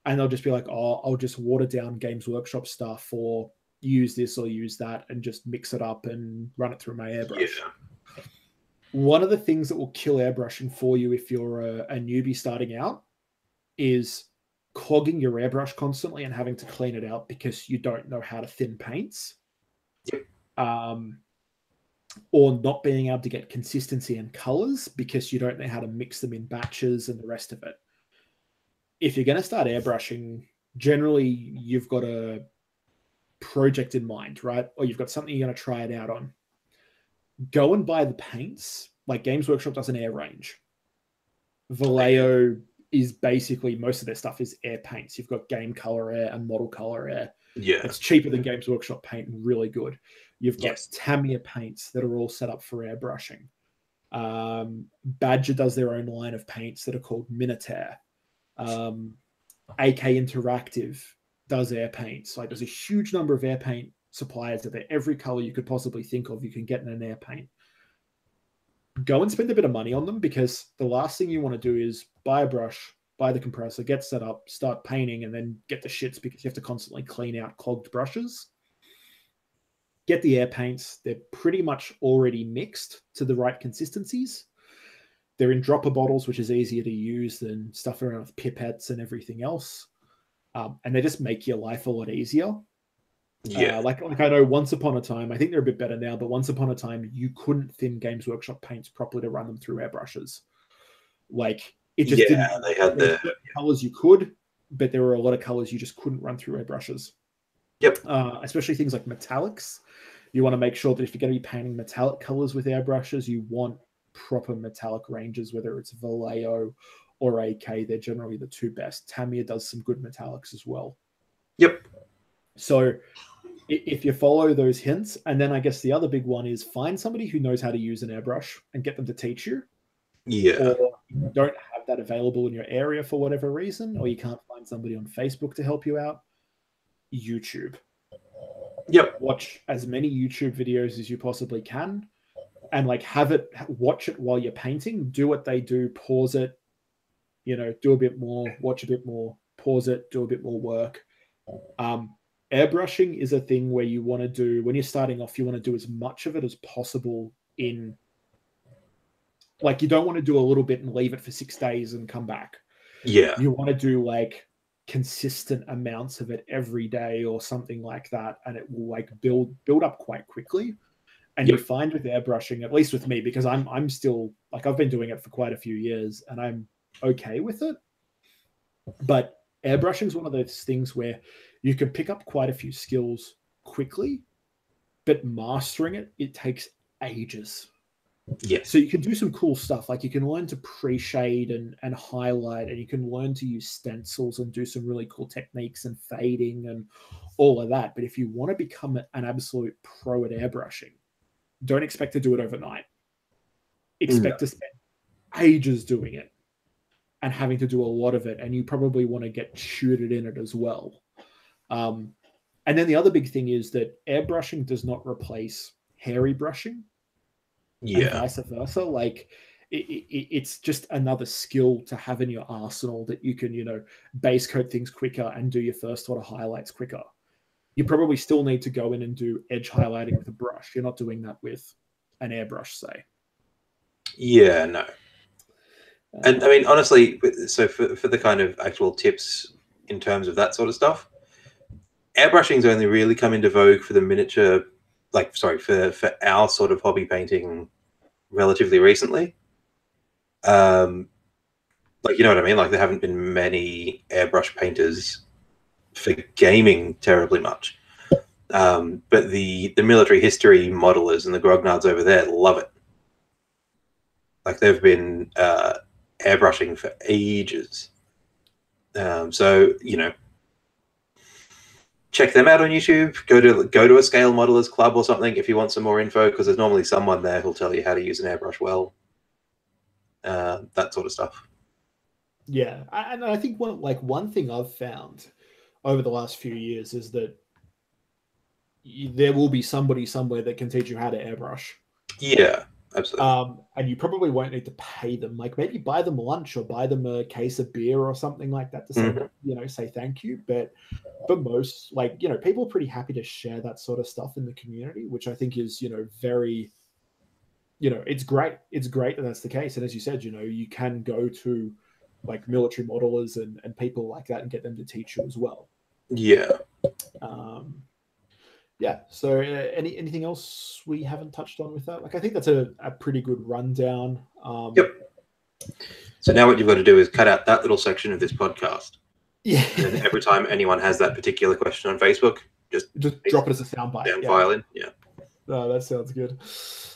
A: and they'll just be like, oh, I'll just water down Games Workshop stuff, or use this or use that, and just mix it up and run it through my airbrush.
B: Yeah.
A: One of the things that will kill airbrushing for you if you're a newbie starting out is clogging your airbrush constantly and having to clean it out because you don't know how to thin paints.
B: Yep.
A: Or not being able to get consistency in colors because you don't know how to mix them in batches and the rest of it. If you're going to start airbrushing, generally you've got a project in mind, right? Or you've got something you're going to try it out on. Go and buy the paints. Like Games Workshop does an air range. Vallejo is basically, most of their stuff is air paints. You've got Game Color Air and Model Color Air.
B: Yeah.
A: It's cheaper than Games Workshop paint and really good. You've got Tamiya paints that are all set up for airbrushing. Badger does their own line of paints that are called Minotaur. AK Interactive does air paints. Like there's a huge number of air paint suppliers that are every color you could possibly think of you can get in an air paint. Go and spend a bit of money on them, because the last thing you want to do is buy a brush, buy the compressor, get set up, start painting, and then get the shits because you have to constantly clean out clogged brushes. Get the air paints. They're pretty much already mixed to the right consistencies. They're in dropper bottles, which is easier to use than stuff around with pipettes and everything else. And they just make your life a lot easier.
B: Yeah.
A: Like I know once upon a time, I think they're a bit better now, but once upon a time, you couldn't thin Games Workshop paints properly to run them through airbrushes. Like it just didn't.
B: They had the
A: colors you could, but there were a lot of colors you just couldn't run through airbrushes.
B: Yep.
A: Especially things like metallics. You want to make sure that if you're going to be painting metallic colors with airbrushes, you want proper metallic ranges, whether it's Vallejo or AK. They're generally the two best. Tamiya does some good metallics as well.
B: Yep.
A: So if you follow those hints, and then I guess the other big one is find somebody who knows how to use an airbrush and get them to teach you.
B: Yeah.
A: Or you don't have that available in your area for whatever reason, or you can't find somebody on Facebook to help you out. YouTube.
B: Yep.
A: Watch as many YouTube videos as you possibly can, and like watch it while you're painting. Do what they do. Pause it. Do a bit more. Watch a bit more. Pause it. Do a bit more work. Airbrushing is a thing where you want to do, when you're starting off, you want to do as much of it as possible in, like, you don't want to do a little bit and leave it for 6 days and come back.
B: Yeah.
A: You want to do like consistent amounts of it every day or something like that, and it will like build up quite quickly. And you find with airbrushing, at least with me, because I'm still, like, I've been doing it for quite a few years and I'm okay with it. But airbrushing is one of those things where you can pick up quite a few skills quickly, but mastering it takes ages.
B: Yeah.
A: So you can do some cool stuff. Like you can learn to pre-shade and highlight, and you can learn to use stencils and do some really cool techniques and fading and all of that. But if you want to become an absolute pro at airbrushing, don't expect to do it overnight. Expect to spend ages doing it and having to do a lot of it. And you probably want to get tutored in it as well. And then the other big thing is that airbrushing does not replace hairy brushing. And vice versa. Like it's just another skill to have in your arsenal that you can, base coat things quicker and do your first sort of highlights quicker. You probably still need to go in and do edge highlighting with a brush. You're not doing that with an airbrush, say.
B: Yeah, no. And I mean, honestly, so for the kind of actual tips in terms of that sort of stuff, airbrushing's only really come into vogue for the miniature, for our sort of hobby painting relatively recently. You know what I mean? Like there haven't been many airbrush painters for gaming terribly much. But the military history modelers and the grognards over there love it. Like they've been airbrushing for ages. So, check them out on YouTube. Go to a scale modelers club or something if you want some more info, because there's normally someone there who'll tell you how to use an airbrush well. That sort of stuff.
A: Yeah, and I think one thing I've found over the last few years is that there will be somebody somewhere that can teach you how to airbrush.
B: Yeah, absolutely.
A: And you probably won't need to pay them. Like maybe buy them lunch or buy them a case of beer or something like that to say, say thank you. But for most, people are pretty happy to share that sort of stuff in the community, which I think is, very, it's great. It's great that that's the case. And as you said, you can go to like military modelers and people like that and get them to teach you as well.
B: Yeah.
A: Yeah. So anything else we haven't touched on with that? Like, I think that's a pretty good rundown.
B: Yep. So now what you've got to do is cut out that little section of this podcast.
A: Yeah.
B: And every time anyone has that particular question on Facebook, just
A: drop it as a soundbite.
B: Down file in. Yeah.
A: Oh, that sounds good.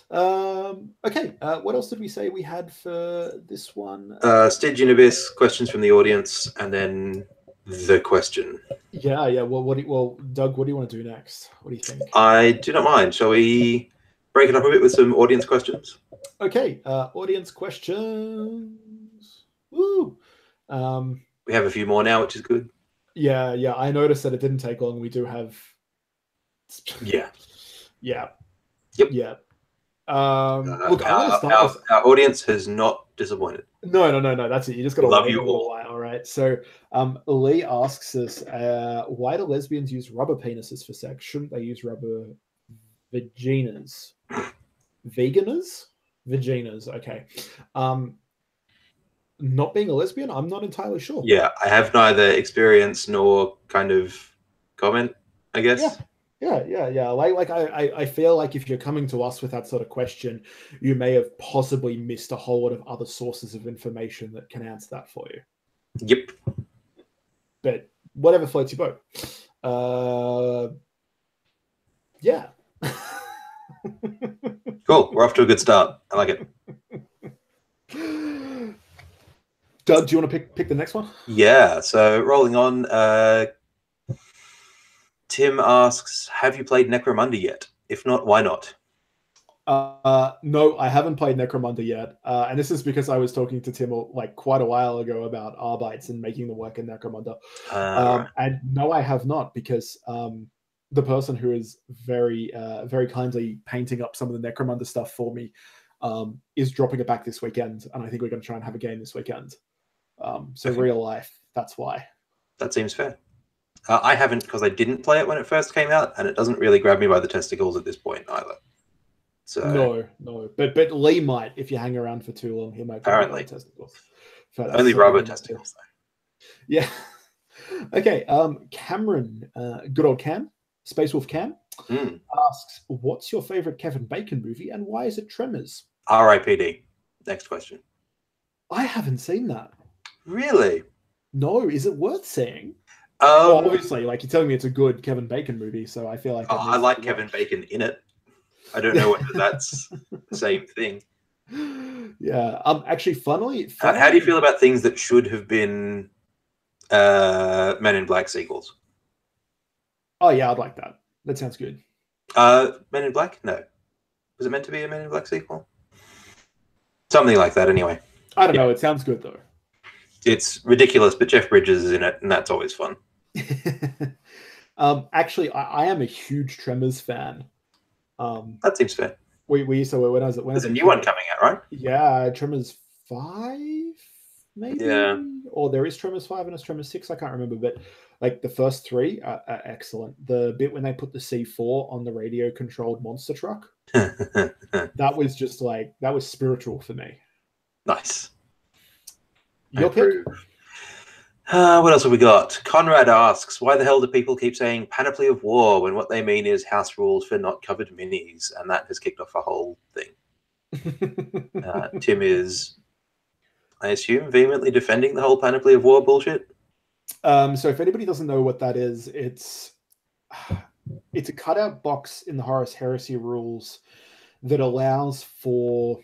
A: Okay. What else did we say we had for this one?
B: Stygian Abyss, questions from the audience, and then the question.
A: Yeah. Well, Doug, what do you want to do next? What do you think?
B: I do not mind. Shall we break it up a bit with some audience questions?
A: Okay. Audience questions. Woo.
B: We have a few more now, which is good.
A: Yeah. I noticed that it didn't take long. We do have.
B: Yeah.
A: Yeah.
B: Yep.
A: Yeah. Look,
B: our audience has not disappointed.
A: No. That's it. You just got to
B: love
A: wait
B: you
A: a little while, all right? So, Lee asks us, why do lesbians use rubber penises for sex? Shouldn't they use rubber vaginas? Veganas? Vaginas. Okay. Not being a lesbian, I'm not entirely sure.
B: Yeah, I have neither experience nor kind of comment, I guess.
A: Yeah. Like I feel like if you're coming to us with that sort of question, you may have possibly missed a whole lot of other sources of information that can answer that for you.
B: Yep.
A: But whatever floats your boat. Yeah.
B: Cool. We're off to a good start. I like it.
A: Doug, do you want to pick the next one?
B: Yeah. So rolling on. Tim asks, have you played Necromunda yet? If not, why not?
A: No, I haven't played Necromunda yet. And this is because I was talking to Tim like quite a while ago about Arbites and making them work in Necromunda.
B: Right.
A: And no, I have not, because the person who is very kindly painting up some of the Necromunda stuff for me is dropping it back this weekend. And I think we're going to try and have a game this weekend. So okay. Real life, that's why.
B: That seems fair. I haven't, because I didn't play it when it first came out, and it doesn't really grab me by the testicles at this point either. So
A: no, but Lee might, if you hang around for too long, he might grab by the testicles.
B: Only rubber testicles, though.
A: Yeah. Okay. Cameron, good old Cam, Space Wolf Cam, asks, "What's your favorite Kevin Bacon movie, and why is it Tremors?"
B: R.I.P.D. Next question.
A: I haven't seen that.
B: Really?
A: No. Is it worth seeing? Well, obviously, like, you're telling me it's a good Kevin Bacon movie, so I feel like
B: I like Kevin Bacon in it. I don't know whether that's the same thing.
A: Yeah. Actually, funnily,
B: how do you feel about things that should have been Men in Black sequels?
A: Oh yeah, I'd like that. That sounds good.
B: Men in Black? No. Was it meant to be a Men in Black sequel? Something like that, anyway.
A: I don't know. It sounds good though.
B: It's ridiculous, but Jeff Bridges is in it, and that's always fun.
A: Actually, I am a huge Tremors fan.
B: That seems fair.
A: So when
B: there's a new one coming out, right?
A: Yeah, Tremors 5, maybe.
B: Yeah.
A: Or there is Tremors 5 and there's Tremors 6. I can't remember, but like the first 3 are excellent. The bit when they put the C4 on the radio-controlled monster truck, that was just like, that was spiritual for me.
B: Nice.
A: Your pick?
B: What else have we got? Conrad asks, why the hell do people keep saying Panoply of War when what they mean is house rules for not covered minis? And that has kicked off a whole thing. Tim is, I assume, vehemently defending the whole Panoply of War bullshit.
A: So if anybody doesn't know what that is, it's a cutout box in the Horus Heresy rules that allows for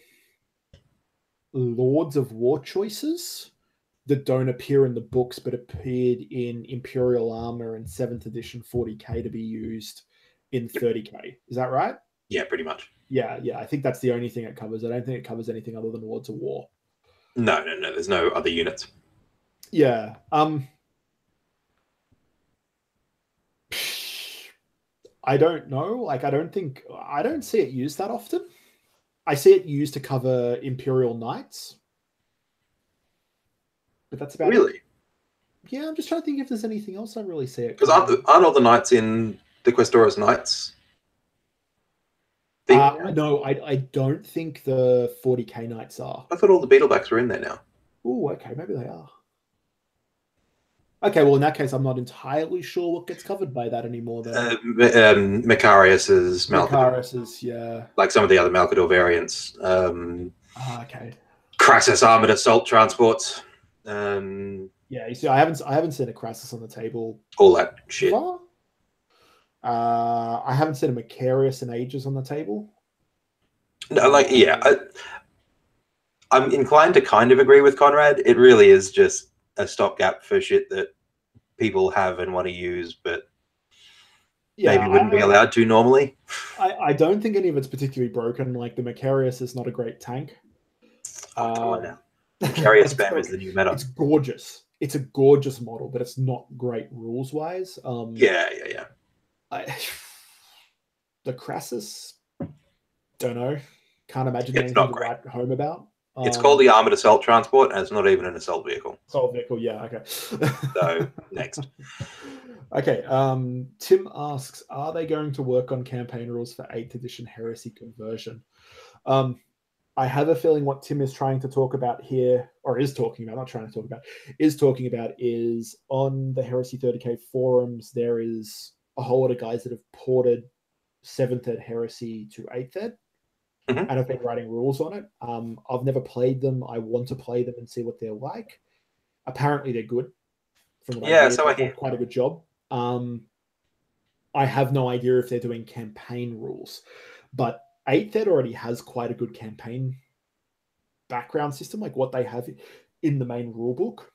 A: Lords of War choices that don't appear in the books but appeared in Imperial Armor and 7th edition 40k to be used in 30k. Is that right?
B: Yeah, pretty much.
A: Yeah. I think that's the only thing it covers. I don't think it covers anything other than Lords of War.
B: No. There's no other units.
A: Yeah. I don't know. Like, I don't see it used that often. I see it used to cover Imperial Knights. But that's about
B: really
A: it. Yeah, I'm just trying to think if there's anything else I really see it.
B: Because aren't all the knights in the Questoris Knights?
A: No, I don't think the 40k Knights are.
B: I thought all the Beetlebacks were in there now.
A: Oh, okay, maybe they are. Okay, well, in that case, I'm not entirely sure what gets covered by that anymore.
B: Macarius's
A: Macarius's, yeah.
B: Like some of the other Malcador variants.
A: Okay.
B: Crassus armored assault transports.
A: Yeah, you see, I haven't seen a Crassus on the table.
B: All that shit.
A: I haven't seen a Macarius in ages on the table.
B: No, like, yeah. I'm inclined to kind of agree with Conrad. It really is just a stopgap for shit that people have and want to use, but maybe wouldn't be allowed to normally.
A: I don't think any of it's particularly broken. Like, the Macarius is not a great tank.
B: Oh, come on now. Macarius spam is the new meta.
A: It's gorgeous. It's a gorgeous model, but it's not great rules-wise.
B: Yeah.
A: The Crassus, don't know. Can't imagine anything to write home about.
B: It's called the Armored Assault Transport, and it's not even an assault vehicle.
A: Assault vehicle, yeah, okay.
B: So, next.
A: Okay, Tim asks, are they going to work on campaign rules for 8th edition Heresy conversion? I have a feeling what Tim is trying to talk about here, or is talking about, not trying to talk about, is on the Heresy 30k forums, there is a whole lot of guys that have ported 7th ed Heresy to 8th ed. And I've been writing rules on it. I've never played them. I want to play them and see what they're like. Apparently, they're good.
B: From what I hear, so I hear.
A: Quite a good job. I have no idea if they're doing campaign rules, but 8th ed already has quite a good campaign background system, like what they have in the main rule book.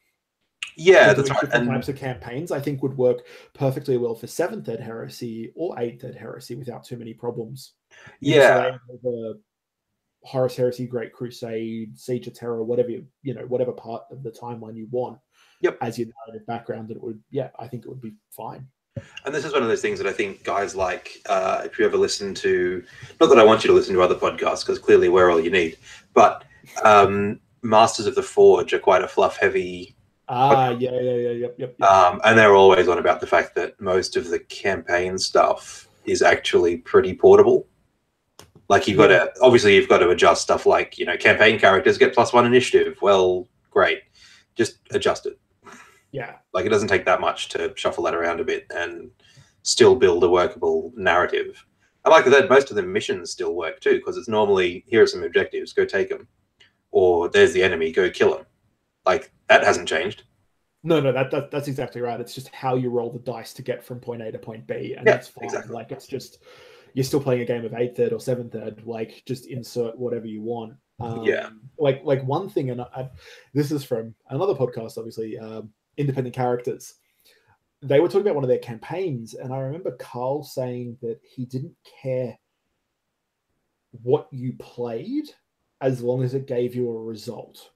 B: Yeah, that's right.
A: Different types of campaigns, I think, would work perfectly well for 7th ed Heresy or 8th ed Heresy without too many problems.
B: Yeah.
A: The Horus Heresy, Great Crusade, Siege of Terror, whatever part of the timeline you want.
B: Yep.
A: As your narrative background, I think it would be fine.
B: And this is one of those things that I think guys like, if you ever listen to, not that I want you to listen to other podcasts, because clearly we're all you need, but Masters of the Forge are quite a fluff-heavy.
A: Yep.
B: And they're always on about the fact that most of the campaign stuff is actually pretty portable. Like, you've got to adjust stuff like, campaign characters get +1 initiative. Well, great. Just adjust it.
A: Yeah.
B: Like, it doesn't take that much to shuffle that around a bit and still build a workable narrative. And like I said, most of the missions still work too, because it's normally, here are some objectives, go take them. Or there's the enemy, go kill them. Like, that hasn't changed.
A: No, that's exactly right. It's just how you roll the dice to get from point A to point B. And that's fine.
B: Exactly.
A: Like, it's just, you're still playing a game of 8th ed or 7th ed, like, just insert whatever you want. Like one thing, and this is from another podcast, obviously, Independent Characters. They were talking about one of their campaigns, and I remember Carl saying that he didn't care what you played as long as it gave you a result.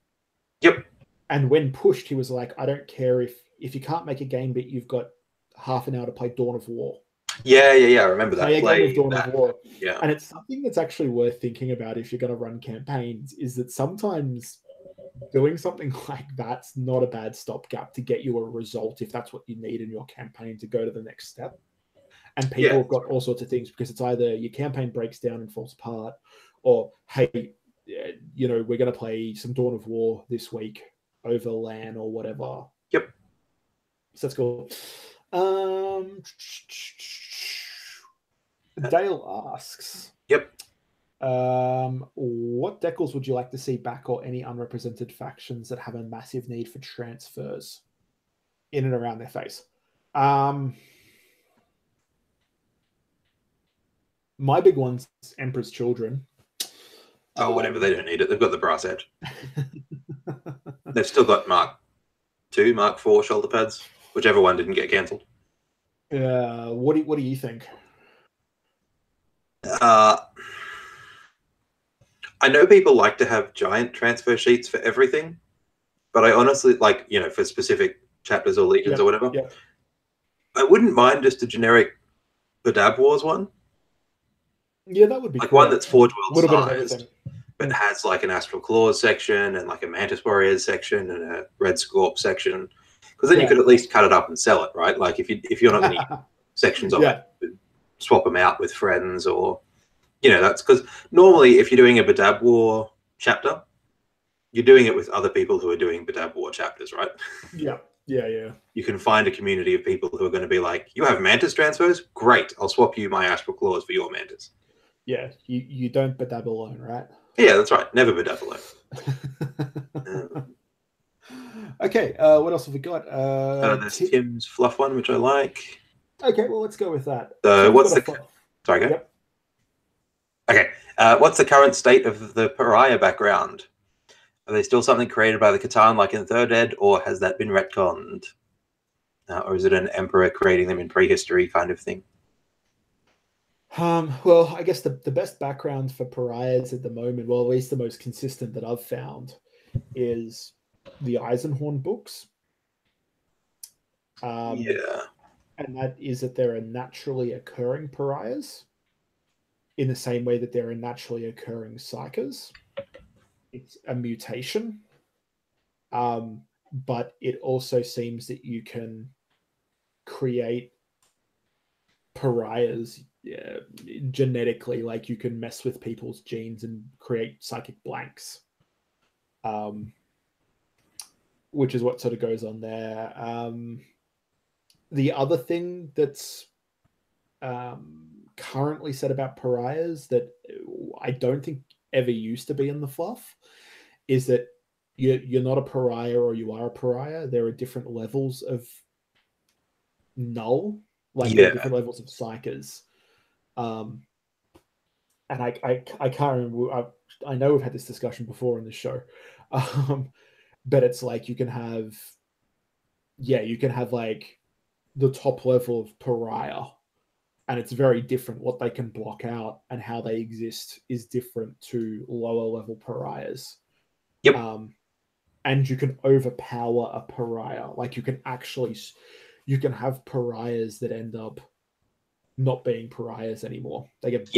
B: Yep.
A: And when pushed, he was like, I don't care if you can't make a game bit, you've got half an hour to play Dawn of War.
B: Yeah. I remember that.
A: Play a game of Dawn of War.
B: Yeah.
A: And it's something that's actually worth thinking about if you're going to run campaigns, is that sometimes doing something like that's not a bad stopgap to get you a result if that's what you need in your campaign to go to the next step. And people have got all sorts of things, because it's either your campaign breaks down and falls apart, or, hey, we're going to play some Dawn of War this week over LAN or whatever.
B: Yep.
A: So that's cool. Dale asks,
B: yep,
A: what decals would you like to see back, or any unrepresented factions that have a massive need for transfers in and around their face? My big one's Emperor's Children.
B: Oh, whatever, they don't need it. They've got the brass edge. They've still got Mark II Mark IV shoulder pads, whichever one didn't get cancelled.
A: What do you think?
B: I know people like to have giant transfer sheets for everything, but I honestly like, for specific chapters or legions or whatever.
A: Yep.
B: I wouldn't mind just a generic Badab Wars one.
A: Yeah, that would be
B: like
A: cool.
B: One that's Forge World
A: bit of
B: sized,
A: everything.
B: but has like an Astral Claws section and like a Mantis Warriors section and a Red Scorp section. Because then you could at least cut it up and sell it, right? Like if you're not going to use sections of it, swap them out with friends, or that's because normally if you're doing a Badab War chapter, you're doing it with other people who are doing Badab War chapters, right?
A: Yeah.
B: You can find a community of people who are going to be like, you have Mantis transfers? Great, I'll swap you my Astral Claws for your Mantis.
A: Yeah, you don't Badab alone, right?
B: Yeah, that's right. Never Badab alone.
A: Okay, what else have we got?
B: There's Tim's fluff one, which I like.
A: Okay, well, let's go with that.
B: So what's the... Sorry, go.
A: Yep.
B: Okay, what's the current state of the pariah background? Are they still something created by the Catan like in Third Ed, or has that been retconned? Or is it an emperor creating them in prehistory kind of thing?
A: Well, I guess the best background for pariahs at the moment, well, at least the most consistent that I've found, is the Eisenhorn books.
B: Yeah.
A: And that is that there are naturally occurring pariahs in the same way that there are naturally occurring psychers. It's a mutation. But it also seems that you can create pariahs genetically, like you can mess with people's genes and create psychic blanks, which is what sort of goes on there. The other thing that's currently said about pariahs that I don't think ever used to be in the fluff is that you're not a pariah or you are a pariah. There are different levels of null, like there are different levels of psychers. And I can't remember. I know we've had this discussion before on the show, but it's like you can have like the top level of pariah, and it's very different. What they can block out and how they exist is different to lower level pariahs.
B: Yep.
A: And you can overpower a pariah. Like you can have pariahs that end up not being pariahs anymore. They get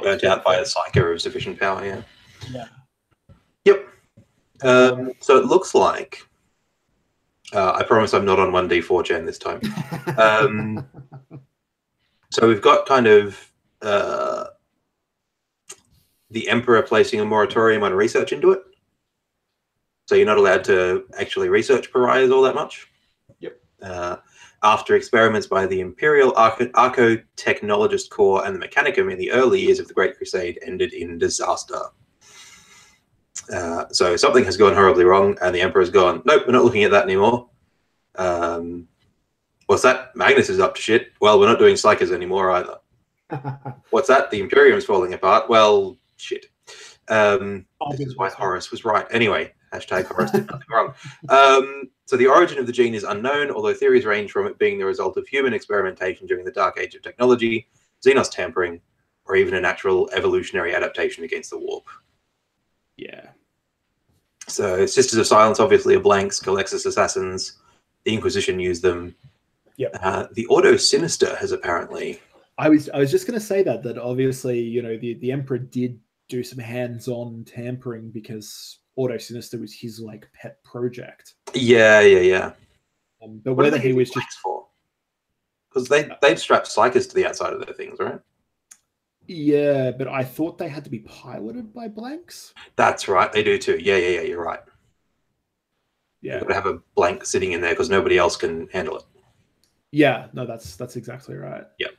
B: burnt out by a psycho of sufficient power.
A: Yeah.
B: Yep. So it looks like I promise I'm not on 1D4 gen this time. So we've got kind of the Emperor placing a moratorium on research into it. So you're not allowed to actually research pariahs all that much.
A: Yep.
B: After experiments by the Imperial Archotechnologist Corps and the Mechanicum in the early years of the Great Crusade ended in disaster. So something has gone horribly wrong, and the Emperor's gone, nope, we're not looking at that anymore. What's that? Magnus is up to shit. Well, we're not doing psychers anymore either. What's that? The Imperium's falling apart. Well, shit. This is why Horus was right. Anyway, hashtag Horus did nothing wrong. So the origin of the gene is unknown, although theories range from it being the result of human experimentation during the Dark Age of technology, Xenos tampering, or even a natural evolutionary adaptation against the warp.
A: Yeah.
B: So Sisters of Silence obviously are blanks, Galexis assassins, the Inquisition used them.
A: Yep.
B: The Ordo Sinister has apparently...
A: I was just going to say that obviously, the Emperor did do some hands-on tampering because Ordo Sinister was his like pet project.
B: Yeah.
A: But whether he was just
B: for, because they'd strap psychers to the outside of their things, right?
A: Yeah, but I thought they had to be piloted by blanks.
B: That's right, they do too. Yeah. You're right.
A: Yeah,
B: you've got to have a blank sitting in there because nobody else can handle it.
A: Yeah, no, that's exactly right.
B: Yep.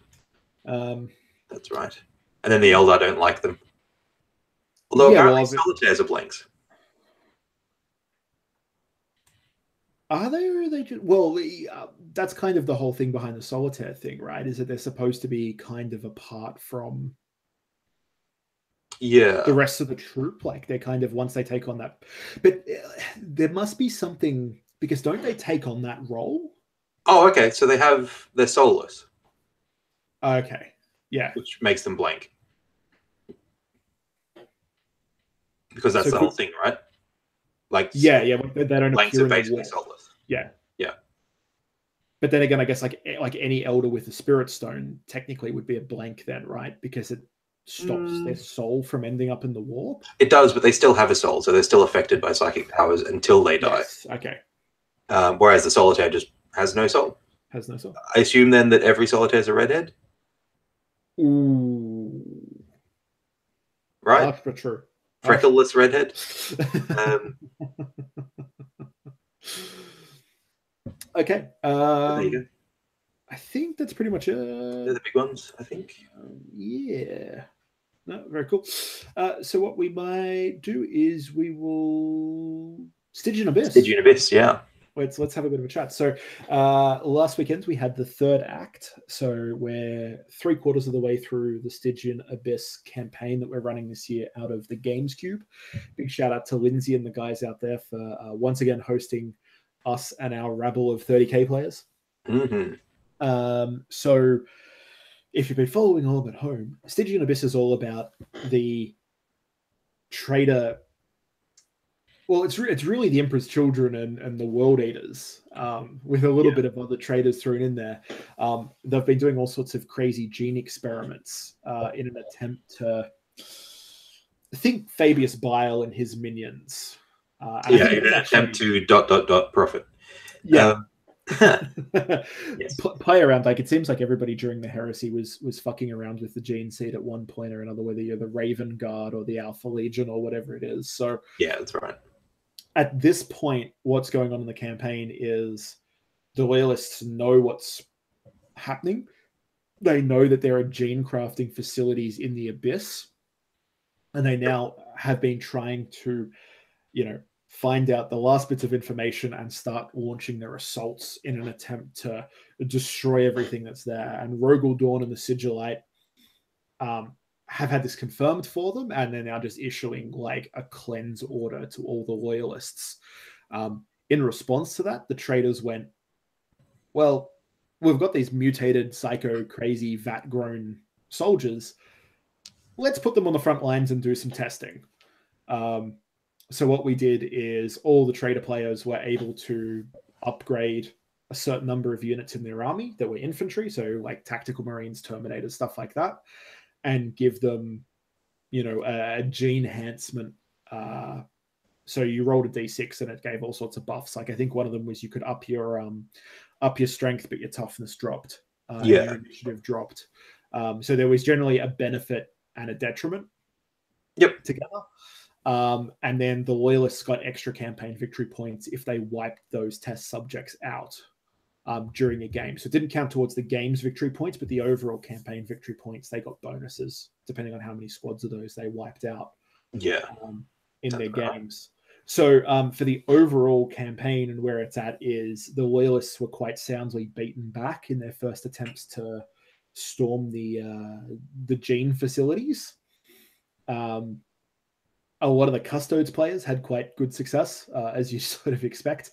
A: That's
B: right. And then the Eldar don't like them. Although apparently solitaires are blanks.
A: Are they, or are they just... Well, that's kind of the whole thing behind the solitaire thing, right? Is that they're supposed to be kind of apart from the rest of the troop. Like they're kind of, once they take on that... But there must be something... because don't they take on that role?
B: Oh, okay. So they're soulless.
A: Okay. Yeah.
B: Which makes them blank. Because that's the whole thing, right? Like
A: yeah, they don't
B: blanks
A: appear
B: are
A: in the
B: basically
A: war.
B: soulless.
A: Yeah.
B: Yeah.
A: But then again, I guess like any elder with a spirit stone technically would be a blank then, right? Because it stops their soul from ending up in the warp.
B: It does, but they still have a soul, so they're still affected by psychic powers until they die.
A: Yes. Okay.
B: Whereas the solitaire just has no soul.
A: Has no soul.
B: I assume then that every solitaire is a redhead.
A: Ooh.
B: Right?
A: Harsh but true.
B: Freckleless redhead.
A: Okay.
B: There you go.
A: I think that's pretty much it.
B: They're the big ones, I think.
A: Yeah. No, very cool. So what we might do is we will Stygian Abyss.
B: Stygian Abyss, yeah.
A: Let's have a bit of a chat. So last weekend we had the third act. So we're 3/4 of the way through the Stygian Abyss campaign that we're running this year out of the Games Cube. Big shout out to Lindsay and the guys out there for once again hosting us and our rabble of 30k players. So if you've been following along at home, Stygian Abyss is all about the trader. Well, it's really the Emperor's Children and the World Eaters, with a little bit of other traders thrown in there. They've been doing all sorts of crazy gene experiments in an attempt to think Fabius Bile and his minions.
B: In an attempt to ... profit.
A: Yeah.
B: Yes.
A: Play around. Like it seems like everybody during the heresy was fucking around with the gene seed at one point or another, whether you're the Raven Guard or the Alpha Legion or whatever it is. So
B: yeah, that's right.
A: At this point, what's going on in the campaign is the loyalists know what's happening. They know that there are gene crafting facilities in the Abyss, and they now have been trying to, find out the last bits of information and start launching their assaults in an attempt to destroy everything that's there. And Rogel Dawn and the Sigillite have had this confirmed for them, and they're now just issuing like a cleanse order to all the loyalists. In response to that, the traders went, well, we've got these mutated, psycho, crazy, vat-grown soldiers. Let's put them on the front lines and do some testing. So what we did is all the trader players were able to upgrade a certain number of units in their army that were infantry, so like tactical marines, terminators, stuff like that, and give them, a gene enhancement. So you rolled a d6 and it gave all sorts of buffs. Like I think one of them was you could up your strength, but your toughness dropped. Your initiative dropped. So there was generally a benefit and a detriment.
B: Yep.
A: Together. And then the loyalists got extra campaign victory points if they wiped those test subjects out during a game. So it didn't count towards the game's victory points, but the overall campaign victory points, they got bonuses depending on how many squads of those they wiped out in their games. So for the overall campaign and where it's at is the loyalists were quite soundly beaten back in their first attempts to storm the gene facilities. A lot of the Custodes players had quite good success, as you sort of expect.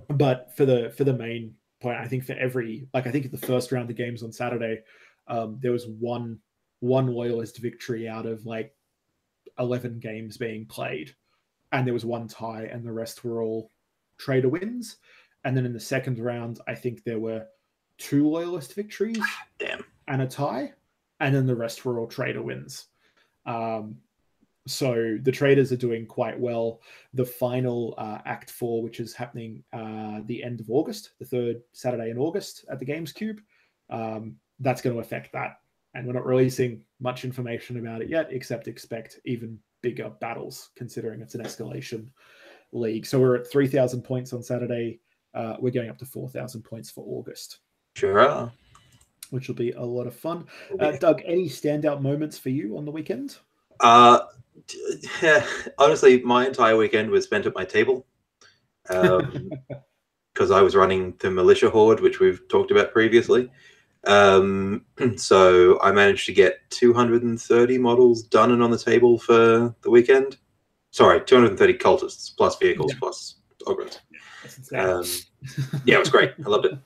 A: But for the main point, I think for every, I think in the first round of games on Saturday, there was one loyalist victory out of 11 games being played, and there was one tie, and the rest were all trader wins. And then in the second round, I think there were 2 loyalist victories and a tie, and then the rest were all trader wins. So the traders are doing quite well. The final Act 4, which is happening the end of August, the third Saturday in August at the Games Cube, that's going to affect that. And we're not releasing much information about it yet, except expect even bigger battles, considering it's an escalation league. So we're at 3,000 points on Saturday. We're going up to 4,000 points for August.
B: Sure are.
A: Which will be a lot of fun. Doug, any standout moments for you on the weekend?
B: Honestly, my entire weekend was spent at my table because I was running the militia horde, which we've talked about previously. So I managed to get 230 models done and on the table for the weekend. Sorry, 230 cultists plus vehicles plus Ogrons.
A: That's insane.
B: Yeah, it was great. I loved it.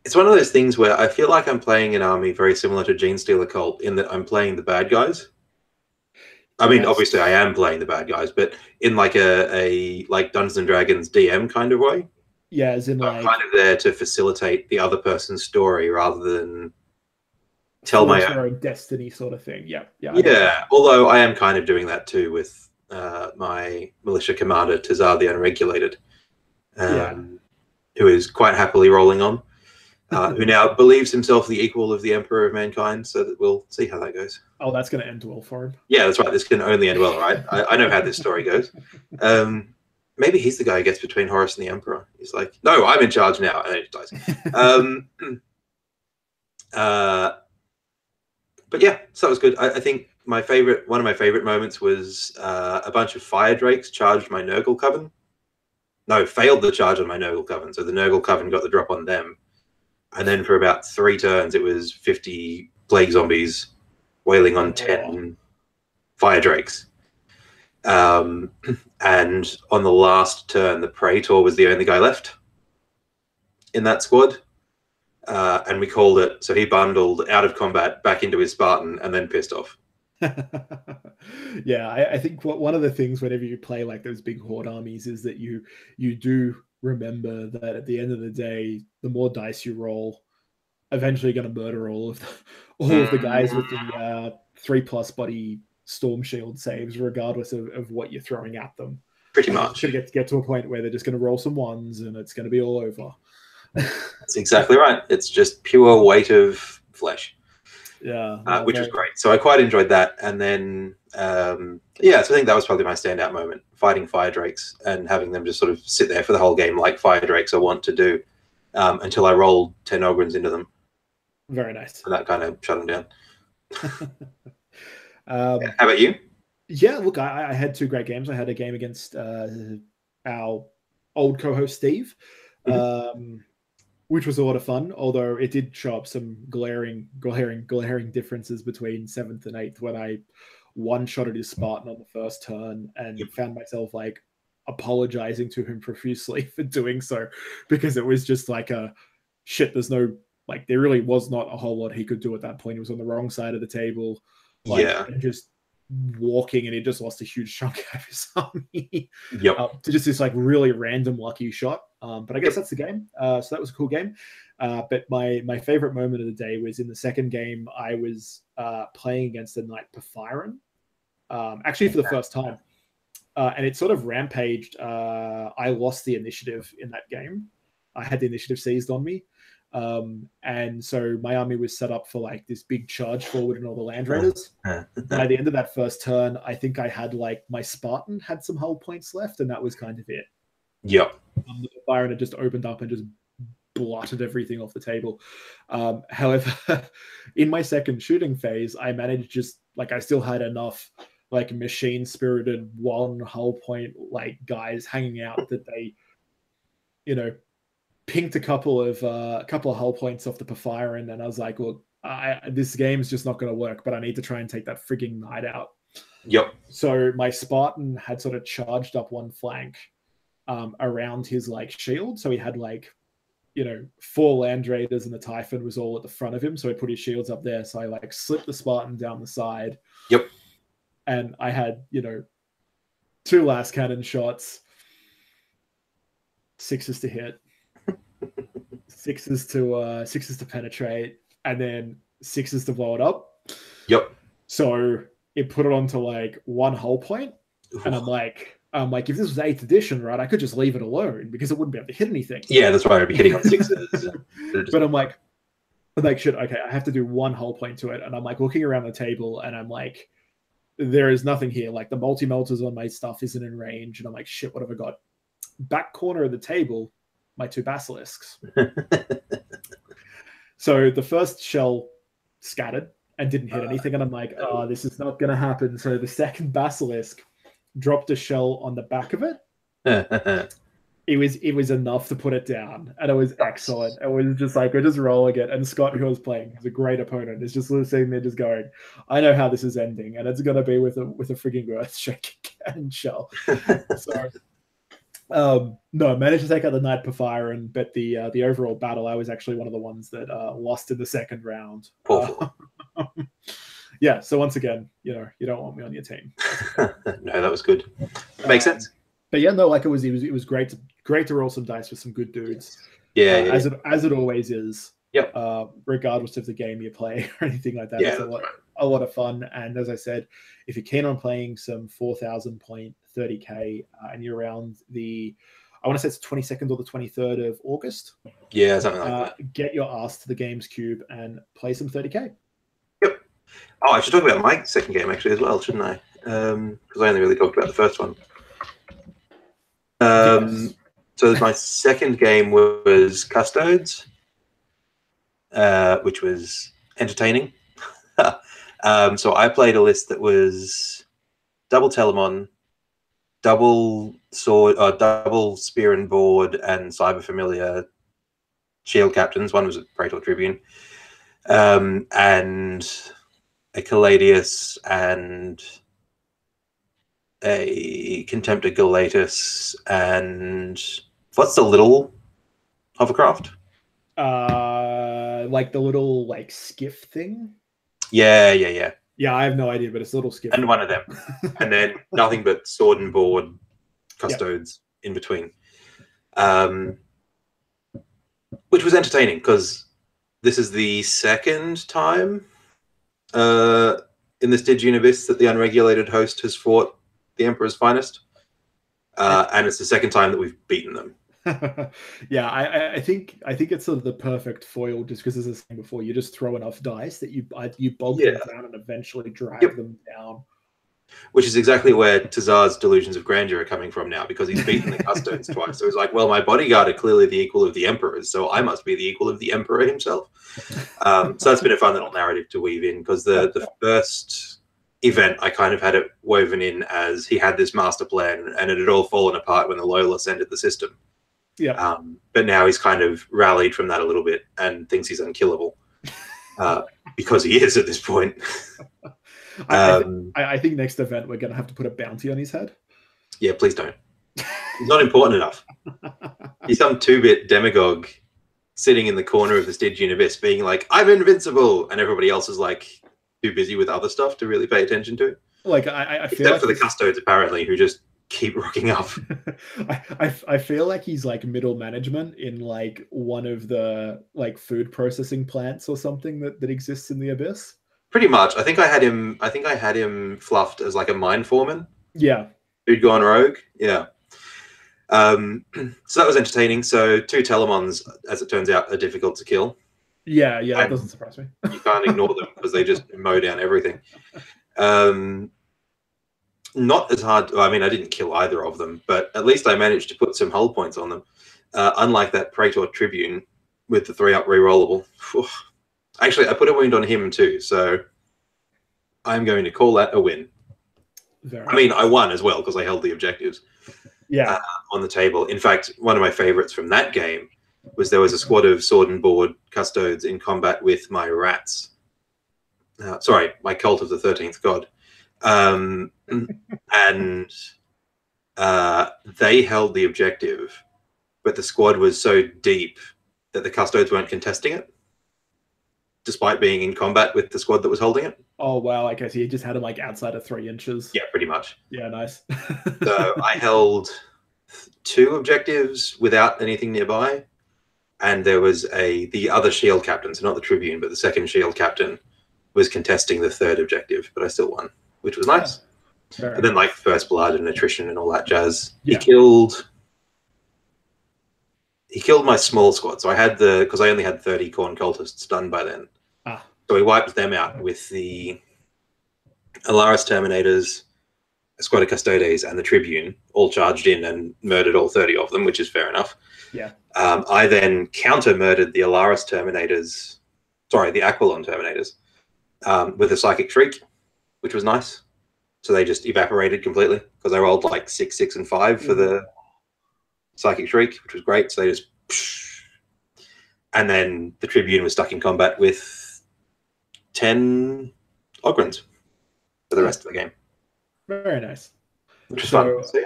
B: It's one of those things where I feel like I'm playing an army very similar to Genestealer Cult in that I'm playing the bad guys. I mean, obviously I am playing the bad guys, but in like a like Dungeons and Dragons DM kind of way.
A: Yeah, as in like
B: I'm kind of there to facilitate the other person's story rather than tell my
A: own destiny sort of thing. Yeah.
B: Yeah. Although I am kind of doing that too with my militia commander, Tazar the Unregulated, who is quite happily rolling on. Who now believes himself the equal of the Emperor of Mankind, so that we'll see how that goes.
A: Oh, that's going to end well for him.
B: Yeah, that's right. This can only end well, right? I know how this story goes. Maybe he's the guy who gets between Horus and the Emperor. He's like, no, I'm in charge now, and then he dies. But yeah, so that was good. I think one of my favorite moments was a bunch of Fire Drakes charged my Nurgle Coven. No, failed the charge on my Nurgle Coven, so the Nurgle Coven got the drop on them. And then for about 3 turns, it was 50 Plague Zombies wailing on 10 Fire Drakes. And on the last turn, the Praetor was the only guy left in that squad. And we called it, so he bundled out of combat back into his Spartan and then pissed off.
A: Yeah, I think one of the things whenever you play like those big horde armies is that you do remember that at the end of the day, the more dice you roll, eventually you're going to murder all of the guys with the 3+ body storm shield saves, regardless of what you're throwing at them.
B: Pretty much.
A: It's going to get to a point where they're just going to roll some ones and it's going to be all over.
B: That's exactly right. It's just pure weight of flesh.
A: Yeah.
B: Which was great. So I quite enjoyed that. And then, so I think that was probably my standout moment, fighting Fire Drakes and having them just sort of sit there for the whole game like Fire Drakes I want to do until I rolled 10 Ogrons into them.
A: Very nice.
B: And that kind of shut them down.
A: How
B: about you?
A: Yeah, look, I had 2 great games. I had a game against our old co-host Steve, which was a lot of fun, although it did show up some glaring differences between 7th and 8th when I one-shotted his Spartan on the first turn and found myself like apologizing to him profusely for doing so, because it was just like there really was not a whole lot he could do at that point. He was on the wrong side of the table, and just walking, and he just lost a huge chunk of his army to just this like really random lucky shot. But I guess that's the game. So that was a cool game. But my favorite moment of the day was in the second game. I was playing against the Knight Porphyron, actually for the first time. And it sort of rampaged. I lost the initiative in that game. I had the initiative seized on me. And so my army was set up for like this big charge forward and all the Land Raiders. By the end of that first turn, I think I had like my Spartan had some hull points left, and that was kind of it.
B: Yep.
A: The Byron had just opened up and just blotted everything off the table. However, in my second shooting phase, I managed I still had enough like machine spirited 1 hull point like guys hanging out that they, pinked a couple of hull points off the Porphyron, and I was like, look, this game's just not going to work, but I need to try and take that frigging Knight out.
B: Yep.
A: So my Spartan had sort of charged up one flank around his like shield, so he had 4 Land Raiders, and the Typhon was all at the front of him, so he put his shields up there. So I like slipped the Spartan down the side.
B: Yep.
A: And I had 2 last cannon shots, 6s to hit, 6s to penetrate, and then 6s to blow it up.
B: Yep.
A: So it put it onto like 1 hull point, and I'm like, if this was 8th edition, right, I could just leave it alone because it wouldn't be able to hit anything.
B: Yeah, that's right. I'd be hitting on 6s.
A: But I'm like, shit, okay, I have to do 1 hull point to it. And I'm like looking around the table, and I'm like, there is nothing here. Like the multi-melters on my stuff isn't in range. And I'm like, shit, what have I got? Back corner of the table, my 2 basilisks. So the first shell scattered and didn't hit anything. And I'm like, oh, this is not going to happen. So the second basilisk dropped a shell on the back of it. It was enough to put it down, and it was excellent. It was just like, we're just rolling it. And Scott, who was playing, who's a great opponent, is just sitting there just going, I know how this is ending, and it's going to be with a frigging earth-shaking and shell. So no, managed to take out the Knight Porphyrion, but the overall battle, I was actually one of the ones that lost in the second round. Yeah, so once again, you don't want me on your team.
B: No, that was good. Makes sense.
A: But yeah, no, like it was great to roll some dice with some good dudes.
B: Yeah,
A: as it always is.
B: Yep.
A: Regardless of the game you play or anything like that,
B: yeah,
A: it's a lot of fun. And as I said, if you're keen on playing some 4,000 point 30k and you're around I want to say it's 22nd or the 23rd of August.
B: Yeah, something like that.
A: Get your ass to the Games Cube and play some 30k.
B: Yep. Oh, I should talk about my second game actually as well, shouldn't I? Because I only really talked about the first one.
A: Yes.
B: So my second game was Custodes, which was entertaining. So I played a list that was double Telemon, double sword, double spear and board, and cyber familiar shield captains. One was a Praetor Tribune, and a Caladius and a Contemptor Galatus, and what's the little hovercraft?
A: Like the little skiff thing.
B: Yeah.
A: Yeah, I have no idea, but it's a little skiff.
B: And one of them. And then nothing but sword and board Custodes in between. Which was entertaining because this is the second time in the Stygian Universe that the unregulated host has fought the Emperor's finest. And it's the second time that we've beaten them.
A: Yeah, I think it's sort of the perfect foil, just because as I was saying before, you just throw enough dice that you bog them down and eventually drag them down.
B: Which is exactly where Tazar's delusions of grandeur are coming from now, because he's beaten the Custodes twice. So he's like, well, my bodyguard are clearly the equal of the Emperor's, so I must be the equal of the Emperor himself. So that's been a fun little narrative to weave in, because the first event I kind of had it woven in as he had this master plan and it had all fallen apart when the Loyalists entered the system.
A: Yeah.
B: But now he's kind of rallied from that a little bit and thinks he's unkillable, because he is at this point.
A: I think next event we're going to have to put a bounty on his head.
B: Yeah, please don't. He's not important enough. He's some 2-bit demagogue sitting in the corner of the Stygian Abyss being like, I'm invincible, and everybody else is like too busy with other stuff to really pay attention to it.
A: Like I feel
B: except
A: like
B: for the Custodes, apparently, who just keep rocking up.
A: I feel like he's like middle management in like one of the like food processing plants or something that exists in the Abyss.
B: Pretty much. I think I had him fluffed as like a mine foreman.
A: Yeah.
B: Who'd gone rogue. Yeah. So that was entertaining. So 2 Telemons, as it turns out, are difficult to kill.
A: Yeah, that doesn't surprise me.
B: You can't ignore them because they just mow down everything. Not as hard. I mean, I didn't kill either of them, but at least I managed to put some hull points on them. Unlike that Praetor Tribune with the 3-up rerollable. Actually, I put a wound on him too, so I'm going to call that a win. I mean, I won as well because I held the objectives on the table. In fact, one of my favorites from that game was there was a squad of sword and board Custodes in combat with my rats. Sorry, my Cult of the 13th God. And they held the objective, but the squad was so deep that the Custodes weren't contesting it, despite being in combat with the squad that was holding it.
A: Oh, wow. Okay, so you just had them like outside of 3 inches.
B: Yeah, pretty much.
A: Yeah, nice.
B: So I held 2 objectives without anything nearby, and there was the other shield captain, so not the Tribune, but the second shield captain was contesting the 3rd objective, but I still won, which was nice. Yeah. But then like first blood and attrition and all that jazz. Yeah. He killed my small squad. So I had because I only had 30 Khorne cultists done by then. So he wiped them out with the Alaris Terminators, a squad of Custodes, and the Tribune all charged in and murdered all 30 of them, which is fair enough.
A: Yeah.
B: I then counter-murdered the Alaris Terminators, sorry, the Aquilon Terminators, with a Psychic Shriek, which was nice. So they just evaporated completely because I rolled like 6, 6, and 5 for the Psychic Shriek, which was great. So they just... And then the Tribune was stuck in combat with 10 Ogryns for the rest of the game.
A: Very nice.
B: which is fun. So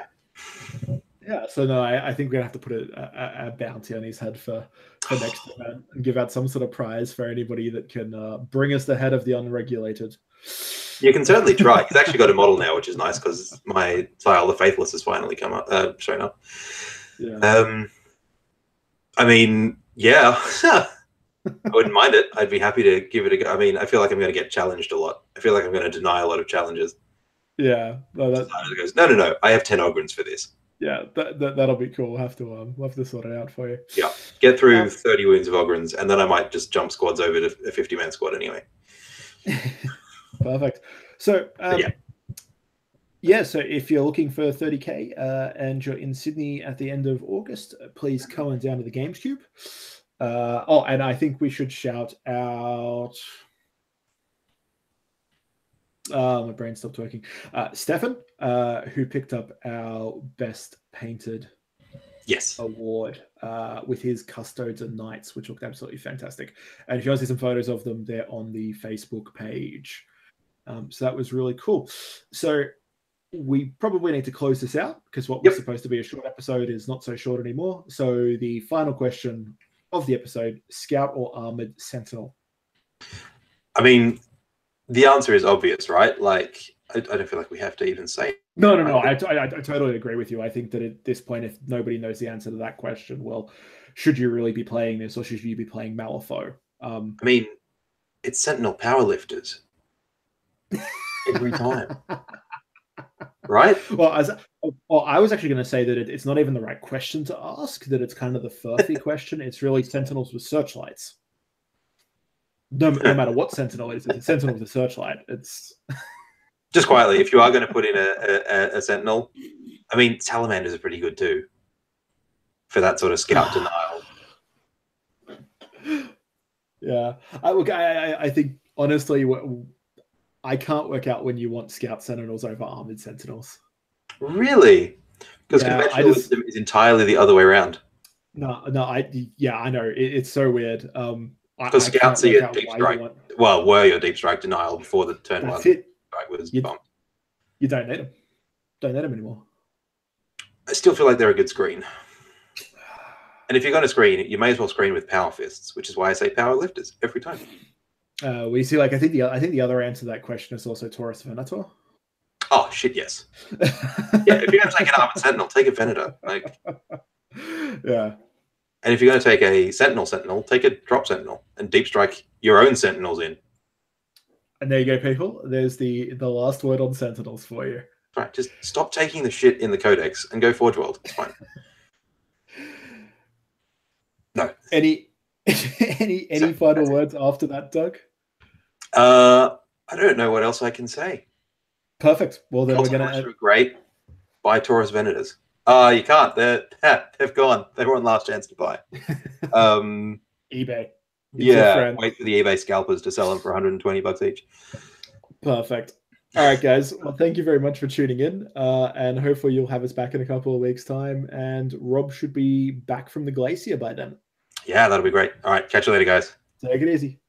A: yeah. So no, I think we're gonna have to put a bounty on his head for next event and give out some sort of prize for anybody that can bring us the head of the unregulated.
B: You can certainly try. He's actually got a model now, which is nice because my tile, the Faithless, has finally come up, shown up.
A: Yeah.
B: I mean, yeah, I wouldn't mind it. I'd be happy to give it a go. I mean, I feel like I'm going to get challenged a lot. I feel like I'm going to deny a lot of challenges.
A: Yeah. No,
B: goes, no. I have 10 Ogrins for this.
A: Yeah, that'll be cool. We'll have to sort it out for you.
B: Yeah, get through 30 wounds of Ogrins, and then I might just jump squads over to a 50-man squad anyway.
A: Perfect. So yeah, so if you're looking for 30k and you're in Sydney at the end of August, please come on down to the Games Cube. And I think we should shout out. My brain stopped working. Stefan, who picked up our Best Painted award with his Custodes and Knights, which looked absolutely fantastic. And if you want to see some photos of them, they're on the Facebook page. So that was really cool. So we probably need to close this out because what was supposed to be a short episode is not so short anymore. So the final question of the episode, Scout or Armored Sentinel?
B: I mean, the answer is obvious, right? Like, I don't feel like we have to even say.
A: No. I totally agree with you. I think that at this point, if nobody knows the answer to that question, well, should you really be playing this or should you be playing Malifaux?
B: I mean, it's Sentinel powerlifters every time. Right?
A: Well, I was actually going to say that it's not even the right question to ask, that it's kind of the Furthy question. It's really Sentinels with searchlights. No matter what Sentinel is, it's a Sentinel with a searchlight. It's
B: just quietly, if you are going to put in a Sentinel, I mean, Salamanders are pretty good too for that sort of scout denial.
A: Yeah, I think honestly, I can't work out when you want Scout Sentinels over Armored Sentinels.
B: Really? Because conventional wisdom is entirely the other way around.
A: No, I know it's so weird.
B: Because Scouts are your deep strike. Well, were your deep strike denial before the turn one strike was bumped.
A: You don't need them. Don't need them anymore.
B: I still feel like they're a good screen. And if you're going to screen, you may as well screen with Power Fists, which is why I say Power Lifters every time.
A: We see, like I think the other answer to that question is also Taurus Venator.
B: Oh shit, yes. Yeah, if you're going to take an Armored Sentinel, take a Venator. Like,
A: yeah.
B: And if you're going to take a Sentinel, take a Drop Sentinel and deep strike your own Sentinels in.
A: And there you go, people. There's the last word on Sentinels for you.
B: Right, just stop taking the shit in the Codex and go Forge World. It's fine. No.
A: Any final words after that, Doug?
B: I don't know what else I can say.
A: Perfect. Well, then we're going
B: to great. Buy Taurus Venators. You can't. They've gone. They were on last chance to buy.
A: eBay.
B: Wait for the eBay scalpers to sell them for $120 each.
A: Perfect. All right, guys. Well, thank you very much for tuning in. And hopefully you'll have us back in a couple of weeks' time. And Rob should be back from the glacier by then.
B: Yeah, that'll be great. All right. Catch you later, guys.
A: Take it easy.